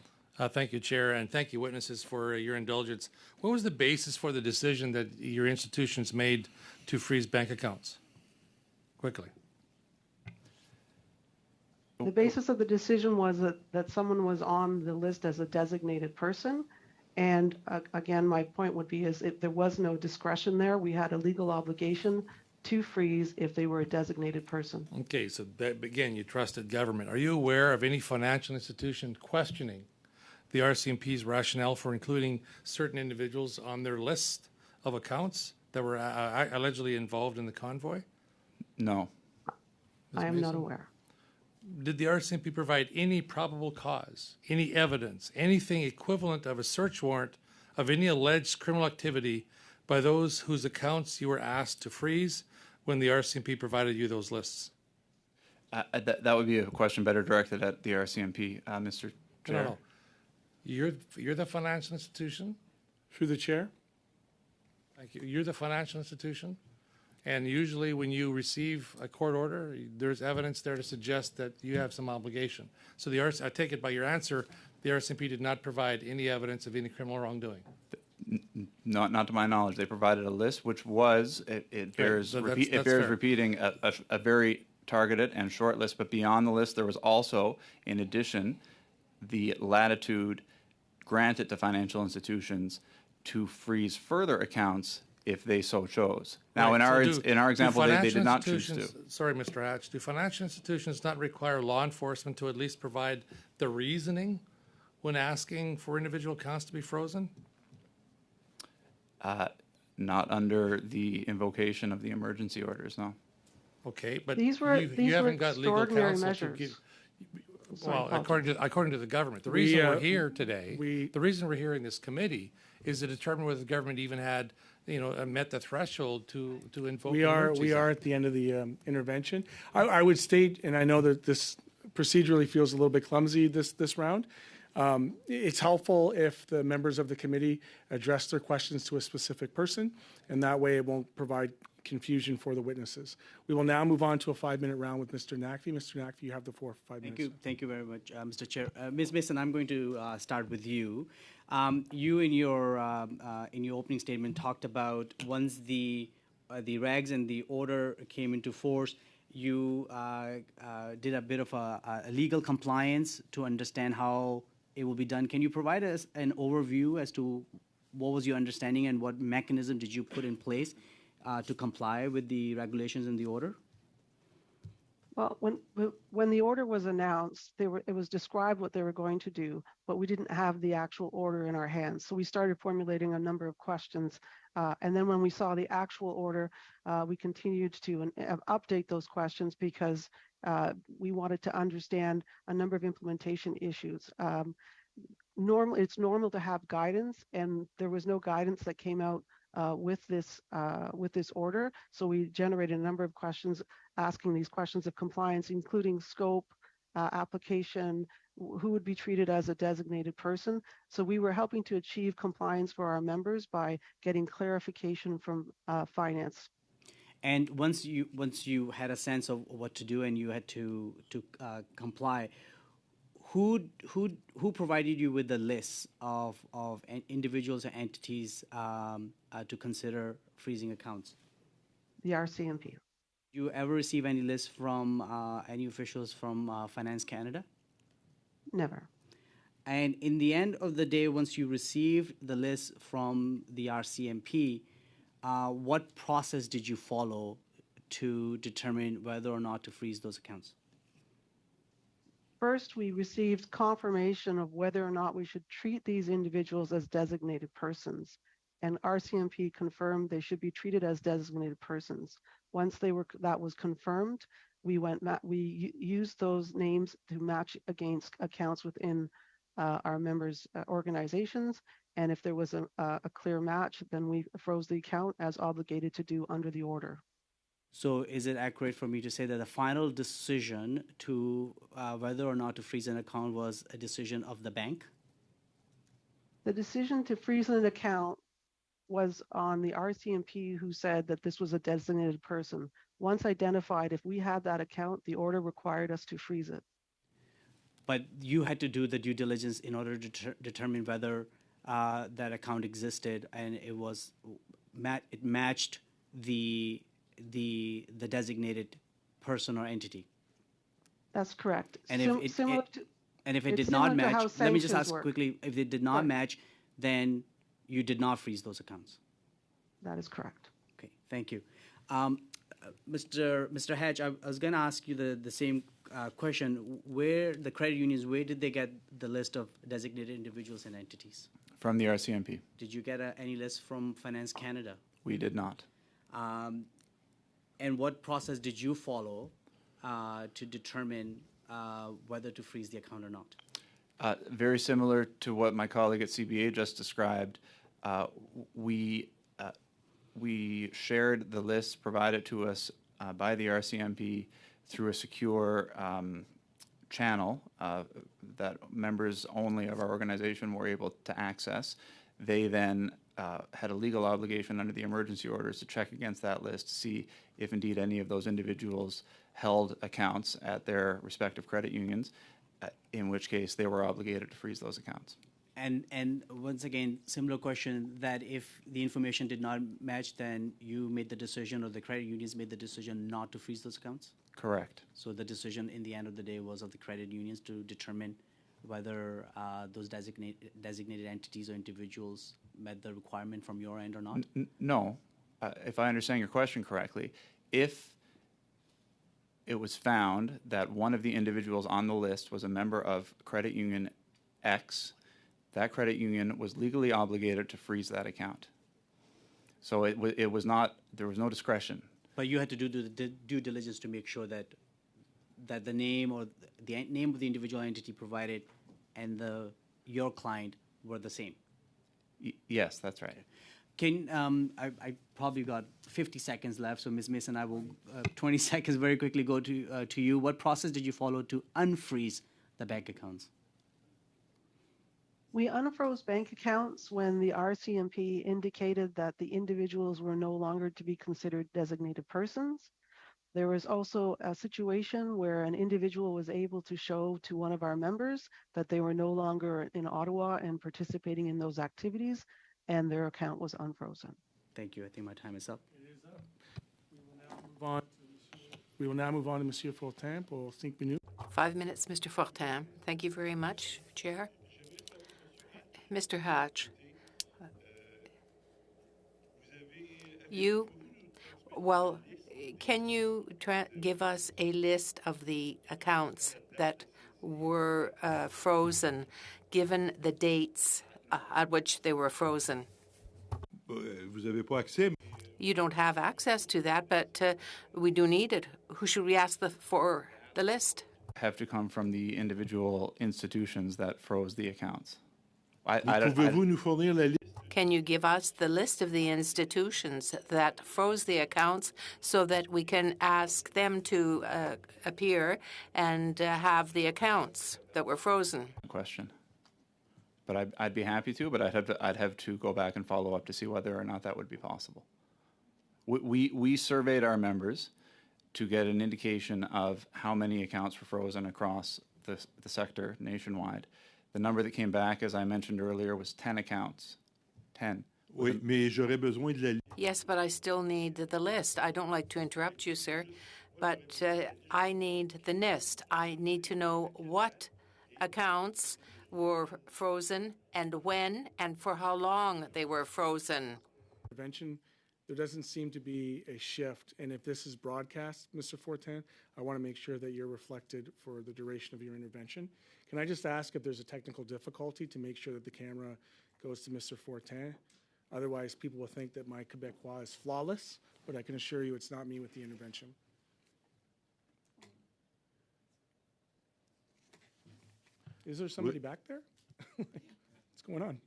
Thank you, Chair, and thank you, witnesses, for your indulgence. What was the basis for the decision that your institutions made to freeze bank accounts? Quickly. The basis of the decision was that someone was on the list as a designated person. And again, my point would be is if there was no discretion there, we had a legal obligation to freeze if they were a designated person. Okay, so again, you trusted government. Are you aware of any financial institution questioning the RCMP's rationale for including certain individuals on their list of accounts that were allegedly involved in the convoy? No. I am not aware. Did the RCMP provide any probable cause, any evidence, anything equivalent of a search warrant of any alleged criminal activity by those whose accounts you were asked to freeze when the RCMP provided you those lists? That would be a question better directed at the RCMP, Mr. Chair. No. You're the financial institution? Through the chair? Thank you. You're the financial institution? And usually when you receive a court order, there's evidence there to suggest that you have some obligation. So I take it by your answer, the RCMP did not provide any evidence of any criminal wrongdoing. Not to my knowledge. They provided a list, which was, it bears repeating, a very targeted and short list. But beyond the list, there was also, in addition, the latitude granted to financial institutions to freeze further accounts if they so chose. Now, Right. in our example, they did not choose to. Sorry, Mr. Hatch. Do financial institutions not require law enforcement to at least provide the reasoning when asking for individual accounts to be frozen? Not under the invocation of the emergency orders, no. Okay, but These were you haven't got legal extraordinary counsel measures. to give. Sorry, Well, apologies. according to the government, the We, reason we're here today, we- the reason we're here in this committee is to determine whether the government even had, met the threshold to invoke. We the are Emergencies Act. at the end of the intervention. I would state, and I know that this procedurally feels a little bit clumsy this round. It's helpful if the members of the committee address their questions to a specific person, and that way it won't provide confusion for the witnesses. We will now move on to a 5-minute round with Mr. Naqvi. Mr. Naqvi, you have the floor for 5 minutes. Thank you very much, Mr. Chair. Ms. Mason, I'm going to start with you. You in your opening statement talked about once the regs and the order came into force, you did a bit of a legal compliance to understand how it will be done. Can you provide us an overview as to what was your understanding and what mechanism did you put in place to comply with the regulations in the order? Well, when the order was announced, it was described what they were going to do, but we didn't have the actual order in our hands. So we started formulating a number of questions. And then when we saw the actual order, we continued to update those questions because we wanted to understand a number of implementation issues. It's normal to have guidance, and there was no guidance that came out with this order. So we generated a number of questions asking these questions of compliance, including scope, application, who would be treated as a designated person. So we were helping to achieve compliance for our members by getting clarification from finance. And once you had a sense of what to do and you had to comply, who provided you with the list of individuals or entities to consider freezing accounts? The RCMP. You ever receive any list from any officials from Finance Canada? Never. And in the end of the day, once you received the list from the RCMP, what process did you follow to determine whether or not to freeze those accounts? First, we received confirmation of whether or not we should treat these individuals as designated persons. And RCMP confirmed they should be treated as designated persons. Once that was confirmed, we used those names to match against accounts within our members' organizations. And if there was a clear match, then we froze the account as obligated to do under the order. So is it accurate for me to say that the final decision to whether or not to freeze an account was a decision of the bank? The decision to freeze an account was on the RCMP, who said that this was a designated person. Once identified, if we had that account, the order required us to freeze it. But you had to do the due diligence in order to determine whether that account existed and it matched the designated person or entity. That's correct. And if it did similar not to match, how let me just sanctions ask work. quickly, if it did not Right. match, then you did not freeze those accounts. That is correct. Okay, thank you. Mr. Hatch, I was going to ask you the same question. Where the credit unions, where did they get the list of designated individuals and entities? From the RCMP. Did you get any list from Finance Canada? We did not. And what process did you follow to determine whether to freeze the account or not? Very similar to what my colleague at CBA just described. We shared the list provided to us by the RCMP through a secure channel that members only of our organization were able to access. They then had a legal obligation under the emergency orders to check against that list to see if indeed any of those individuals held accounts at their respective credit unions, in which case they were obligated to freeze those accounts. And once again, similar question, that if the information did not match, then you made the decision, or the credit unions made the decision not to freeze those accounts? Correct. So the decision in the end of the day was of the credit unions to determine whether those designated entities or individuals met the requirement from your end or not? No. If I understand your question correctly, if it was found that one of the individuals on the list was a member of credit union X, that credit union was legally obligated to freeze that account. So it was not, there was no discretion. But you had to do the due diligence to make sure that the name or the name of the individual entity provided and your client were the same. Yes, that's right. I probably got 50 seconds left, so Ms. Mason, I will 20 seconds very quickly go to you. What process did you follow to unfreeze the bank accounts? We unfroze bank accounts when the RCMP indicated that the individuals were no longer to be considered designated persons. There was also a situation where an individual was able to show to one of our members that they were no longer in Ottawa and participating in those activities, and their account was unfrozen. Thank you. I think my time is up. It is up. We will now move on to Monsieur Fortin pour 5 minutes. 5 minutes, Mr. Fortin. Thank you very much, Chair. Mr. Hatch, can you give us a list of the accounts that were frozen, given the dates at which they were frozen? Vous avez pas accès. You don't have access to that, but we do need it. Who should we ask for the list? Have to come from the individual institutions that froze the accounts. Pouvez-vous nous fournir la liste? Can you give us the list of the institutions that froze the accounts so that we can ask them to appear and have the accounts that were frozen? Question. But I'd be happy to, but I'd have to go back and follow up to see whether or not that would be possible. We surveyed our members to get an indication of how many accounts were frozen across the sector nationwide. The number that came back, as I mentioned earlier, was 10 accounts. 10. Oui, mais j'aurais besoin de la Yes, but I still need the list. I don't like to interrupt you, sir, but I need the list. I need to know what accounts were frozen and when and for how long they were frozen. Intervention, there doesn't seem to be a shift. And if this is broadcast, Mr. Fortin, I want to make sure that you're reflected for the duration of your intervention. Can I just ask if there's a technical difficulty to make sure that the camera goes to Mr. Fortin? Otherwise, people will think that my Quebecois is flawless, but I can assure you it's not me with the intervention. Is there somebody back there? What's going on?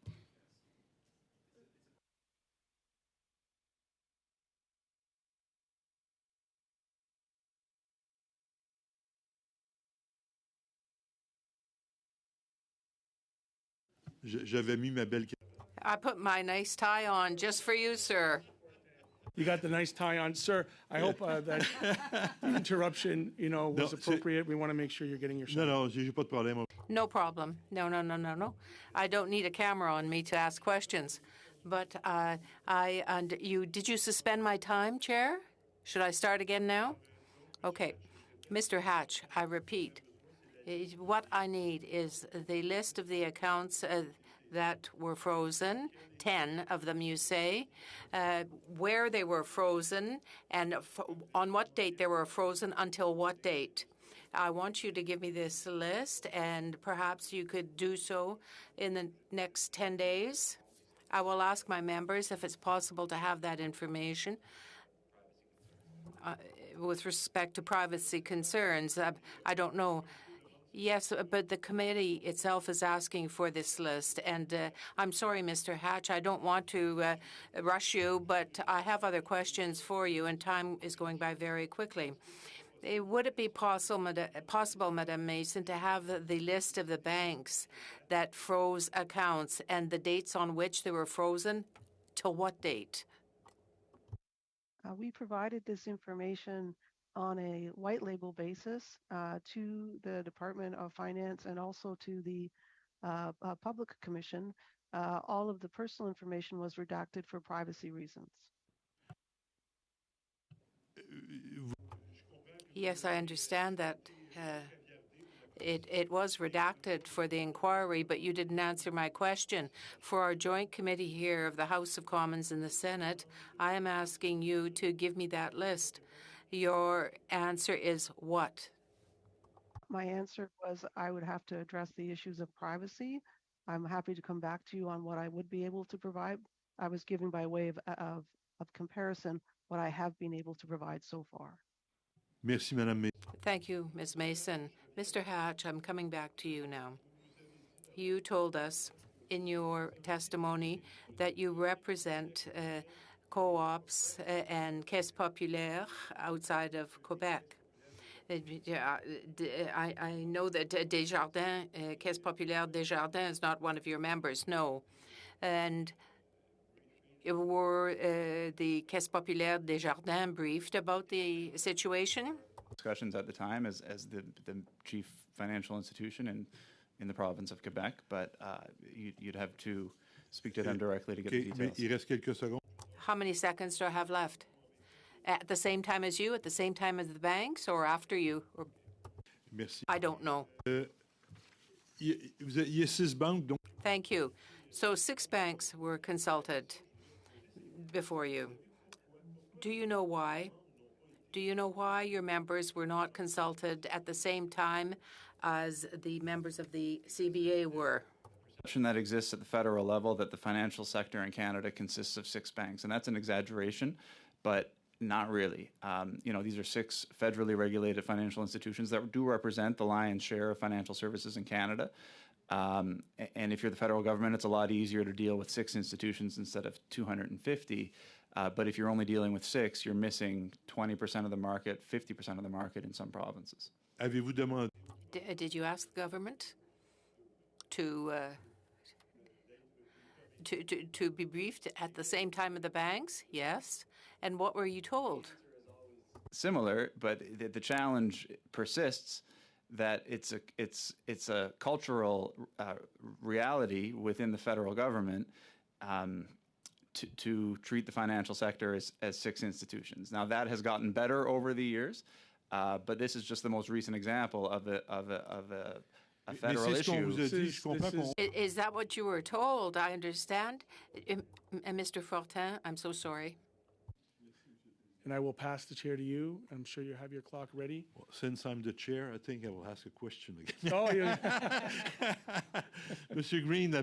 J'avais mis ma belle. I put my nice tie on just for you, sir. You got the nice tie on, sir. I hope that the interruption, was appropriate. We want to make sure you're getting your shot. Non, j'ai pas de problème. No problem. No. I don't need a camera on me to ask questions. But did you suspend my time, Chair? Should I start again now? Okay. Mr. Hatch, I repeat, what I need is the list of the accounts that were frozen, 10 of them, you say, where they were frozen, and on what date they were frozen until what date. I want you to give me this list, and perhaps you could do so in the next 10 days. I will ask my members if it's possible to have that information. With respect to privacy concerns, I don't know. Yes, but the committee itself is asking for this list. And I'm sorry, Mr. Hatch, I don't want to rush you, but I have other questions for you, and time is going by very quickly. Would it be possible, Madame Mason, to have the list of the banks that froze accounts and the dates on which they were frozen? Till what date? We provided this information on a white label basis to the Department of Finance and also to the Public Commission. All of the personal information was redacted for privacy reasons. Yes, I understand that it was redacted for the inquiry, but you didn't answer my question. For our joint committee here of the House of Commons and the Senate, I am asking you to give me that list. Your answer is what? My answer was I would have to address the issues of privacy. I'm happy to come back to you on what I would be able to provide. I was giving by way of comparison what I have been able to provide so far. Merci, Madame Mason. Thank you, Ms. Mason. Mr. Hatch, I'm coming back to you now. You told us in your testimony that you represent co-ops and Caisse Populaire outside of Quebec. I know that Desjardins, Caisse Populaire Desjardins is not one of your members, no. And were the Caisse Populaire Desjardins briefed about the situation? Discussions at the time as the chief financial institution in the province of Quebec, but you'd have to speak to them directly to get the details. Il reste quelques secondes. How many seconds do I have left? At the same time as you, at the same time as the banks, or after you? Or Merci. I don't know. Il y a 6 banques, donc. Thank you. So 6 banks were consulted before you. Do you know why? Do you know why your members were not consulted at the same time as the members of the CBA were? That exists at the federal level that the financial sector in Canada consists of 6 banks, and that's an exaggeration, but not really. These are 6 federally regulated financial institutions that do represent the lion's share of financial services in Canada. And if you're the federal government, it's a lot easier to deal with 6 institutions instead of 250. But if you're only dealing with 6, you're missing 20% of the market, 50% of the market in some provinces. Avez-vous demandé? Did you ask the government to to be briefed at the same time of the banks? Yes. And what were you told? Similar, but the challenge persists that it's a cultural reality within the federal government to treat the financial sector as six institutions. Now that has gotten better over the years, but this is just the most recent example of a federal issue. Is that what you were told? I understand. And Mr. Fortin, I'm so sorry. And I will pass the chair to you. I'm sure you have your clock ready. Well, since I'm the chair, I think I will ask a question again. Oh, yeah. Monsieur Green, la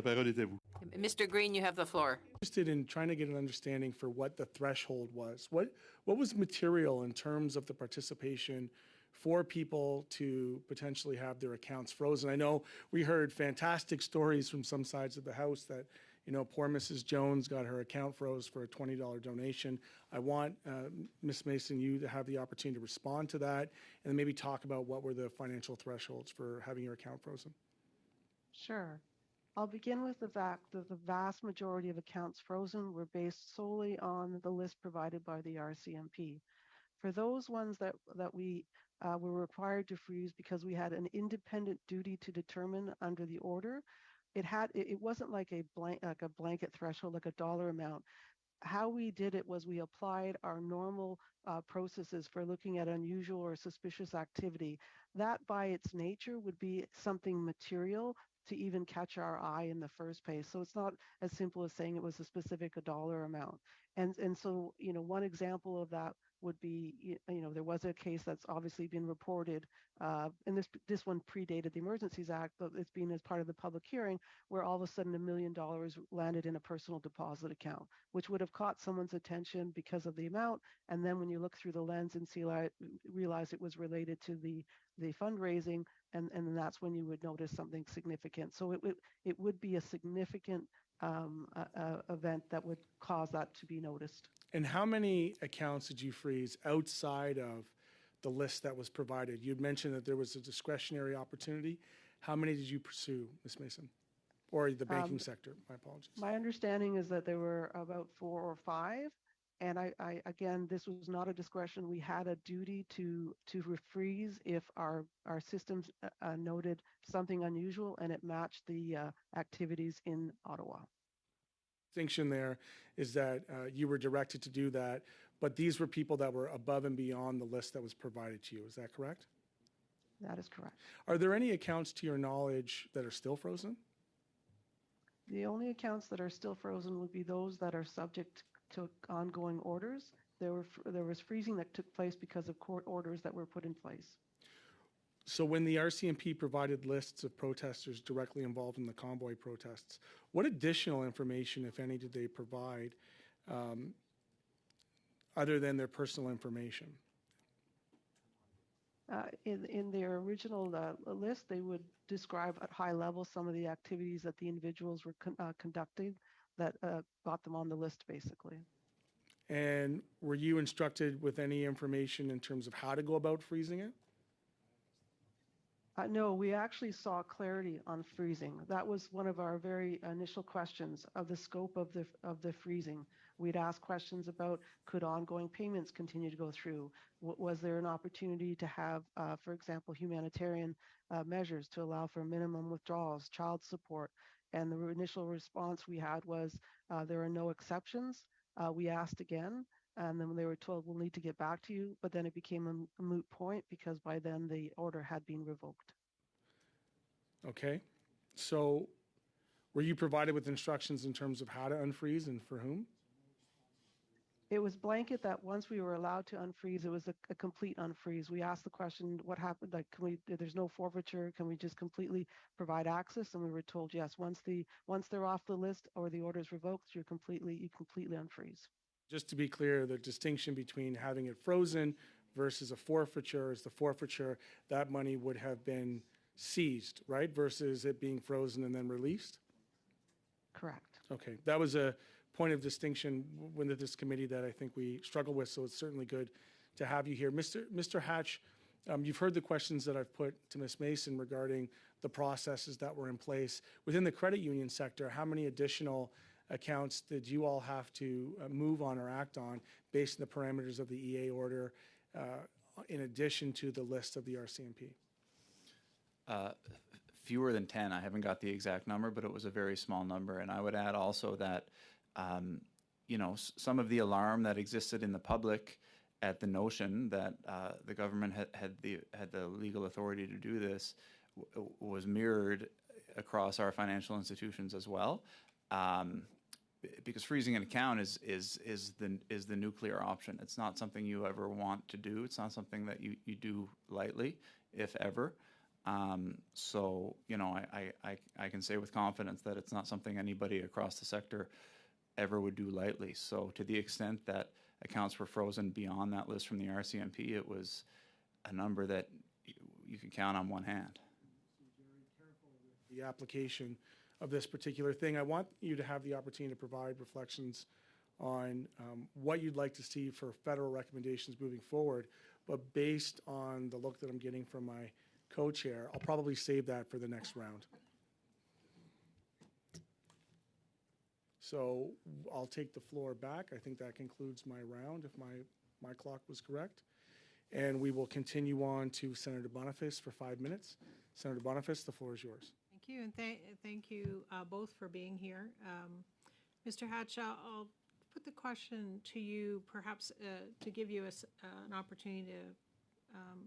parole est à vous. Mr. Green, you have the floor. Interested in trying to get an understanding for what the threshold was. What was material in terms of the participation for people to potentially have their accounts frozen? I know we heard fantastic stories from some sides of the House that, you know, poor Mrs. Jones got her account froze for a $20 donation. I want, Ms. Mason, you to have the opportunity to respond to that and then maybe talk about what were the financial thresholds for having your account frozen. Sure. I'll begin with the fact that the vast majority of accounts frozen were based solely on the list provided by the RCMP. For those ones that we were required to freeze because we had an independent duty to determine under the order, it wasn't like a blanket threshold, like a dollar amount. How we did it was we applied our normal processes for looking at unusual or suspicious activity. That by its nature would be something material to even catch our eye in the first place. So it's not as simple as saying it was a specific dollar amount. And so, you know, one example of that would be, you know, there was a case that's obviously been reported, and this one predated the Emergencies Act, but it's been as part of the public hearing, where all of a sudden $1 million landed in a personal deposit account, which would have caught someone's attention because of the amount. And then when you look through the lens and realize it was related to the fundraising, and that's when you would notice something significant. So it would be a significant event that would cause that to be noticed. And how many accounts did you freeze outside of the list that was provided? You'd mentioned that there was a discretionary opportunity. How many did you pursue, Ms. Mason? Or the banking sector, my apologies. My understanding is that there were about 4 or 5. And I again, this was not a discretion. We had a duty to refreeze if our systems noted something unusual and it matched the activities in Ottawa. Distinction there is that you were directed to do that, but these were people that were above and beyond the list that was provided to you. Is that correct? That is correct. Are there any accounts to your knowledge that are still frozen? The only accounts that are still frozen would be those that are subject to ongoing orders. There was freezing that took place because of court orders that were put in place. So when the RCMP provided lists of protesters directly involved in the convoy protests, what additional information, if any, did they provide other than their personal information? In their original list, they would describe at high level some of the activities that the individuals were conducting that got them on the list, basically. And were you instructed with any information in terms of how to go about freezing it? No, we actually saw clarity on freezing. That was one of our very initial questions of the scope of the freezing. We'd ask questions about, could ongoing payments continue to go through? Was there an opportunity to have, for example, humanitarian measures to allow for minimum withdrawals, child support? And the initial response we had was, there are no exceptions. We asked again, and then they were told, we'll need to get back to you. But then it became a moot point because by then the order had been revoked. Okay. So were you provided with instructions in terms of how to unfreeze and for whom? It was blanket that once we were allowed to unfreeze, it was a complete unfreeze. We asked the question, what happened? Like, there's no forfeiture. Can we just completely provide access? And we were told, yes, once they're off the list or the order is revoked, you completely unfreeze. Just to be clear, the distinction between having it frozen versus a forfeiture is the forfeiture, that money would have been seized, right? Versus it being frozen and then released? Correct. Okay. That was a point of distinction within this committee that I think we struggle with, so it's certainly good to have you here. Mr. Hatch, You've heard the questions that I've put to Ms. Mason regarding the processes that were in place. Within the credit union sector, how many additional accounts did you all have to move on or act on based on the parameters of the EA order in addition to the list of the RCMP? Fewer than 10. I haven't got the exact number, but it was a very small number. And I would add also that, some of the alarm that existed in the public at the notion that the government had the legal authority to do this was mirrored across our financial institutions as well. Because freezing an account is the nuclear option. It's not something you ever want to do. It's not something that you do lightly, if ever. So, I can say with confidence that it's not something anybody across the sector ever would do lightly. So to the extent that accounts were frozen beyond that list from the RCMP, it was a number that you could count on one hand. The application of this particular thing. I want you to have the opportunity to provide reflections on what you'd like to see for federal recommendations moving forward, but based on the look that I'm getting from my co-chair, I'll probably save that for the next round. So I'll take the floor back. I think that concludes my round, if my clock was correct. And we will continue on to Senator Boniface for 5 minutes. Senator Boniface, the floor is yours. Thank you, and thank you both for being here. Mr. Hatch, I'll put the question to you, perhaps to give you an opportunity to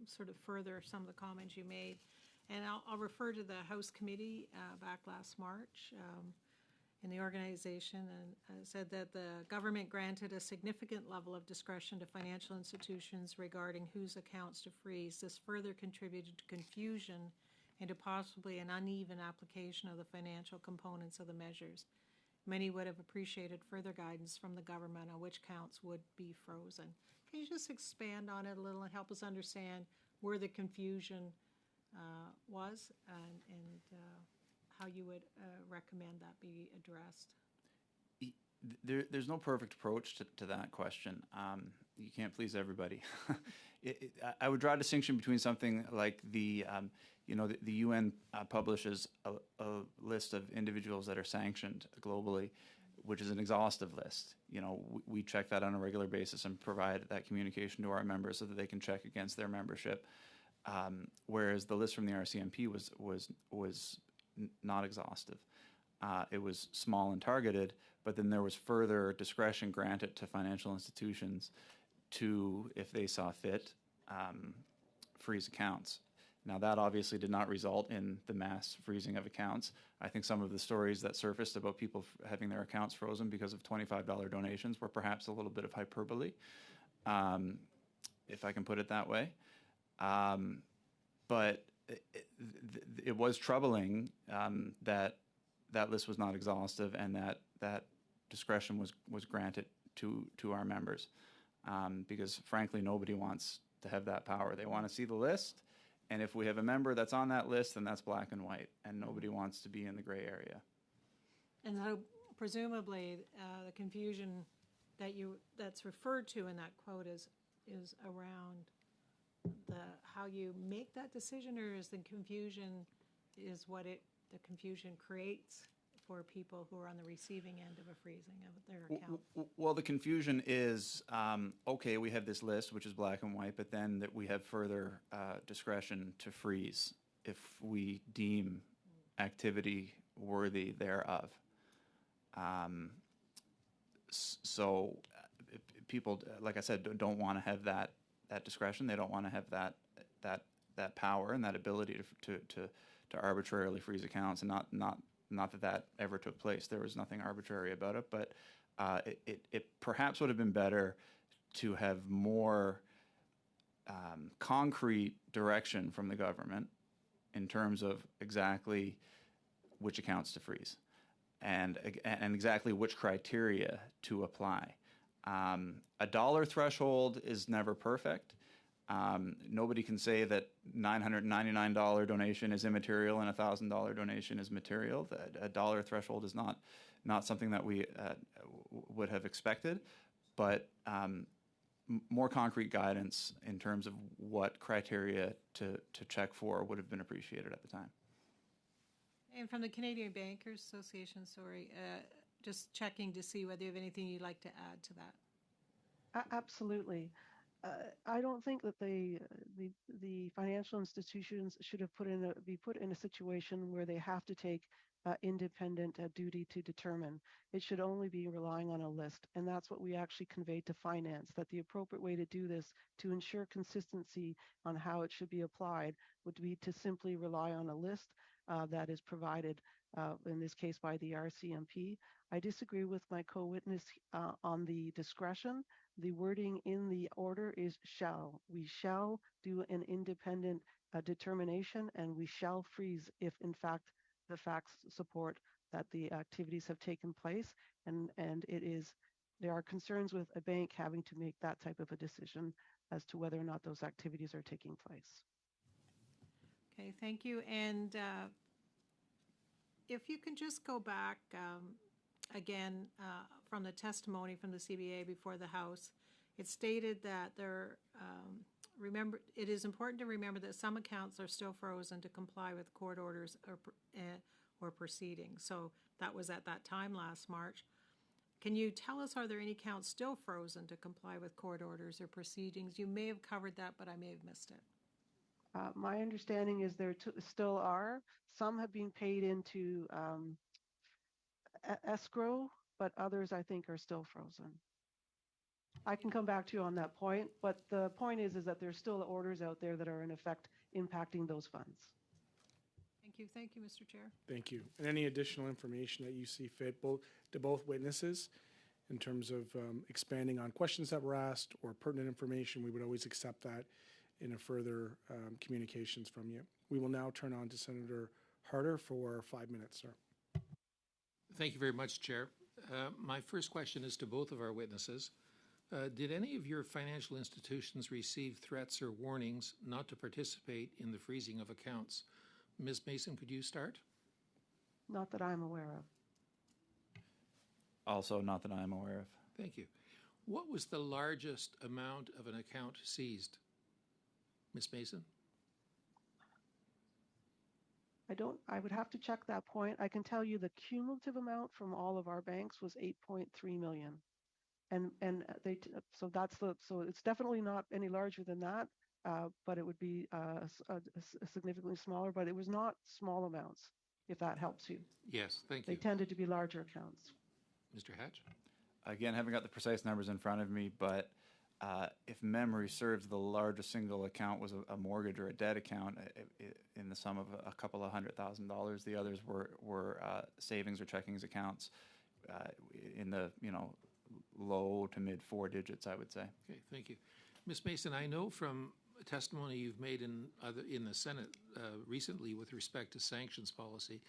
sort of further some of the comments you made. And I'll refer to the House Committee back last March in the organization, and said that the government granted a significant level of discretion to financial institutions regarding whose accounts to freeze. This further contributed to confusion and to possibly an uneven application of the financial components of the measures. Many would have appreciated further guidance from the government on which accounts would be frozen. Can you just expand on it a little and help us understand where the confusion was and how you would recommend that be addressed? There's no perfect approach to that question. You can't please everybody. I would draw a distinction between something like the UN publishes a list of individuals that are sanctioned globally, which is an exhaustive list. We check that on a regular basis and provide that communication to our members so that they can check against their membership. Whereas the list from the RCMP was not exhaustive. It was small and targeted, but then there was further discretion granted to financial institutions to, if they saw fit, freeze accounts. Now, that obviously did not result in the mass freezing of accounts. I think some of the stories that surfaced about people having their accounts frozen because of $25 donations were perhaps a little bit of hyperbole, if I can put it that way. But it was troubling that that list was not exhaustive and that discretion was granted to our members, because frankly nobody wants to have that power. They want to see the list, and if we have a member that's on that list, then that's black and white, and nobody wants to be in the gray area. And so presumably the confusion that's referred to in that quote is around how you make that decision, or is the confusion what the confusion creates for people who are on the receiving end of a freezing of their account? Well, the confusion is, okay, we have this list, which is black and white, but then that we have further discretion to freeze if we deem activity worthy thereof. So people, like I said, don't want to have that discretion. They don't want to have that power and that ability to arbitrarily freeze accounts, and not that ever took place. There was nothing arbitrary about it, but it perhaps would have been better to have more concrete direction from the government in terms of exactly which accounts to freeze and exactly which criteria to apply. A dollar threshold is never perfect. Nobody can say that $999 donation is immaterial and $1,000 donation is material. A dollar threshold is not something that we would have expected, but more concrete guidance in terms of what criteria to check for would have been appreciated at the time. And from the Canadian Bankers Association, sorry, just checking to see whether you have anything you'd like to add to that. Absolutely. I don't think that the financial institutions should have be put in a situation where they have to take independent duty to determine. It should only be relying on a list, and that's what we actually conveyed to finance, that the appropriate way to do this to ensure consistency on how it should be applied would be to simply rely on a list that is provided, in this case by the RCMP. I disagree with my co-witness on the discretion. The wording in the order is shall. We shall do an independent determination, and we shall freeze if in fact the facts support that the activities have taken place, and there are concerns with a bank having to make that type of a decision as to whether or not those activities are taking place. Okay, thank you. And if you can just go back again from the testimony from the CBA before the House, it stated that it is important to remember that some accounts are still frozen to comply with court orders or proceedings. So that was at that time last March. Can you tell us, are there any accounts still frozen to comply with court orders or proceedings? You may have covered that, but I may have missed it. My understanding is there still are. Some have been paid into escrow, but others I think are still frozen. I can come back to you on that point, but the point is that there's still orders out there that are in effect impacting those funds. Thank you. Thank you, Mr. Chair. Thank you. And any additional information that you see fit to both witnesses in terms of expanding on questions that were asked or pertinent information, we would always accept that in a further communications from you. We will now turn on to Senator Harder for 5 minutes, sir. Thank you very much, Chair. My first question is to both of our witnesses. Did any of your financial institutions receive threats or warnings not to participate in the freezing of accounts? Ms. Mason, could you start? Not that I'm aware of. Also, not that I'm aware of. Thank you. What was the largest amount of an account seized? Ms. Mason? I would have to check that point. I can tell you the cumulative amount from all of our banks was 8.3 million. So it's definitely not any larger than that, but it would be significantly smaller, but it was not small amounts, if that helps you. Yes, thank you. They tended to be larger accounts. Mr. Hatch? Again, haven't got the precise numbers in front of me, but if memory serves, the largest single account was a mortgage or a debt account in the sum of a couple of $100,000. The others were savings or checkings accounts in the low to mid 4 digits, I would say. Okay, thank you. Ms. Mason, I know from testimony you've made in the Senate recently with respect to sanctions policy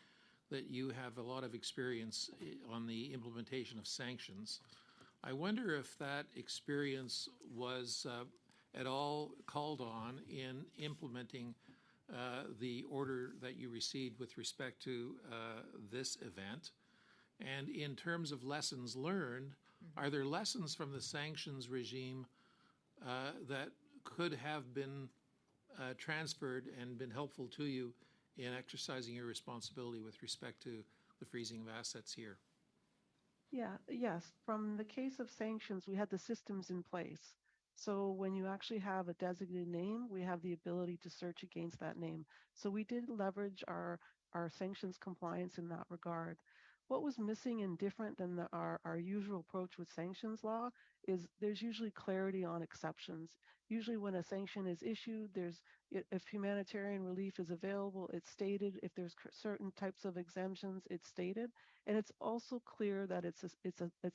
that you have a lot of experience on the implementation of sanctions. I wonder if that experience was at all called on in implementing the order that you received with respect to this event. And in terms of lessons learned, are there lessons from the sanctions regime that could have been transferred and been helpful to you in exercising your responsibility with respect to the freezing of assets here? Yes. From the case of sanctions, we had the systems in place. So when you actually have a designated name, we have the ability to search against that name. So we did leverage our sanctions compliance in that regard. What was missing and different than our usual approach with sanctions law is there's usually clarity on exceptions. Usually when a sanction is issued, if humanitarian relief is available, it's stated. If there's certain types of exemptions, it's stated. And it's also clear that it's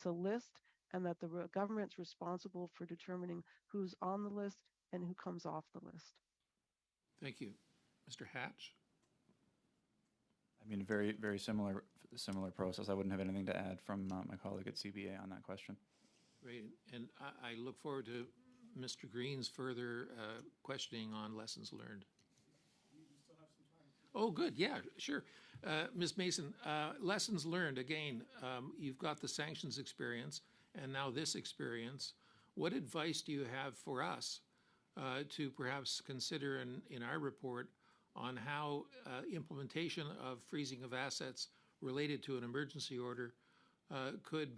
a list and that the government's responsible for determining who's on the list and who comes off the list. Thank you. Mr. Hatch? I mean, very, very similar process. I wouldn't have anything to add from my colleague at CBA on that question. Great. And I look forward to Mr. Green's further questioning on lessons learned. Oh, good. Yeah, sure. Ms. Mason, lessons learned. Again, you've got the sanctions experience and now this experience. What advice do you have for us to perhaps consider in our report on how implementation of freezing of assets related to an emergency order could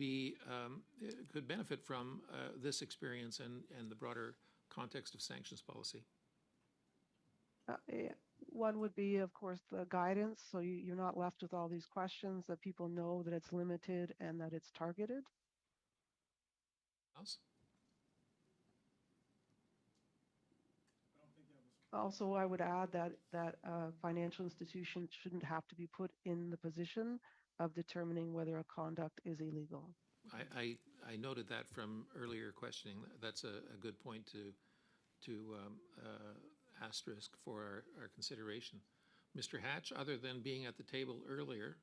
benefit from this experience and the broader context of sanctions policy? One would be, of course, the guidance. So you're not left with all these questions, that people know that it's limited and that it's targeted. Else? Also, I would add that financial institutions shouldn't have to be put in the position of determining whether a conduct is illegal. I noted that from earlier questioning. That's a good point to asterisk for our consideration. Mr. Hatch, other than being at the table earlier,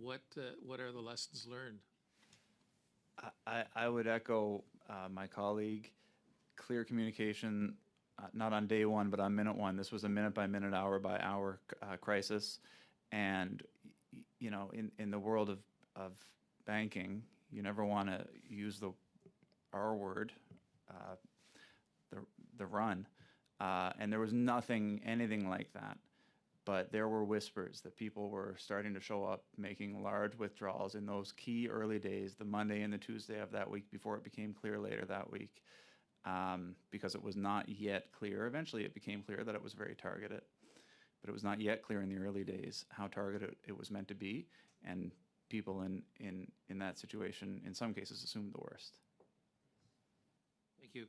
what are the lessons learned? I would echo my colleague. Clear communication, not on day one, but on minute one. This was a minute by minute, hour by hour crisis, and you know, in the world of banking, you never want to use the R word, the run, and there was anything like that. But there were whispers that people were starting to show up, making large withdrawals in those key early days, the Monday and the Tuesday of that week, before it became clear later that week, because it was not yet clear. Eventually it became clear that it was very targeted, but it was not yet clear in the early days how targeted it was meant to be, and people in that situation, in some cases, assumed the worst. Thank you.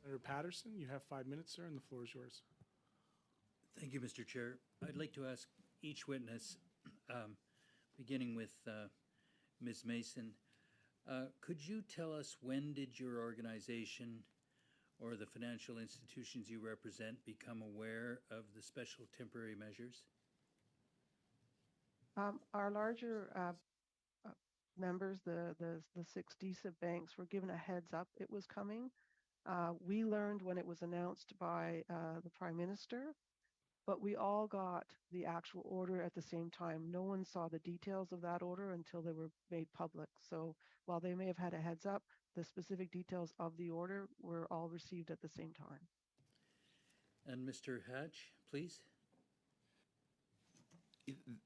Senator Patterson, you have 5 minutes, sir, and the floor is yours. Thank you, Mr. Chair. I'd like to ask each witness, beginning with Ms. Mason, could you tell us, when did your organization or the financial institutions you represent become aware of the special temporary measures? Our larger members, the 6 DSIB banks, were given a heads up it was coming. We learned when it was announced by the Prime Minister, but we all got the actual order at the same time. No one saw the details of that order until they were made public. So while they may have had a heads up, the specific details of the order were all received at the same time. And Mr. Hatch, please.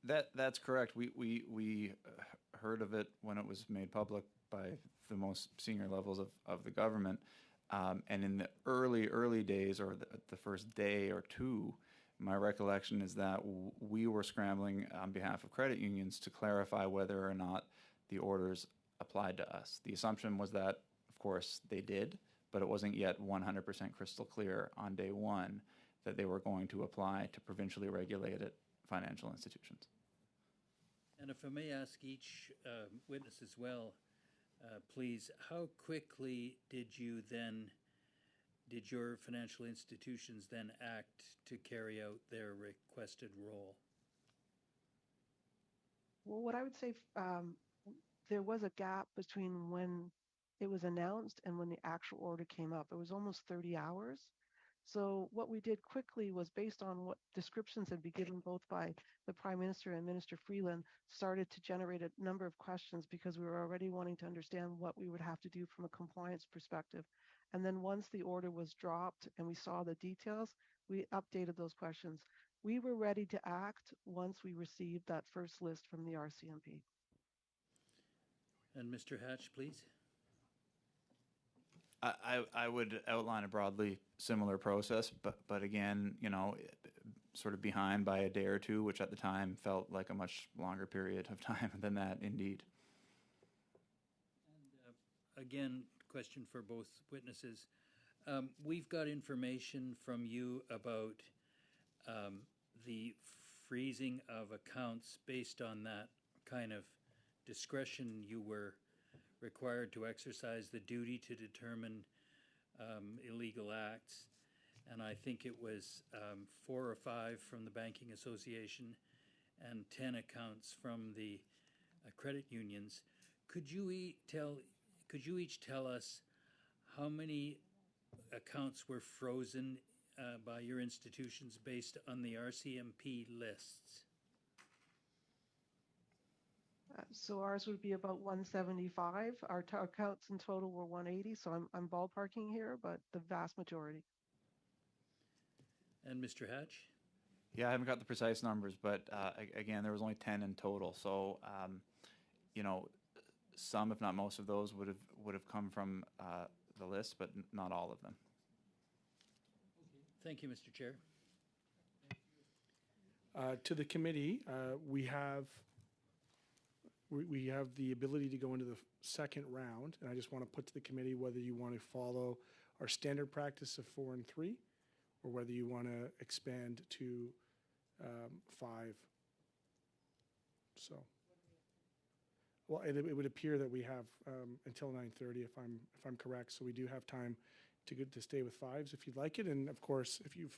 That's correct. We heard of it when it was made public by the most senior levels of the government. And in the early days, or the first day or two, my recollection is that we were scrambling on behalf of credit unions to clarify whether or not the orders applied to us. The assumption was that, of course, they did, but it wasn't yet 100% crystal clear on day one that they were going to apply to provincially regulated financial institutions. And if I may ask each witness as well, please, how quickly did your financial institutions then act to carry out their requested role? Well, what I would say, there was a gap between when it was announced and when the actual order came up. It was almost 30 hours. So what we did quickly was, based on what descriptions had been given both by the Prime Minister and Minister Freeland, started to generate a number of questions, because we were already wanting to understand what we would have to do from a compliance perspective. And then once the order was dropped and we saw the details, we updated those questions. We were ready to act once we received that first list from the RCMP. And Mr. Hatch, please. I would outline a broadly similar process, but again, you know, sort of behind by a day or two, which at the time felt like a much longer period of time than that, indeed. And again, question for both witnesses. We've got information from you about the freezing of accounts based on that kind of discretion you were required to exercise, the duty to determine illegal acts. And I think it was 4 or 5 from the Banking Association and 10 accounts from the credit unions. Could you each tell us how many accounts were frozen by your institutions based on the RCMP lists? So ours would be about 175. Our accounts in total were 180, so I'm ballparking here, but the vast majority. And Mr. Hatch? Yeah, I haven't got the precise numbers, but again, there was only 10 in total. So, you know, some, if not most of those, would have come from the list, but not all of them. Thank you, Mr. Chair. To the committee, we have the ability to go into the second round, and I just want to put to the committee whether you want to follow our standard practice of 4 and 3, or whether you want to expand to 5. So, well, it would appear that we have until 9:30, if I'm correct. So we do have time to stay with 5s if you'd like it, and of course, if you've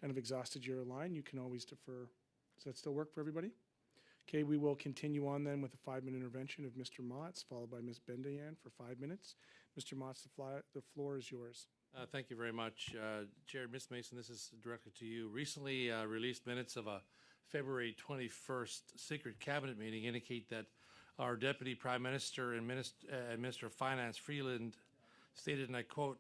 kind of exhausted your line, you can always defer. Does that still work for everybody? Okay, we will continue on then with a 5-minute intervention of Mr. Motts, followed by Ms. Bendayan for 5 minutes. Mr. Motts, the floor is yours. Thank you very much. Chair, Ms. Mason, this is directed to you. Recently released minutes of a February 21st secret cabinet meeting indicate that our Deputy Prime Minister and Minister of Finance, Freeland, stated, and I quote,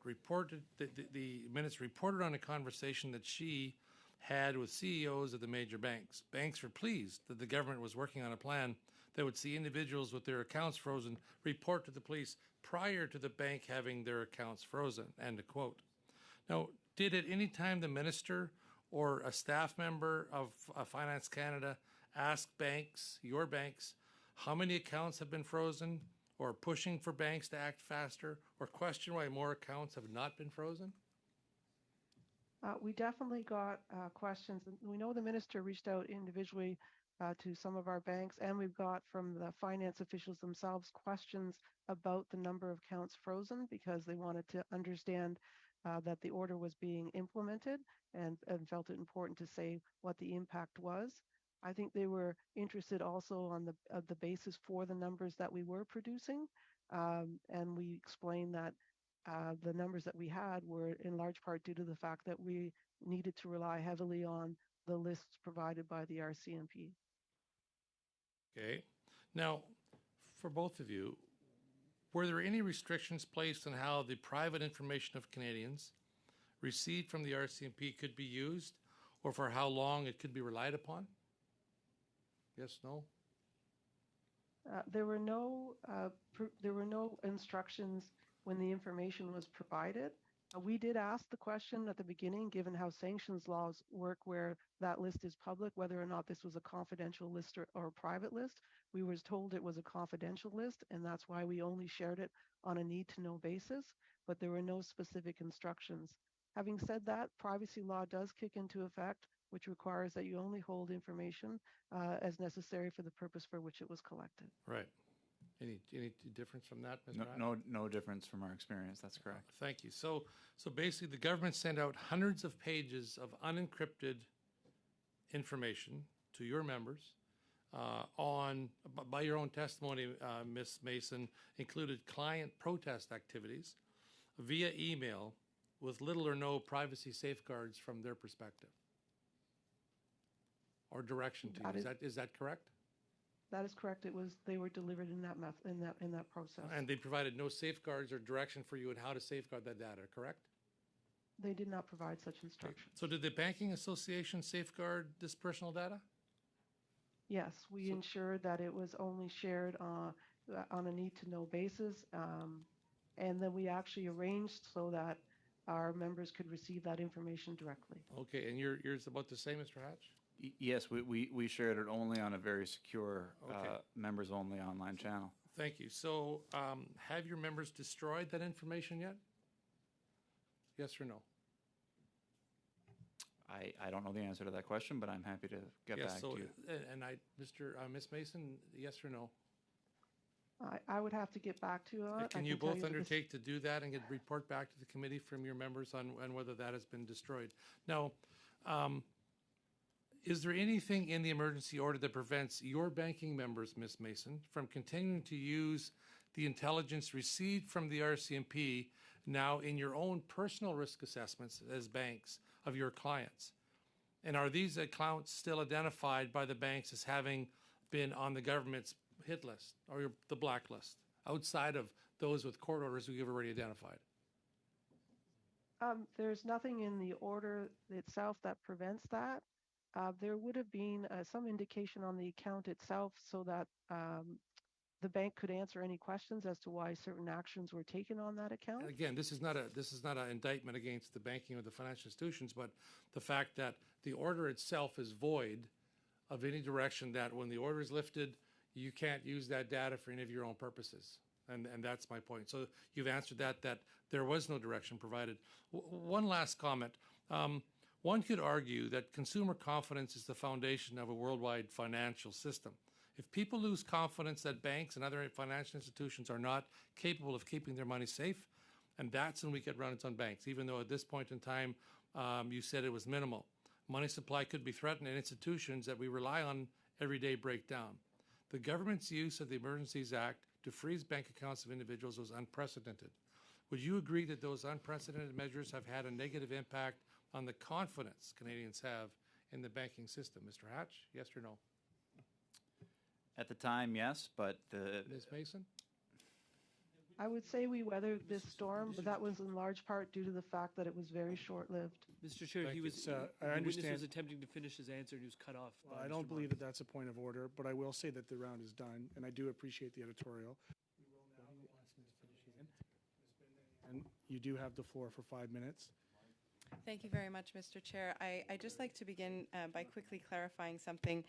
the minutes reported on a conversation that she had with CEOs of the major banks. Banks were pleased that the government was working on a plan that would see individuals with their accounts frozen report to the police prior to the bank having their accounts frozen, end of quote. Now, did at any time the minister or a staff member of Finance Canada ask banks, your banks, how many accounts have been frozen, or pushing for banks to act faster, or question why more accounts have not been frozen? We definitely got questions. We know the minister reached out individually to some of our banks, and we've got from the finance officials themselves questions about the number of accounts frozen because they wanted to understand that the order was being implemented and felt it important to say what the impact was. I think they were interested also on the basis for the numbers that we were producing, and we explained that the numbers that we had were in large part due to the fact that we needed to rely heavily on the lists provided by the RCMP. Okay. Now, for both of you, were there any restrictions placed on how the private information of Canadians received from the RCMP could be used, or for how long it could be relied upon? Yes, no? There were no instructions when the information was provided. We did ask the question at the beginning, given how sanctions laws work where that list is public, whether or not this was a confidential list or a private list. We were told it was a confidential list, and that's why we only shared it on a need-to-know basis, but there were no specific instructions. Having said that, privacy law does kick into effect, which requires that you only hold information as necessary for the purpose for which it was collected. Right. Any difference from that, Ms. Pratt? No difference from our experience. That's correct. Thank you. So basically, the government sent out hundreds of pages of unencrypted information to your members by your own testimony, Ms. Mason, included client protest activities via email with little or no privacy safeguards from their perspective or direction to you. Is that correct? That is correct. They were delivered in that process. And they provided no safeguards or direction for you on how to safeguard that data, correct? They did not provide such instructions. So did the Banking Association safeguard this personal data? Yes, we ensured that it was only shared on a need-to-know basis, and then we actually arranged so that our members could receive that information directly. Okay, and yours about the same, Mr. Hatch? Yes, we shared it only on a very secure, members-only online channel. Thank you. So have your members destroyed that information yet? Yes or no? I don't know the answer to that question, but I'm happy to get back to you. And Ms. Mason, yes or no? I would have to get back to you on it. Can you both undertake to do that and report back to the committee from your members on whether that has been destroyed? Now, is there anything in the emergency order that prevents your banking members, Ms. Mason, from continuing to use the intelligence received from the RCMP now in your own personal risk assessments as banks of your clients? And are these accounts still identified by the banks as having been on the government's hit list or the blacklist outside of those with court orders we've already identified? There's nothing in the order itself that prevents that. There would have been some indication on the account itself so that the bank could answer any questions as to why certain actions were taken on that account. And again, this is not an indictment against the banking or the financial institutions, but the fact that the order itself is void of any direction that when the order is lifted, you can't use that data for any of your own purposes. And that's my point. So you've answered that there was no direction provided. One last comment. One could argue that consumer confidence is the foundation of a worldwide financial system. If people lose confidence that banks and other financial institutions are not capable of keeping their money safe, and that's when we get run-ins on banks, even though at this point in time you said it was minimal. Money supply could be threatened and institutions that we rely on every day break down. The government's use of the Emergencies Act to freeze bank accounts of individuals was unprecedented. Would you agree that those unprecedented measures have had a negative impact on the confidence Canadians have in the banking system? Mr. Hatch, yes or no? At the time, yes, but Ms. Mason? I would say we weathered this storm, but that was in large part due to the fact that it was very short-lived. Mr. Chair, he was, I the witness understand. was attempting to finish his answer and he was cut off. Well, by I Mr. don't believe Barnes. that that's a point of order, but I will say that the round is done, and I do appreciate the editorial. And you do have the floor for 5 minutes. Thank you very much, Mr. Chair. I'd just like to begin by quickly clarifying something.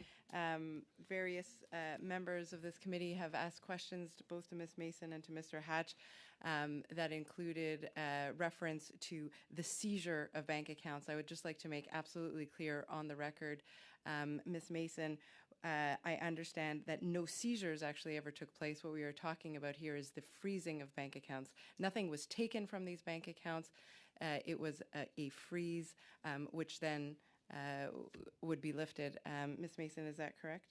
Various members of this committee have asked questions both to Ms. Mason and to Mr. Hatch that included reference to the seizure of bank accounts. I would just like to make absolutely clear on the record, Ms. Mason, I understand that no seizures actually ever took place. What we are talking about here is the freezing of bank accounts. Nothing was taken from these bank accounts. It was a freeze, which then would be lifted. Ms. Mason, is that correct?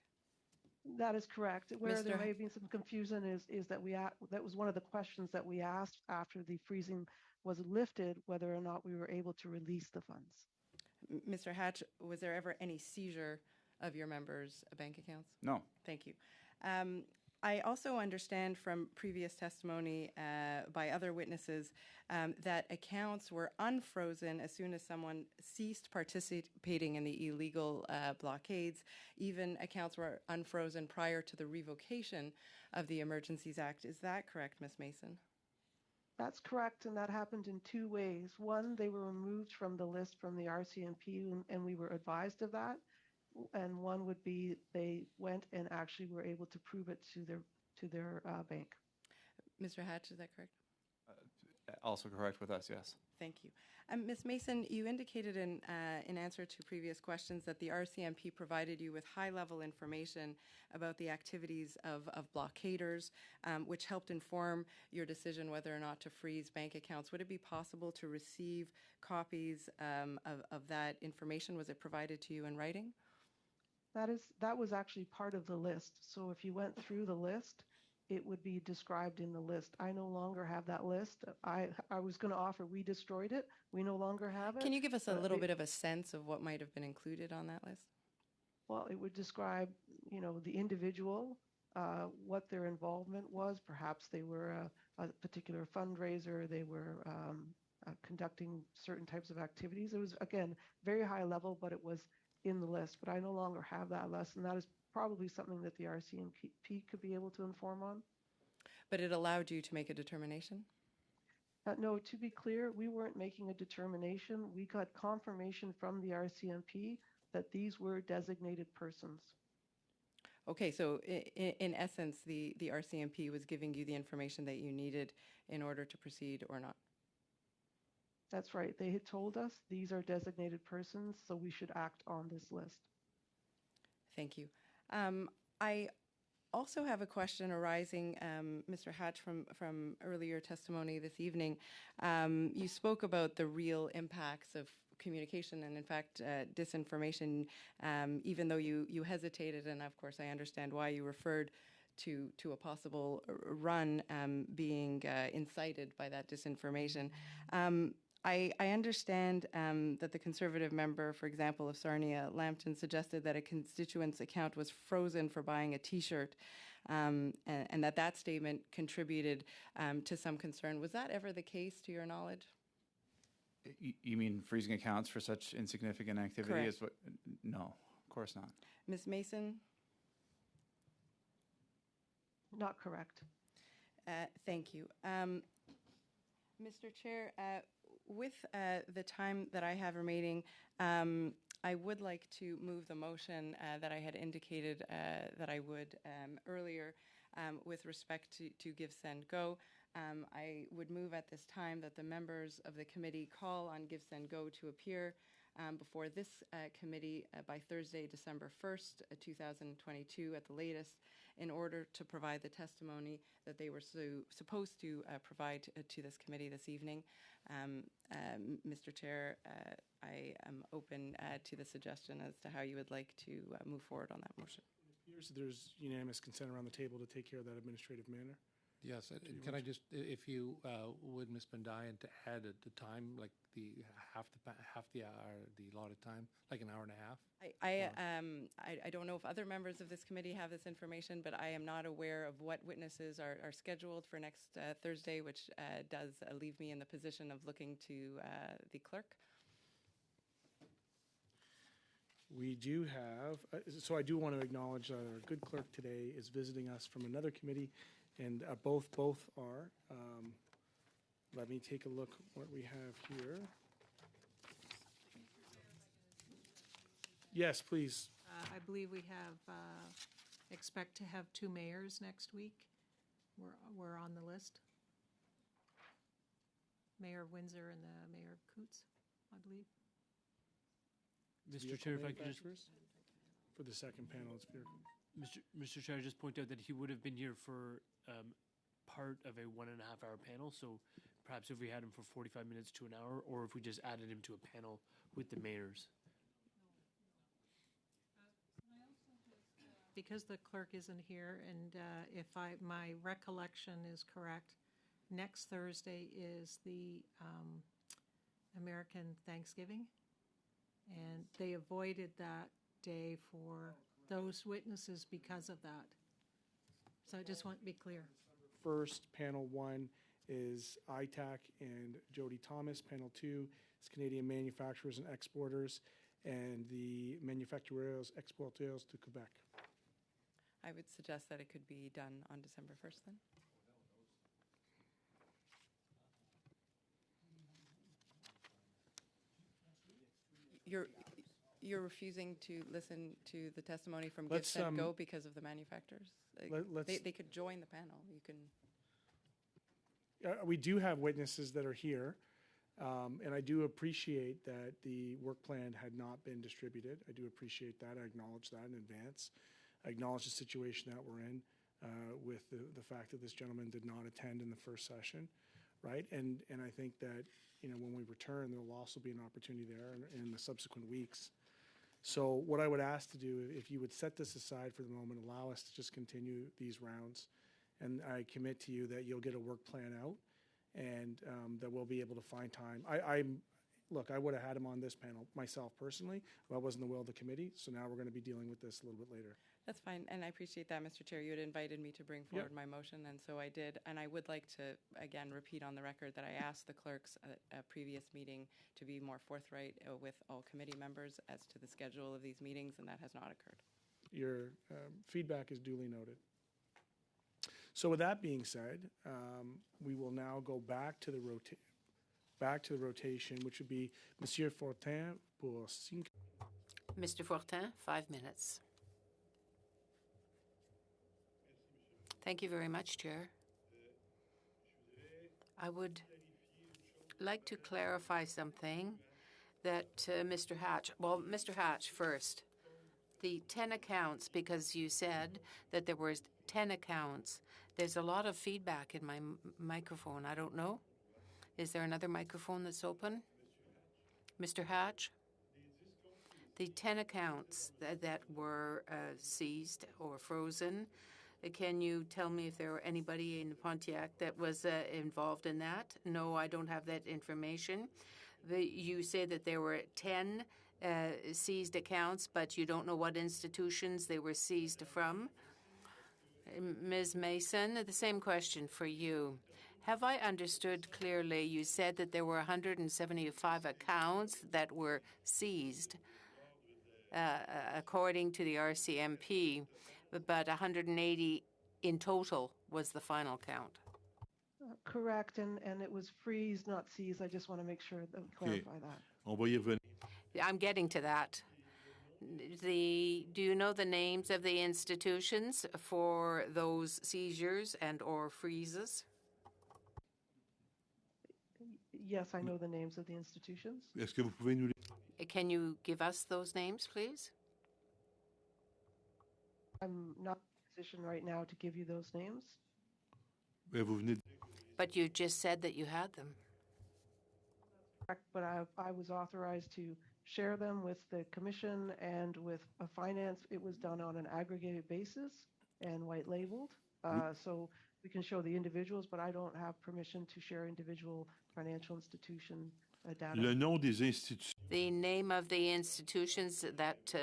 That is correct. Where Mr. there may have been some confusion is that that was one of the questions that we asked after the freezing was lifted, whether or not we were able to release the funds. Mr. Hatch, was there ever any seizure of your members' bank accounts? No. Thank you. I also understand from previous testimony by other witnesses that accounts were unfrozen as soon as someone ceased participating in the illegal blockades. Even accounts were unfrozen prior to the revocation of the Emergencies Act. Is that correct, Ms. Mason? That's correct, and that happened in two ways. One, they were removed from the list from the RCMP, and we were advised of that. And one would be they went and actually were able to prove it to their bank. Mr. Hatch, is that correct? Also correct with us, yes. Thank you. Ms. Mason, you indicated in answer to previous questions that the RCMP provided you with high-level information about the activities of blockaders, which helped inform your decision whether or not to freeze bank accounts. Would it be possible to receive copies of that information? Was it provided to you in writing? That was actually part of the list. So if you went through the list, it would be described in the list. I no longer have that list. I was going to offer, we destroyed it. We no longer have it. Can you give us a little bit of a sense of what might have been included on that list? Well, it would describe, the individual, what their involvement was. Perhaps they were a particular fundraiser. They were conducting certain types of activities. It was, again, very high level, but it was in the list. But I no longer have that list, and that is probably something that the RCMP could be able to inform on. But it allowed you to make a determination? No, to be clear, we weren't making a determination. We got confirmation from the RCMP that these were designated persons. Okay, so in essence, the RCMP was giving you the information that you needed in order to proceed or not? That's right. They had told us these are designated persons, so we should act on this list. Thank you. I also have a question arising, Mr. Hatch, from earlier testimony this evening. You spoke about the real impacts of communication and, in fact, disinformation, even though you hesitated, and of course I understand why you referred to a possible run being incited by that disinformation. I understand that the Conservative member, for example, of Sarnia Lambton, suggested that a constituent's account was frozen for buying a T-shirt, and that statement contributed to some concern. Was that ever the case, to your knowledge? You mean freezing accounts for such insignificant activity? Correct. As what? No, of course not. Ms. Mason? Not correct. Thank you. Mr. Chair, with the time that I have remaining, I would like to move the motion that I had indicated that I would earlier with respect to Give, Send, Go. I would move at this time that the members of the committee call on Give, Send, Go to appear before this committee by Thursday, December 1st, 2022 at the latest, in order to provide the testimony that they were supposed to provide to this committee this evening. Mr. Chair, I am open to the suggestion as to how you would like to move forward on that motion. It appears that there's unanimous consent around the table to take care of that administrative manner. Yes, and can I just, if you would, Ms. Bandayan, to add at the time, like the half the hour, the allotted time, like an hour and a half? I don't know if other members of this committee have this information, but I am not aware of what witnesses are scheduled for next Thursday, which does leave me in the position of looking to the clerk. We do have, so I do want to acknowledge our good clerk today is visiting us from another committee, and both are. Let me take a look what we have here. Yes, please. I believe we have, expect to have 2 mayors next week. We're on the list. Mayor of Windsor and the Mayor of Coots, I believe. Mr. Chair, if I could just... For the second panel, it's vehicle. Mr. Chair, I just point out that he would have been here for part of a 1.5-hour panel, so perhaps if we had him for 45 minutes to an hour, or if we just added him to a panel with the mayors. Because the clerk isn't here, and if my recollection is correct, next Thursday is the American Thanksgiving, and they avoided that day for those witnesses because of that. So I just want to be clear. First, panel 1 is ITAC and Jody Thomas. Panel 2 is Canadian Manufacturers and Exporters and the Manufacturiers Exporteurs de Quebec. I would suggest that it could be done on December 1st then. You're refusing to listen to the testimony from Give, Send, Go because of the manufacturers? They could join the panel. You can. We do have witnesses that are here, and I do appreciate that the work plan had not been distributed. I do appreciate that. I acknowledge that in advance. I acknowledge the situation that we're in with the fact that this gentleman did not attend in the first session, right? And I think that, you know, when we return, there will also be an opportunity there in the subsequent weeks. So what I would ask to do, if you would set this aside for the moment, allow us to just continue these rounds, and I commit to you that you'll get a work plan out, and that we'll be able to find time. Look, I would have had him on this panel myself personally, but I wasn't the will of the committee, so now we're going to be dealing with this a little bit later. That's fine, and I appreciate that, Mr. Chair. You had invited me to bring forward my motion, and so I did. And I would like to, again, repeat on the record that I asked the clerks at a previous meeting to be more forthright with all committee members as to the schedule of these meetings, and that has not occurred. Your feedback is duly noted. So with that being said, we will now go back to the rotation, which would be Monsieur Fortin pour 5. Mr. Fortin, 5 minutes. Thank you very much, Chair. I would like to clarify something that Mr. Hatch, well, Mr. Hatch first. The 10 accounts, because you said that there were 10 accounts. There's a lot of feedback in my microphone. I don't know. Is there another microphone that's open? Mr. Hatch? The 10 accounts that were seized or frozen, Can you tell me if there were anybody in Pontiac that was involved in that? No, I don't have that information. You say that there were 10 seized accounts, but you don't know what institutions they were seized from. Ms. Mason, the same question for you. Have I understood clearly? You said that there were 175 accounts that were seized according to the RCMP, but 180 in total was the count. Correct, and it was freeze, not seize. I just want to make sure that we clarify that. On va y revenir. I'm getting to that. Do you know the names of the institutions for those seizures and or freezes? Yes, I know the names of the institutions. Est-ce que vous pouvez nous Can you give us those names, please? I'm not in a position right now to give you those names. vous venez But you just said that you had them. But I was authorized to share them with the commission and with finance. It was done on an aggregated basis and white labeled. So we can show the individuals, but I don't have permission to share individual financial institution data. Le nom des institutions. The name of the institutions that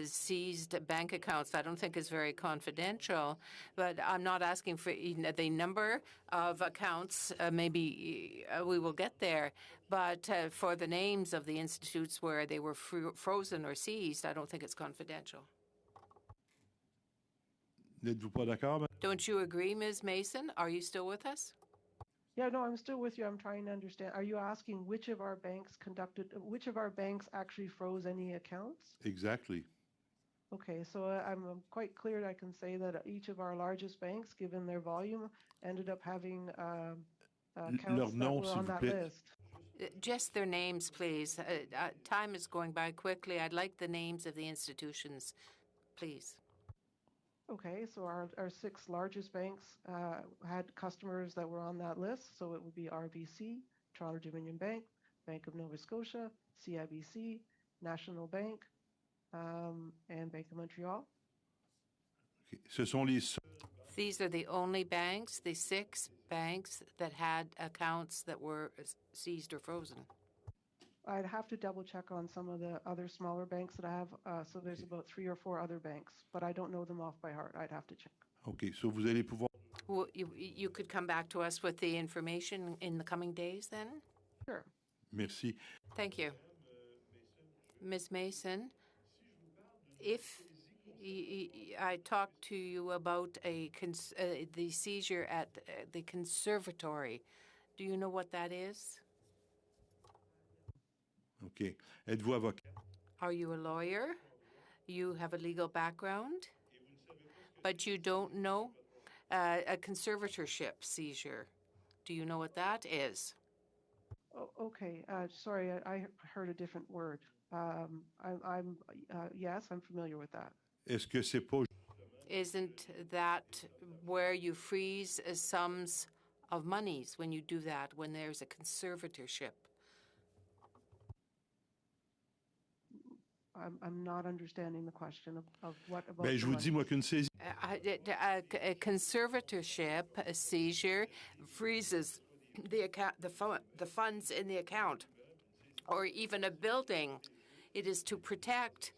seized bank accounts, I don't think is very confidential, but I'm not asking for the number of accounts. Maybe we will get there, but for the names of the institutes where they were frozen or seized, I don't think it's confidential. N'êtes-vous pas d'accord? Don't you agree, Ms. Mason? Are you still with us? Yeah, no, I'm still with you. I'm trying to understand. Are you asking which of our banks actually froze any accounts? Exactly. Okay, so I'm quite clear. I can say that each of our largest banks, given their volume, ended up having accounts that were on that list. Just their names, please. Time is going by quickly. I'd like the names of the institutions, please. Okay, so our 6 largest banks had customers that were on that list. So it would be RBC, Toronto Dominion Bank, Bank of Nova Scotia, CIBC, National Bank, and Bank of Montreal. Okay. Ce sont les... These are the only banks, the 6 banks that had accounts that were seized or frozen. I'd have to double check on some of the other smaller banks that I have. So there's about 3 or 4 other banks, but I don't know them off by heart. I'd have to check. Okay, so vous allez pouvoir... Well, you could come back to us with the information in the coming days then? Sure. Merci. Thank you. Ms. Mason, if I talked to you about the seizure at the conservatory, do you know what that is? OK. Êtes-vous avocat? Are you a lawyer? You have a legal background, but you don't know a conservatorship seizure. Do you know what that is? Oh, okay. Sorry, I heard a different word. Yes, I'm familiar with that. Est-ce que c'est pas... Isn't that where you freeze sums of monies when you do that, when there's a conservatorship? I'm not understanding the question of what about. Ben, je vous dis, moi, qu'une saisie... A conservatorship, a seizure, freezes the account, the funds in the account, or even a building. It is to protect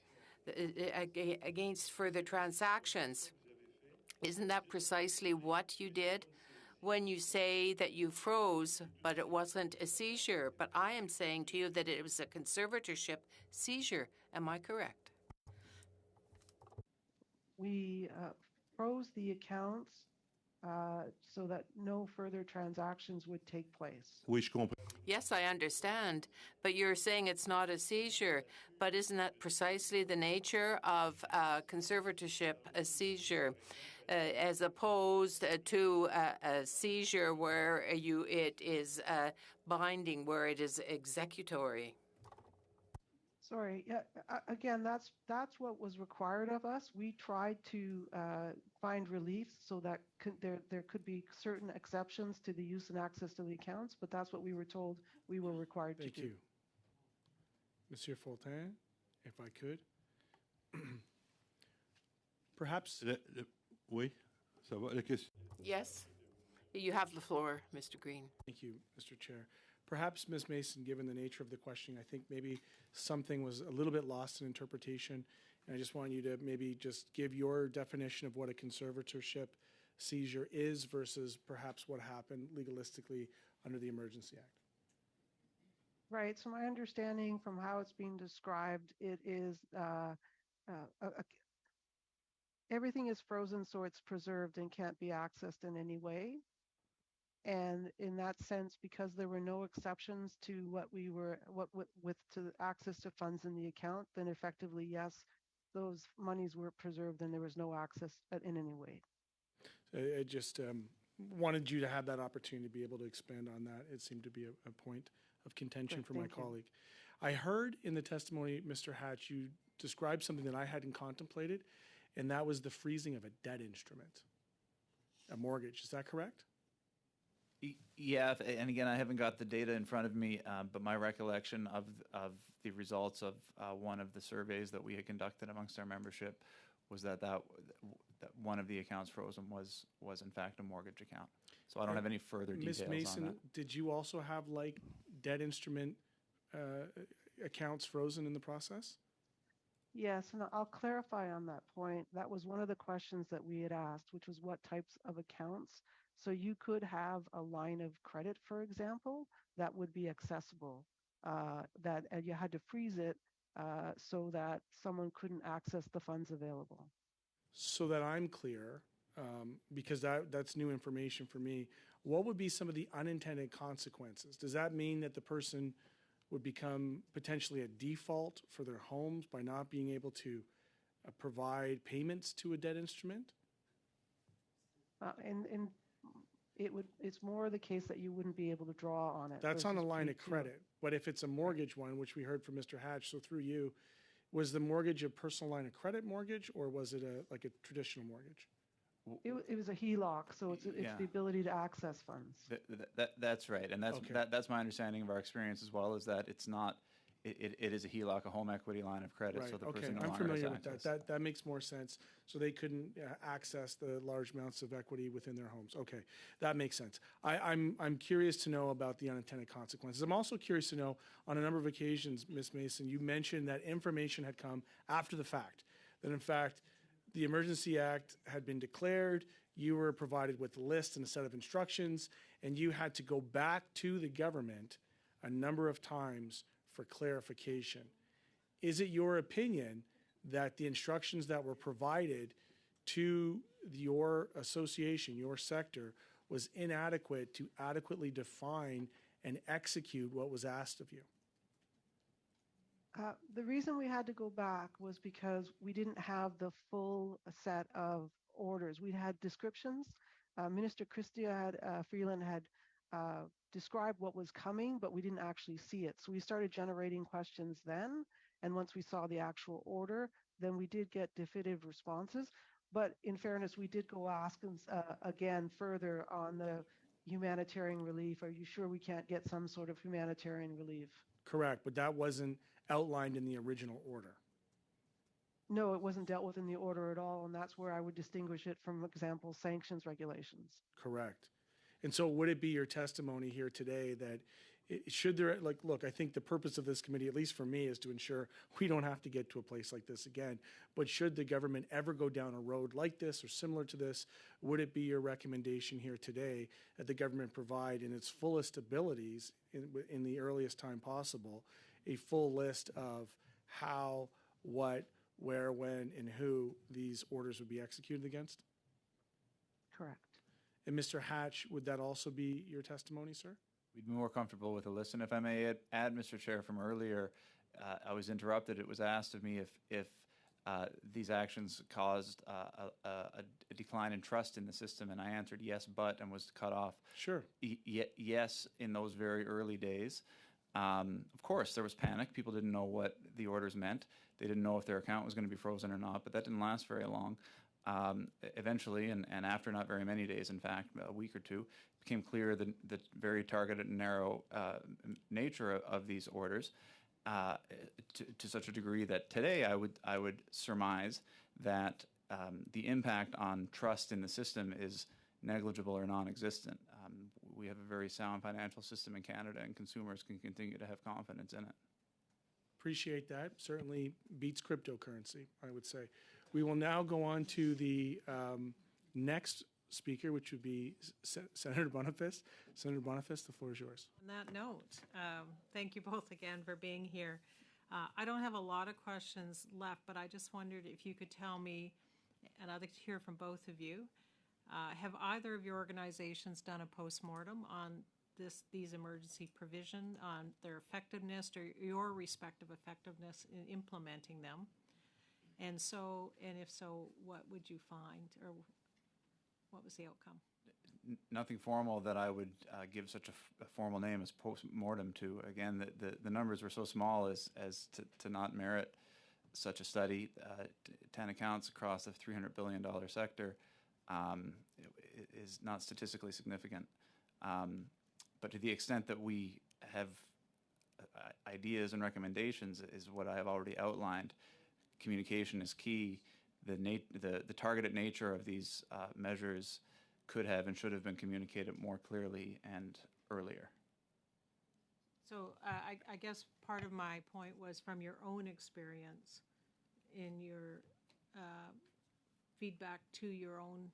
against further transactions. Isn't that precisely what you did when you say that you froze, but it wasn't a seizure? But I am saying to you that it was a conservatorship seizure. Am I correct? We froze the accounts so that no further transactions would take place. Oui, je comprends. Yes, I understand, but you're saying it's not a seizure. But isn't that precisely the nature of conservatorship, a seizure, as opposed to a seizure where it is binding, where it is executory? Sorry. Yeah. Again, that's what was required of us. We tried to find relief so that there could be certain exceptions to the use and access to the accounts, but that's what we were told we were required to do. Thank you. Monsieur Fortin, if I could. Perhaps... Oui? Ça va, la question. Yes? You have the floor, Mr. Green. Thank you, Mr. Chair. Perhaps, Ms. Mason, given the nature of the questioning, I think maybe something was a little bit lost in interpretation. And I just want you to maybe just give your definition of what a conservatorship seizure is versus perhaps what happened legalistically under the Emergency Act. Right. So my understanding from how it's being described, it is everything is frozen, so it's preserved and can't be accessed in any way. And in that sense, because there were no exceptions to with to access to funds in the account, then effectively, yes, those monies were preserved and there was no access in any way. I just wanted you to have that opportunity to be able to expand on that. It seemed to be a point of contention Good, for my thank you. colleague. I heard in the testimony, Mr. Hatch, you described something that I hadn't contemplated, and that was the freezing of a debt instrument, a mortgage. Is that correct? Yeah, and again, I haven't got the data in front of me, but my recollection of the results of one of the surveys that we had conducted amongst our membership was that one of the accounts frozen was in fact a mortgage account. So I don't have any further details Ms. Mason, on that. did you also have like debt instrument accounts frozen in the process? Yes, and I'll clarify on that point. That was one of the questions that we had asked, which was what types of accounts. So you could have a line of credit, for example, that would be accessible, that you had to freeze it so that someone couldn't access the funds available. So that I'm clear, because that's new information for me, what would be some of the unintended consequences? Does that mean that the person would become potentially a default for their homes by not being able to provide payments to a debt instrument? And it's more the case that you wouldn't be able to draw on it. That's on a versus line of P2. credit. But if it's a mortgage one, which we heard from Mr. Hatch, so through you, was the mortgage a personal line of credit mortgage, or was it like a traditional mortgage? It was a HELOC, so it's Yeah. the ability to access funds. That's right, and that's my understanding of our experience as well. Is that it's not. It is a HELOC, a home equity line of credit, Right, so the okay, person no I'm longer has familiar with access. that. That makes more sense. So they couldn't access the large amounts of equity within their homes. Okay, that makes sense. I'm curious to know about the unintended consequences. I'm also curious to know, on a number of occasions, Ms. Mason, you mentioned that information had come after the fact. That in fact, the Emergency Act had been declared, you were provided with a list and a set of instructions, and you had to go back to the government a number of times for clarification. Is it your opinion that the instructions that were provided to your association, your sector, was inadequate to adequately define and execute what was asked of you? The reason we had to go back was because we didn't have the full set of orders. We had descriptions. Minister Chrystia Freeland had described what was coming, but we didn't actually see it. So we started generating questions then. And once we saw the actual order, then we did get definitive responses. But in fairness, we did go ask again further on the humanitarian relief. Are you sure we can't get some sort of humanitarian relief? Correct, but that wasn't outlined in the original order. No, it wasn't dealt with in the order at all. And that's where I would distinguish it from, example, sanctions regulations. Correct. And so would it be your testimony here today that should there, look, I think the purpose of this committee, at least for me, is to ensure we don't have to get to a place like this again. But should the government ever go down a road like this or similar to this, would it be your recommendation here today that the government provide in its fullest abilities, in the earliest time possible, a full list of how, what, where, when, and who these orders would be executed against? Correct. And Mr. Hatch, would that also be your testimony, sir? We'd be more comfortable with a list. And if I may add, Mr. Chair, from earlier, I was interrupted. It was asked of me if these actions caused a decline in trust in the system, and I answered yes, but, and was cut off. Sure. Yes, in those very early days. Of course, there was panic. People didn't know what the orders meant. They didn't know if their account was going to be frozen or not, but that didn't last very long. Eventually, and after not very many days, in fact, a week or two, it became clear the very targeted and narrow nature of these orders to such a degree that today I would surmise that the impact on trust in the system is negligible or non-existent. We have a very sound financial system in Canada, and consumers can continue to have confidence in it. Appreciate that. Certainly beats cryptocurrency, I would say. We will now go on to the next speaker, which would be Senator Boniface. Senator Boniface, the floor is yours. On that note, thank you both again for being here. I don't have a lot of questions left, but I just wondered if you could tell me, and I'd like to hear from both of you, have either of your organizations done a postmortem on these emergency provision, on their effectiveness or your respective effectiveness in implementing them? And if so, what would you find, or what was the outcome? Nothing formal that I would give such a formal name as post-mortem to. Again, the numbers were so small as to not merit such a study. 10 accounts across a $300 billion sector is not statistically significant. But to the extent that we have ideas and recommendations is what I have already outlined. Communication is key. The targeted nature of these measures could have and should have been communicated more clearly and earlier. So I guess part of my point was from your own experience in your feedback to your own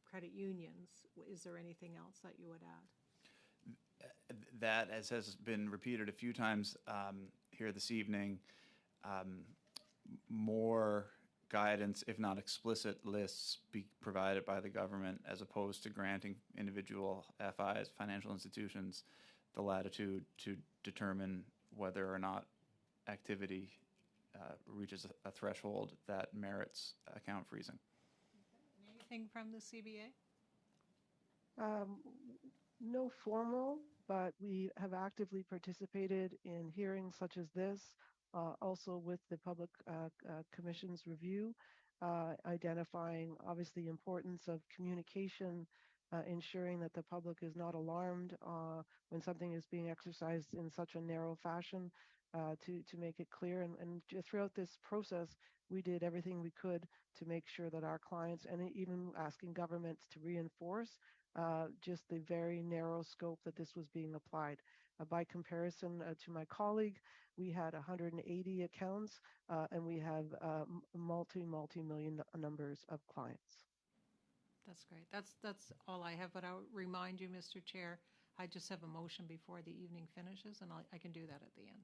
credit unions, is there anything else that you would add? That, as has been repeated a few times here this evening, more guidance, if not explicit lists, be provided by the government as opposed to granting individual FIs, financial institutions, the latitude to determine whether or not activity reaches a threshold that merits account freezing. Anything from the CBA? No formal, but we have actively participated in hearings such as this, also with the Public Commission's review, identifying obviously the importance of communication, ensuring that the public is not alarmed when something is being exercised in such a narrow fashion, to make it clear. And throughout this process, we did everything we could to make sure that our clients, and even asking governments to reinforce just the very narrow scope that this was being applied. By comparison to my colleague, we had 180 accounts, and we have multi-million numbers of clients. That's great. That's all I have, but I'll remind you, Mr. Chair, I just have a motion before the evening finishes, and I can do that at the end.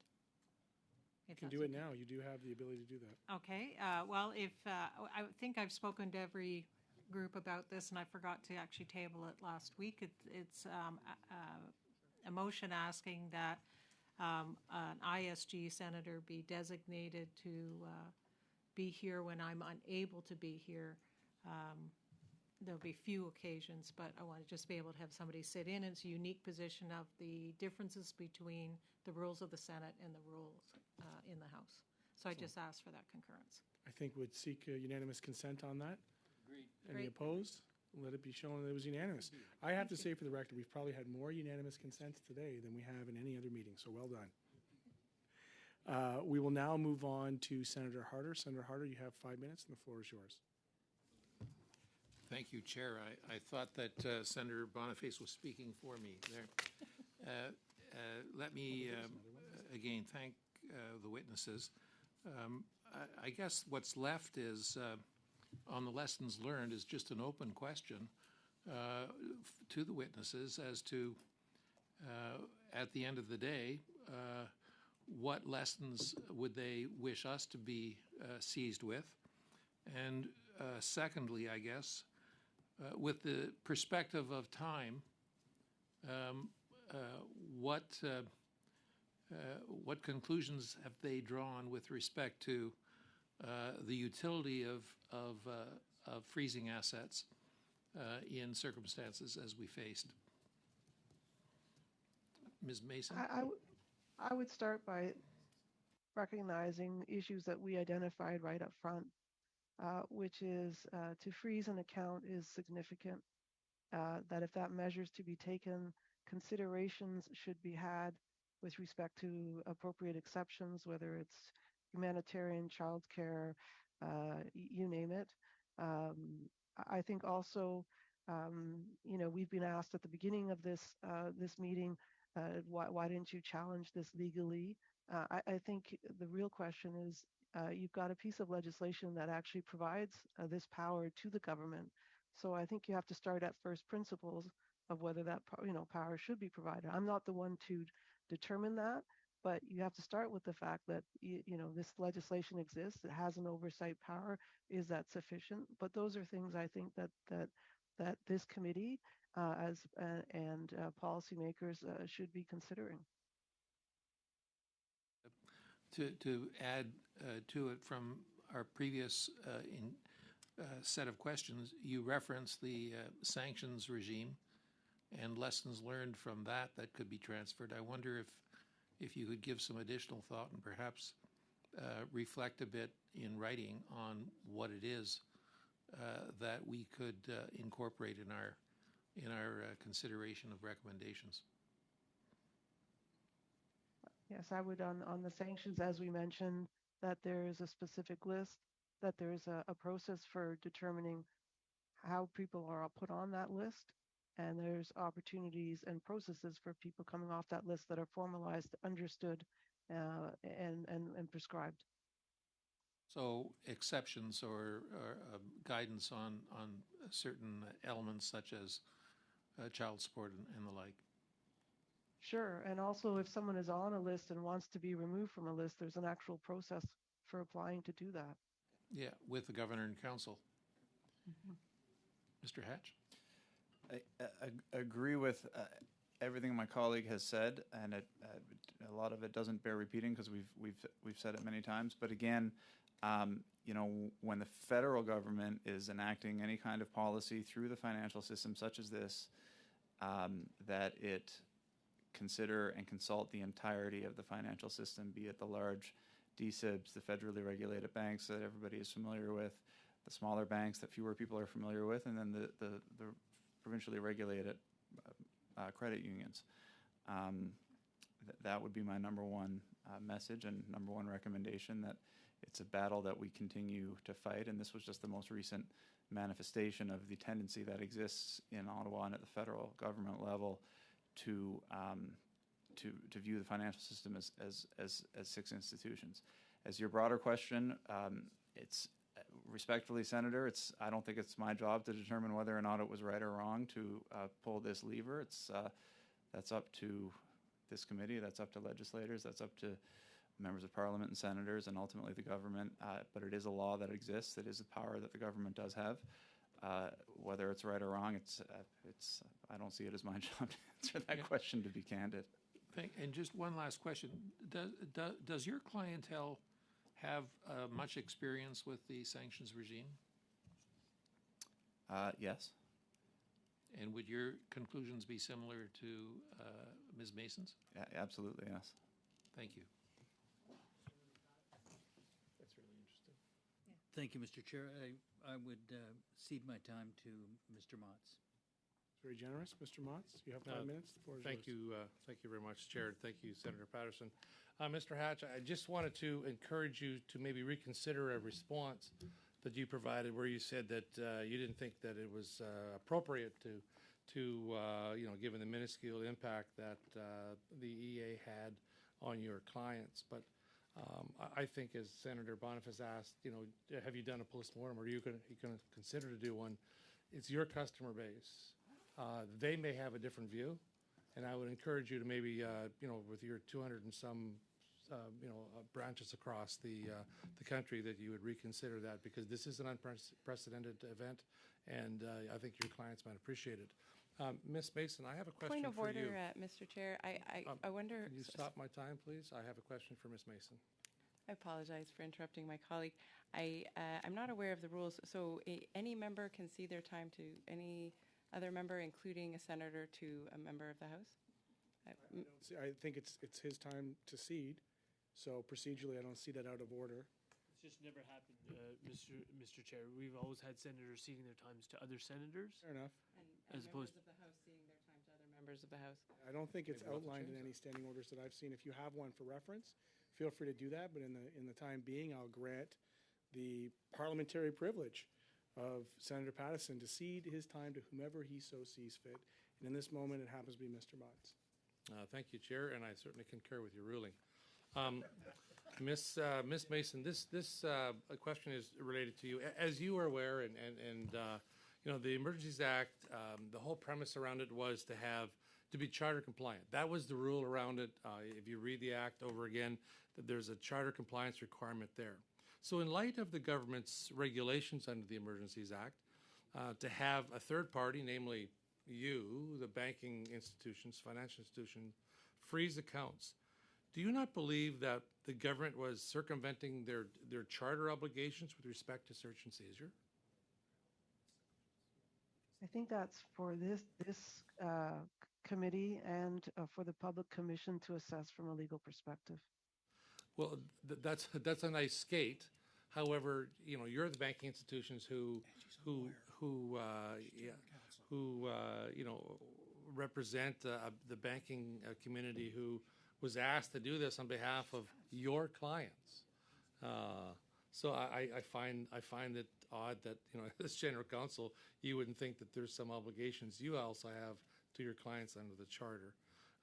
You can do it now. You do have the ability to do that. Okay. Well, if I think I've spoken to every group about this, and I forgot to actually table it last week. It's a motion asking that an ISG senator be designated to be here when I'm unable to be here. There'll be few occasions, but I want to just be able to have somebody sit in. It's a unique position of the differences between the rules of the Senate and the rules in the House. So I just asked for that concurrence. I think would seek unanimous consent on that. Agreed. Any Great. Opposed? Let it be shown that it was unanimous. I have to say for the record, we've probably had more unanimous consents today than we have in any other meeting, so well done. We will now move on to Senator Harder. Senator Harder, you have 5 minutes, and the floor is yours. Thank you, Chair. I thought that Senator Boniface was speaking for me there. Let me again thank the witnesses. I guess what's left is, on the lessons learned, is just an open question to the witnesses as to, at the end of the day, what lessons would they wish us to be seized with? And secondly, I guess, with the perspective of time, what conclusions have they drawn with respect to the utility of freezing assets in circumstances as we faced? Ms. Mason? I would start by recognizing issues that we identified right up front, which is to freeze an account is significant, that if that measure is to be taken, considerations should be had with respect to appropriate exceptions, whether it's humanitarian, childcare, you name it. I think also, we've been asked at the beginning of this meeting, why didn't you challenge this legally? I think the real question is, you've got a piece of legislation that actually provides this power to the government. So I think you have to start at first principles of whether that power should be provided. I'm not the one to determine that, but you have to start with the fact that this legislation exists. It has an oversight power. Is that sufficient? But those are things I think that this committee and policymakers should be considering. To add to it from our previous set of questions, you referenced the sanctions regime and lessons learned from that could be transferred. I wonder if you could give some additional thought and perhaps reflect a bit in writing on what it is that we could incorporate in our consideration of recommendations. Yes, I would on the sanctions, as we mentioned, that there is a specific list, that there is a process for determining how people are put on that list, and there's opportunities and processes for people coming off that list that are formalized, understood, and prescribed. So exceptions or guidance on certain elements such as child support and the like. Sure, and also if someone is on a list and wants to be removed from a list, there's an actual process for applying to do that. Yeah, with the governor and council. Mr. Hatch? I agree with everything my colleague has said, and a lot of it doesn't bear repeating because we've said it many times. But again, when the federal government is enacting any kind of policy through the financial system such as this, that it consider and consult the entirety of the financial system, be it the large DSIBs, the federally regulated banks that everybody is familiar with, the smaller banks that fewer people are familiar with, and then the provincially regulated credit unions. That would be my number one message and number one recommendation, that it's a battle that we continue to fight, and this was just the most recent manifestation of the tendency that exists in Ottawa and at the federal government level to view the financial system as six institutions. As your broader question, it's respectfully, Senator, I don't think it's my job to determine whether or not it was right or wrong to pull this lever. That's up to this committee, that's up to legislators, that's up to members of parliament and senators, and ultimately the government. But it is a law that exists. It is a power that the government does have. Whether it's right or wrong, I don't see it as my job to answer that question, to be candid. And just one last question. Does your clientele have much experience with the sanctions regime? Yes. And would your conclusions be similar to Ms. Mason's? Yeah, absolutely, yes. Thank you. That's really interesting. Thank you, Mr. Chair. I would cede my time to Mr. Motz. Very generous. Mr. Motz, you have 5 minutes. The floor is Thank yours. you. Thank you very much, Chair. Thank you, Senator Patterson. Mr. Hatch, I just wanted to encourage you to maybe reconsider a response that you provided where you said that you didn't think that it was appropriate to given the minuscule impact that the EA had on your clients. But I think, as Senator Boniface asked, have you done a postmortem, or are you going to consider to do one? It's your customer base. They may have a different view, and I would encourage you to maybe, with your 200 and some, branches across the country, that you would reconsider that, because this is an unprecedented event, and I think your clients might appreciate it. Ms. Mason, I have a question Point of for you. order, Mr. Chair. I wonder. Can you stop my time, please? I have a question for Ms. Mason. I apologize for interrupting my colleague. I'm not aware of the rules, so any member can cede their time to any other member, including a senator, to a member of the House? I think it's his time to cede, so procedurally I don't see that out of order. It's just never happened, Mr. Chair. We've always had senators ceding their times to other senators. Fair enough. And members of the House ceding their time to other members of the House. I don't think it's outlined in any standing orders that I've seen. If you have one for reference, feel free to do that, but in the time being, I'll grant the parliamentary privilege of Senator Pattison to cede his time to whomever he so sees fit. And in this moment, it happens to be Mr. Motts. Thank you, Chair, and I certainly concur with your ruling. Miss Mason, this question is related to you. As you are aware, and you know, the Emergencies Act, the whole premise around it was to be charter compliant. That was the rule around it. If you read the act over again, that there's a charter compliance requirement there. So in light of the government's regulations under the Emergencies Act, to have a third party, namely you, the banking institutions, financial institutions, freeze accounts, do you not believe that the government was circumventing their charter obligations with respect to search and seizure? I think that's for this committee and for the public commission to assess from a legal perspective. Well, that's a nice skate. However, you know, you're the banking institutions who you know, represent the banking community who was asked to do this on behalf of your clients. So I find it odd that, you know, as general counsel, you wouldn't think that there's some obligations you also have to your clients under the charter.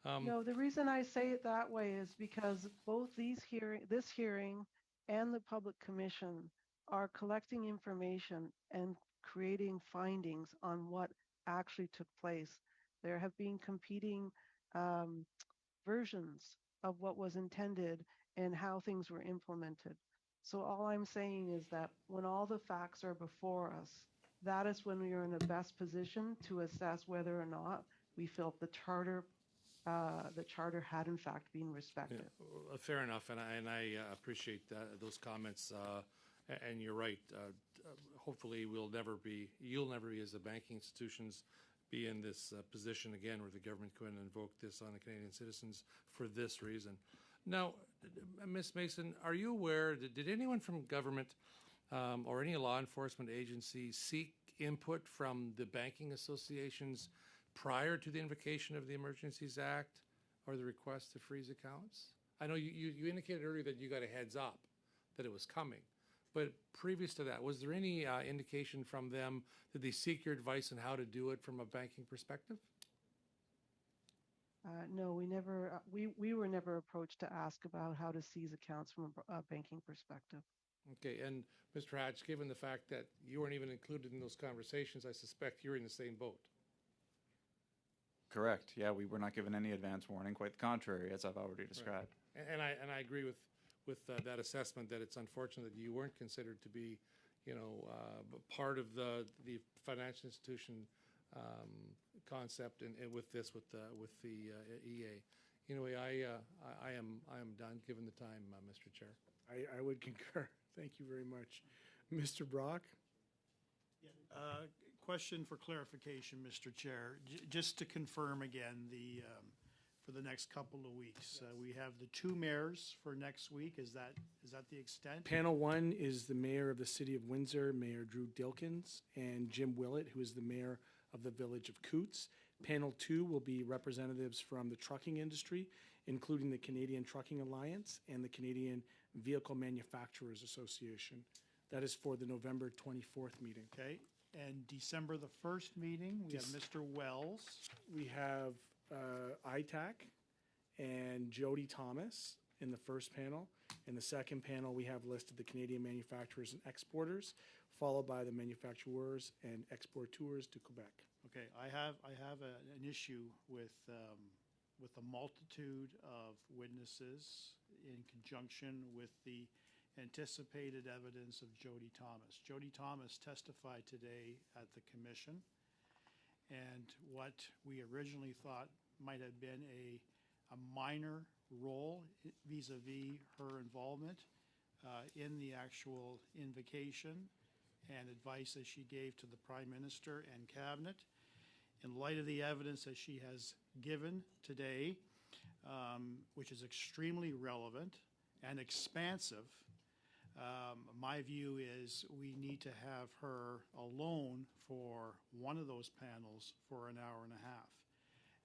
No, the reason I say it that way is because both this hearing and the public commission are collecting information and creating findings on what actually took place. There have been competing versions of what was intended and how things were implemented. So all I'm saying is that when all the facts are before us, that is when we are in the best position to assess whether or not we felt the charter had in fact been respected. Yeah, fair enough, and I appreciate those comments. And you're right. Hopefully, you'll never be as the banking institutions be in this position again, where the government couldn't invoke this on the Canadian citizens for this reason. Now, Ms. Mason, are you aware? Did anyone from government or any law enforcement agency seek input from the banking associations prior to the invocation of the Emergencies Act or the request to freeze accounts? I know you indicated earlier that you got a heads up that it was coming, but previous to that, was there any indication from them? Did they seek your advice on how to do it from a banking perspective? No, we were never approached to ask about how to seize accounts from a banking perspective. Okay, and Mr. Hatch, given the fact that you weren't even included in those conversations, I suspect you're in the same boat. Correct. Yeah, we were not given any advance warning. Quite the contrary, as I've already described. Right. And I agree with that assessment that it's unfortunate that you weren't considered to be, you know, part of the financial institution concept and with the EA. Anyway, I am done given the time, Mr. Chair. I would concur. Thank you very much. Mr. Brock? Question for clarification, Mr. Chair. Just to confirm again, for the next couple of weeks, we have the two mayors for next week. Is that the extent? Panel one is the mayor of the city of Windsor, Mayor Drew Dilkins, and Jim Willett, who is the mayor of the village of Coots. Panel two will be representatives from the trucking industry, including the Canadian Trucking Alliance and the Canadian Vehicle Manufacturers Association. That is for the November 24th meeting. Okay. And December the 1st meeting, we have Mr. Wells. We have ITAC and Jody Thomas in the first panel. In the second panel, we have listed the Canadian manufacturers and exporters, followed by the manufacturers and exporteurs to Quebec. Okay, I have an issue with a multitude of witnesses in conjunction with the anticipated evidence of Jody Thomas. Jody Thomas testified today at the commission, and what we originally thought might have been a minor role vis-a-vis her involvement in the actual invocation and advice that she gave to the Prime Minister and Cabinet. In light of the evidence that she has given today, which is extremely relevant and expansive, my view is we need to have her alone for one of those panels for an hour and a half.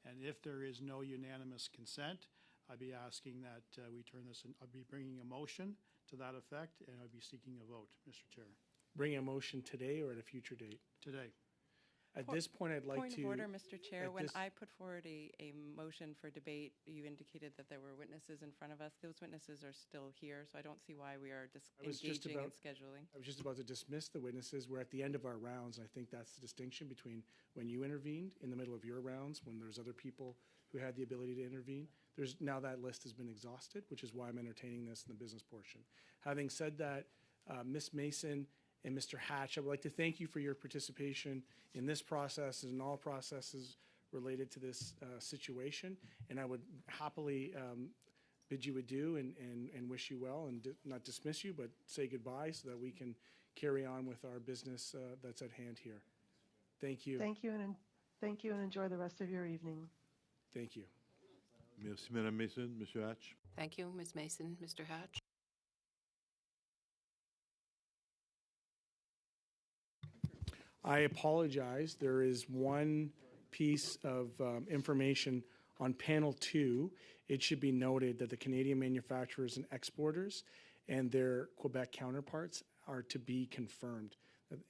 And if there is no unanimous consent, I'd be asking that we turn this, I'll be bringing a motion to that effect, and I'd be seeking a vote, Mr. Chair, Bring a motion today or at a future date? today. At this point, I'd like Point to. of order, Mr. Chair. at When this- I put forward a motion for debate, you indicated that there were witnesses in front of us. Those witnesses are still here, so I don't see why we are I was just engaging in about- scheduling. I was just about to dismiss the witnesses. We're at the end of our rounds. I think that's the distinction between when you intervened in the middle of your rounds, when there's other people who had the ability to intervene. Now that list has been exhausted, which is why I'm entertaining this in the business portion. Having said that, Ms. Mason and Mr. Hatch, I would like to thank you for your participation in this process and in all processes related to this situation. And I would happily bid you adieu and wish you well and not dismiss you, but say goodbye so that we can carry on with our business that's at hand here. Thank you. Thank you, and enjoy the rest of your evening. Thank you. Merci, Madame Mason. Monsieur Hatch. Thank you, Ms. Mason, Mr. Hatch. I apologize. There is one piece of information on panel 2. It should be noted that the Canadian manufacturers and exporters and their Quebec counterparts are to be confirmed.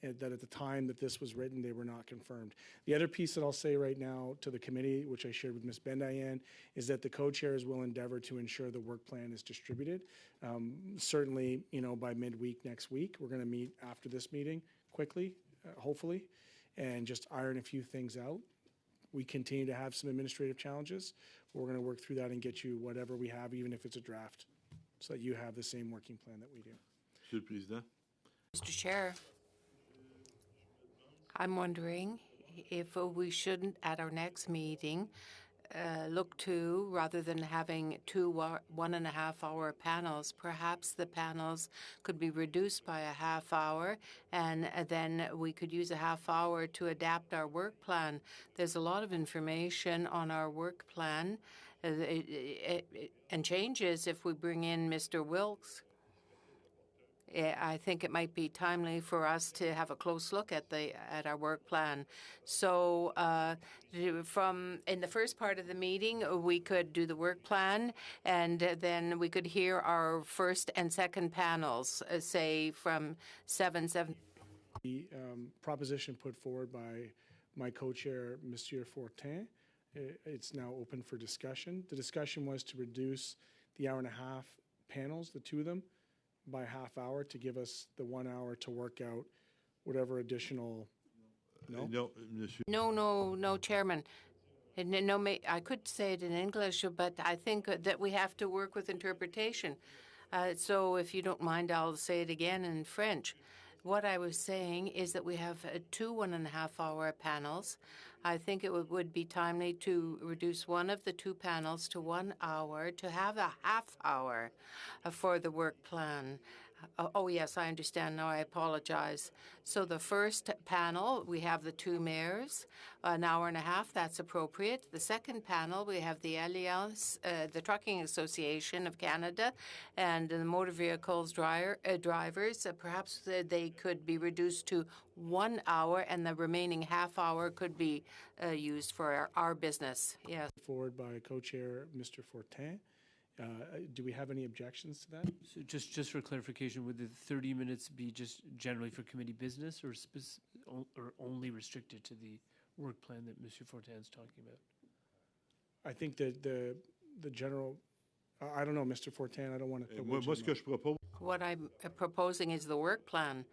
That at the time that this was written, they were not confirmed. The other piece that I'll say right now to the committee, which I shared with Ms. Bendayan, is that the co-chairs will endeavor to ensure the work plan is distributed. Certainly, by midweek next week, we're going to meet after this meeting quickly, hopefully, and just iron a few things out. We continue to have some administrative challenges. We're going to work through that and get you whatever we have, even if it's a draft, so that you have the same working plan that we do. Monsieur le Président. Mr. Chair, I'm wondering if we shouldn't, at our next meeting, look to, rather than having two 1.5-hour panels, perhaps the panels could be reduced by a half hour, and then we could use a half hour to adapt our work plan. There's a lot of information on our work plan and changes if we bring in Mr. Wilkes. I think it might be timely for us to have a close look at our work plan. So, in the first part of the meeting, we could do the work plan, and then we could hear our first and second panels, say from 7. The proposition put forward by my co-chair, Monsieur Fortin, it's now open for discussion. The discussion was to reduce the hour-and-a-half panels, the two of them, by half hour to give us the 1 hour to work out whatever additional. No, Monsieur. No, Chairman. No, I could say it in English, but I think that we have to work with interpretation. So if you don't mind, I'll say it again in French. What I was saying is that we have two 1.5-hour panels. I think it would be timely to reduce one of the two panels to 1 hour, to have a half hour for the work plan. Oh, yes, I understand now. I apologize. So the first panel, we have the two mayors, 1.5 hours. That's appropriate. The second panel, we have the Alliance, the Trucking Association of Canada, and the motor vehicles drivers. Perhaps they could be reduced to 1 hour, and the remaining half hour could be used for our business. Yes. Forward by co-chair Mr. Fortin. Do we have any objections to that? So just for clarification, would the 30 minutes be just generally for committee business or only restricted to the work plan that Monsieur Fortin is talking about? I think that the general, I don't know, Mr. Fortin, I don't want to. Moi, ce que je propose. What I'm proposing is the work plan,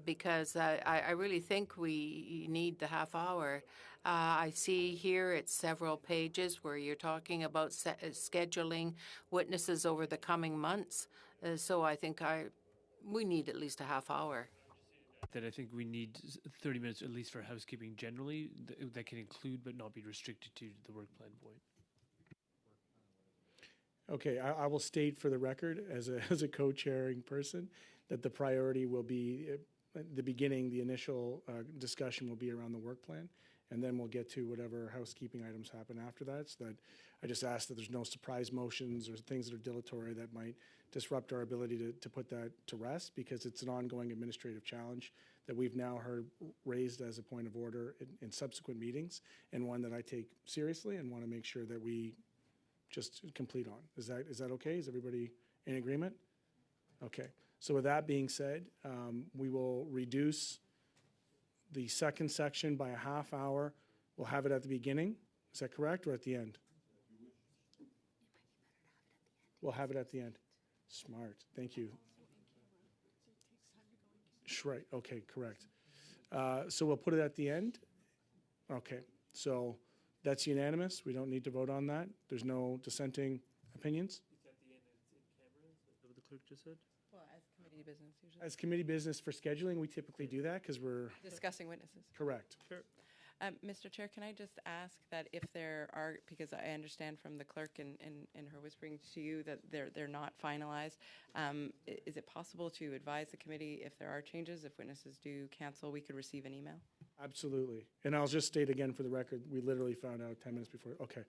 because I really think we need the half hour. I see here it's several pages where you're talking about scheduling witnesses over the coming months. So I think we need at least a half hour. That I think we need 30 minutes at least for housekeeping generally, that can include but not be restricted to the work plan point. Okay, I will state for the record as a co-chairing person that the priority will be the beginning, the initial discussion will be around the work plan, and then we'll get to whatever housekeeping items happen after that. So that I just ask that there's no surprise motions or things that are dilatory that might disrupt our ability to put that to rest, because it's an ongoing administrative challenge that we've now heard raised as a point of order in subsequent meetings, and one that I take seriously and want to make sure that we just complete on. Is that okay? Is everybody in agreement? Okay, so with that being said, we will reduce the second section by a half hour. We'll have it at the beginning. Is that correct, or at the end? We'll have it at the end. Smart, thank you. Right, okay, correct. So we'll put it at the end? Okay, so that's unanimous. We don't need to vote on that. There's no dissenting opinions? It's at the end, it's in camera, is that what the clerk just said? Well, as committee business usually. As committee business for scheduling, we typically do that because we're Discussing witnesses. correct. Sure. Mr. Chair, can I just ask that if there are, because I understand from the clerk in her whispering to you that they're not finalized, is it possible to advise the committee if there are changes, if witnesses do cancel, we could receive an email? Absolutely. And I'll just state again for the record, we literally found out 10 minutes before. Okay.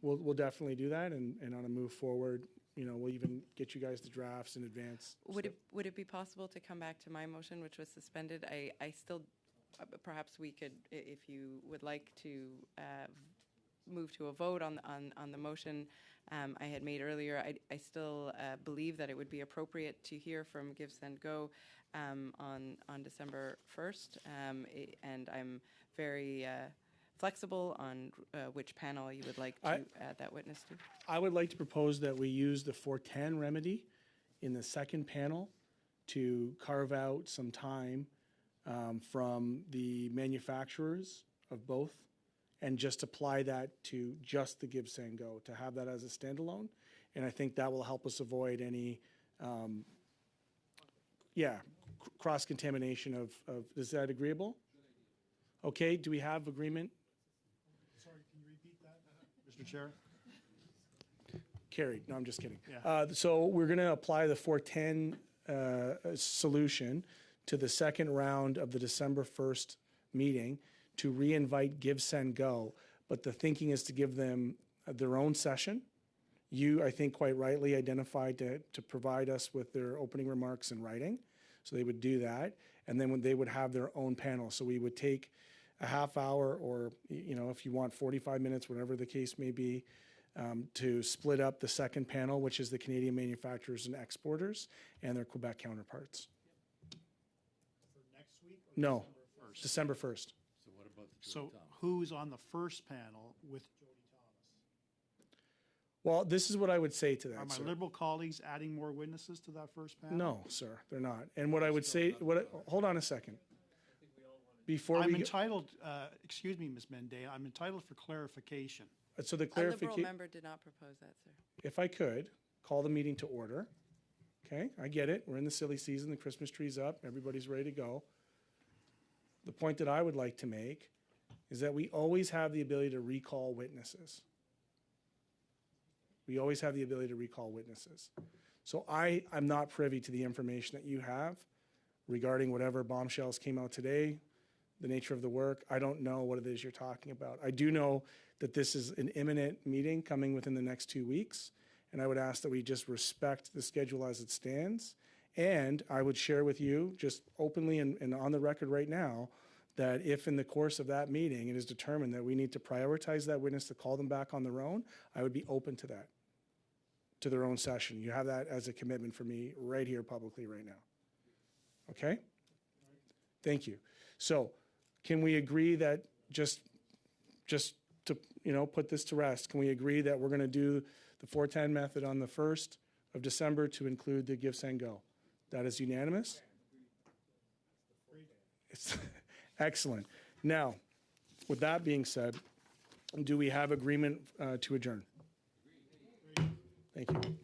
We'll definitely do that, and on a move forward, we'll even get you guys the drafts in advance. Would it be possible to come back to my motion, which was suspended? I still, perhaps we could, if you would like to move to a vote on the motion I had made earlier, I still believe that it would be appropriate to hear from Give Send Go on December 1st, and I'm very flexible on which panel you would like to add that witness to. I would like to propose that we use the 410 remedy in the second panel to carve out some time from the manufacturers of both and just apply that to just the Give Send Go, to have that as a standalone. And I think that will help us avoid any, cross-contamination of, is that agreeable? Okay, do we have agreement? Sorry, can you repeat that, Mr. Chair? Carried. No, I'm just kidding. Yeah. So we're going to apply the 410 solution to the second round of the December 1st meeting to re-invite Give Send Go. But the thinking is to give them their own session. You, I think, quite rightly identified to provide us with their opening remarks in writing. So they would do that. And then when they would have their own panel. So we would take a half hour or, if you want 45 minutes, whatever the case may be, to split up the second panel, which is the Canadian manufacturers and exporters and their Quebec counterparts. For next week? No, December 1st. So what about the So who's on the first panel with Jody Thomas? Well, this is what I would say to that, Are my sir. Liberal colleagues adding more witnesses to that first panel? No, sir, they're not. And what I would say, hold on a second. Before I'm we, entitled, excuse me, Ms. Mende, I'm entitled for clarification. so the A Liberal clarification, member did not propose that, sir. if I could, call the meeting to order. Okay, I get it. We're in the silly season, the Christmas tree's up, everybody's ready to go. The point that I would like to make is that we always have the ability to recall witnesses. We always have the ability to recall witnesses. So I'm not privy to the information that you have regarding whatever bombshells came out today, the nature of the work. I don't know what it is you're talking about. I do know that this is an imminent meeting coming within the next 2 weeks, and I would ask that we just respect the schedule as it stands. And I would share with you, just openly and on the record right now, that if in the course of that meeting it is determined that we need to prioritize that witness to call them back on their own, I would be open to that, to their own session. You have that as a commitment for me right here publicly right now. Okay? Thank you. So can we agree that just to, put this to rest, can we agree that we're going to do the 410 method on the 1st of December to include the Give Send Go? That is unanimous? It's excellent. Now, with that being said, do we have agreement to adjourn? Thank you.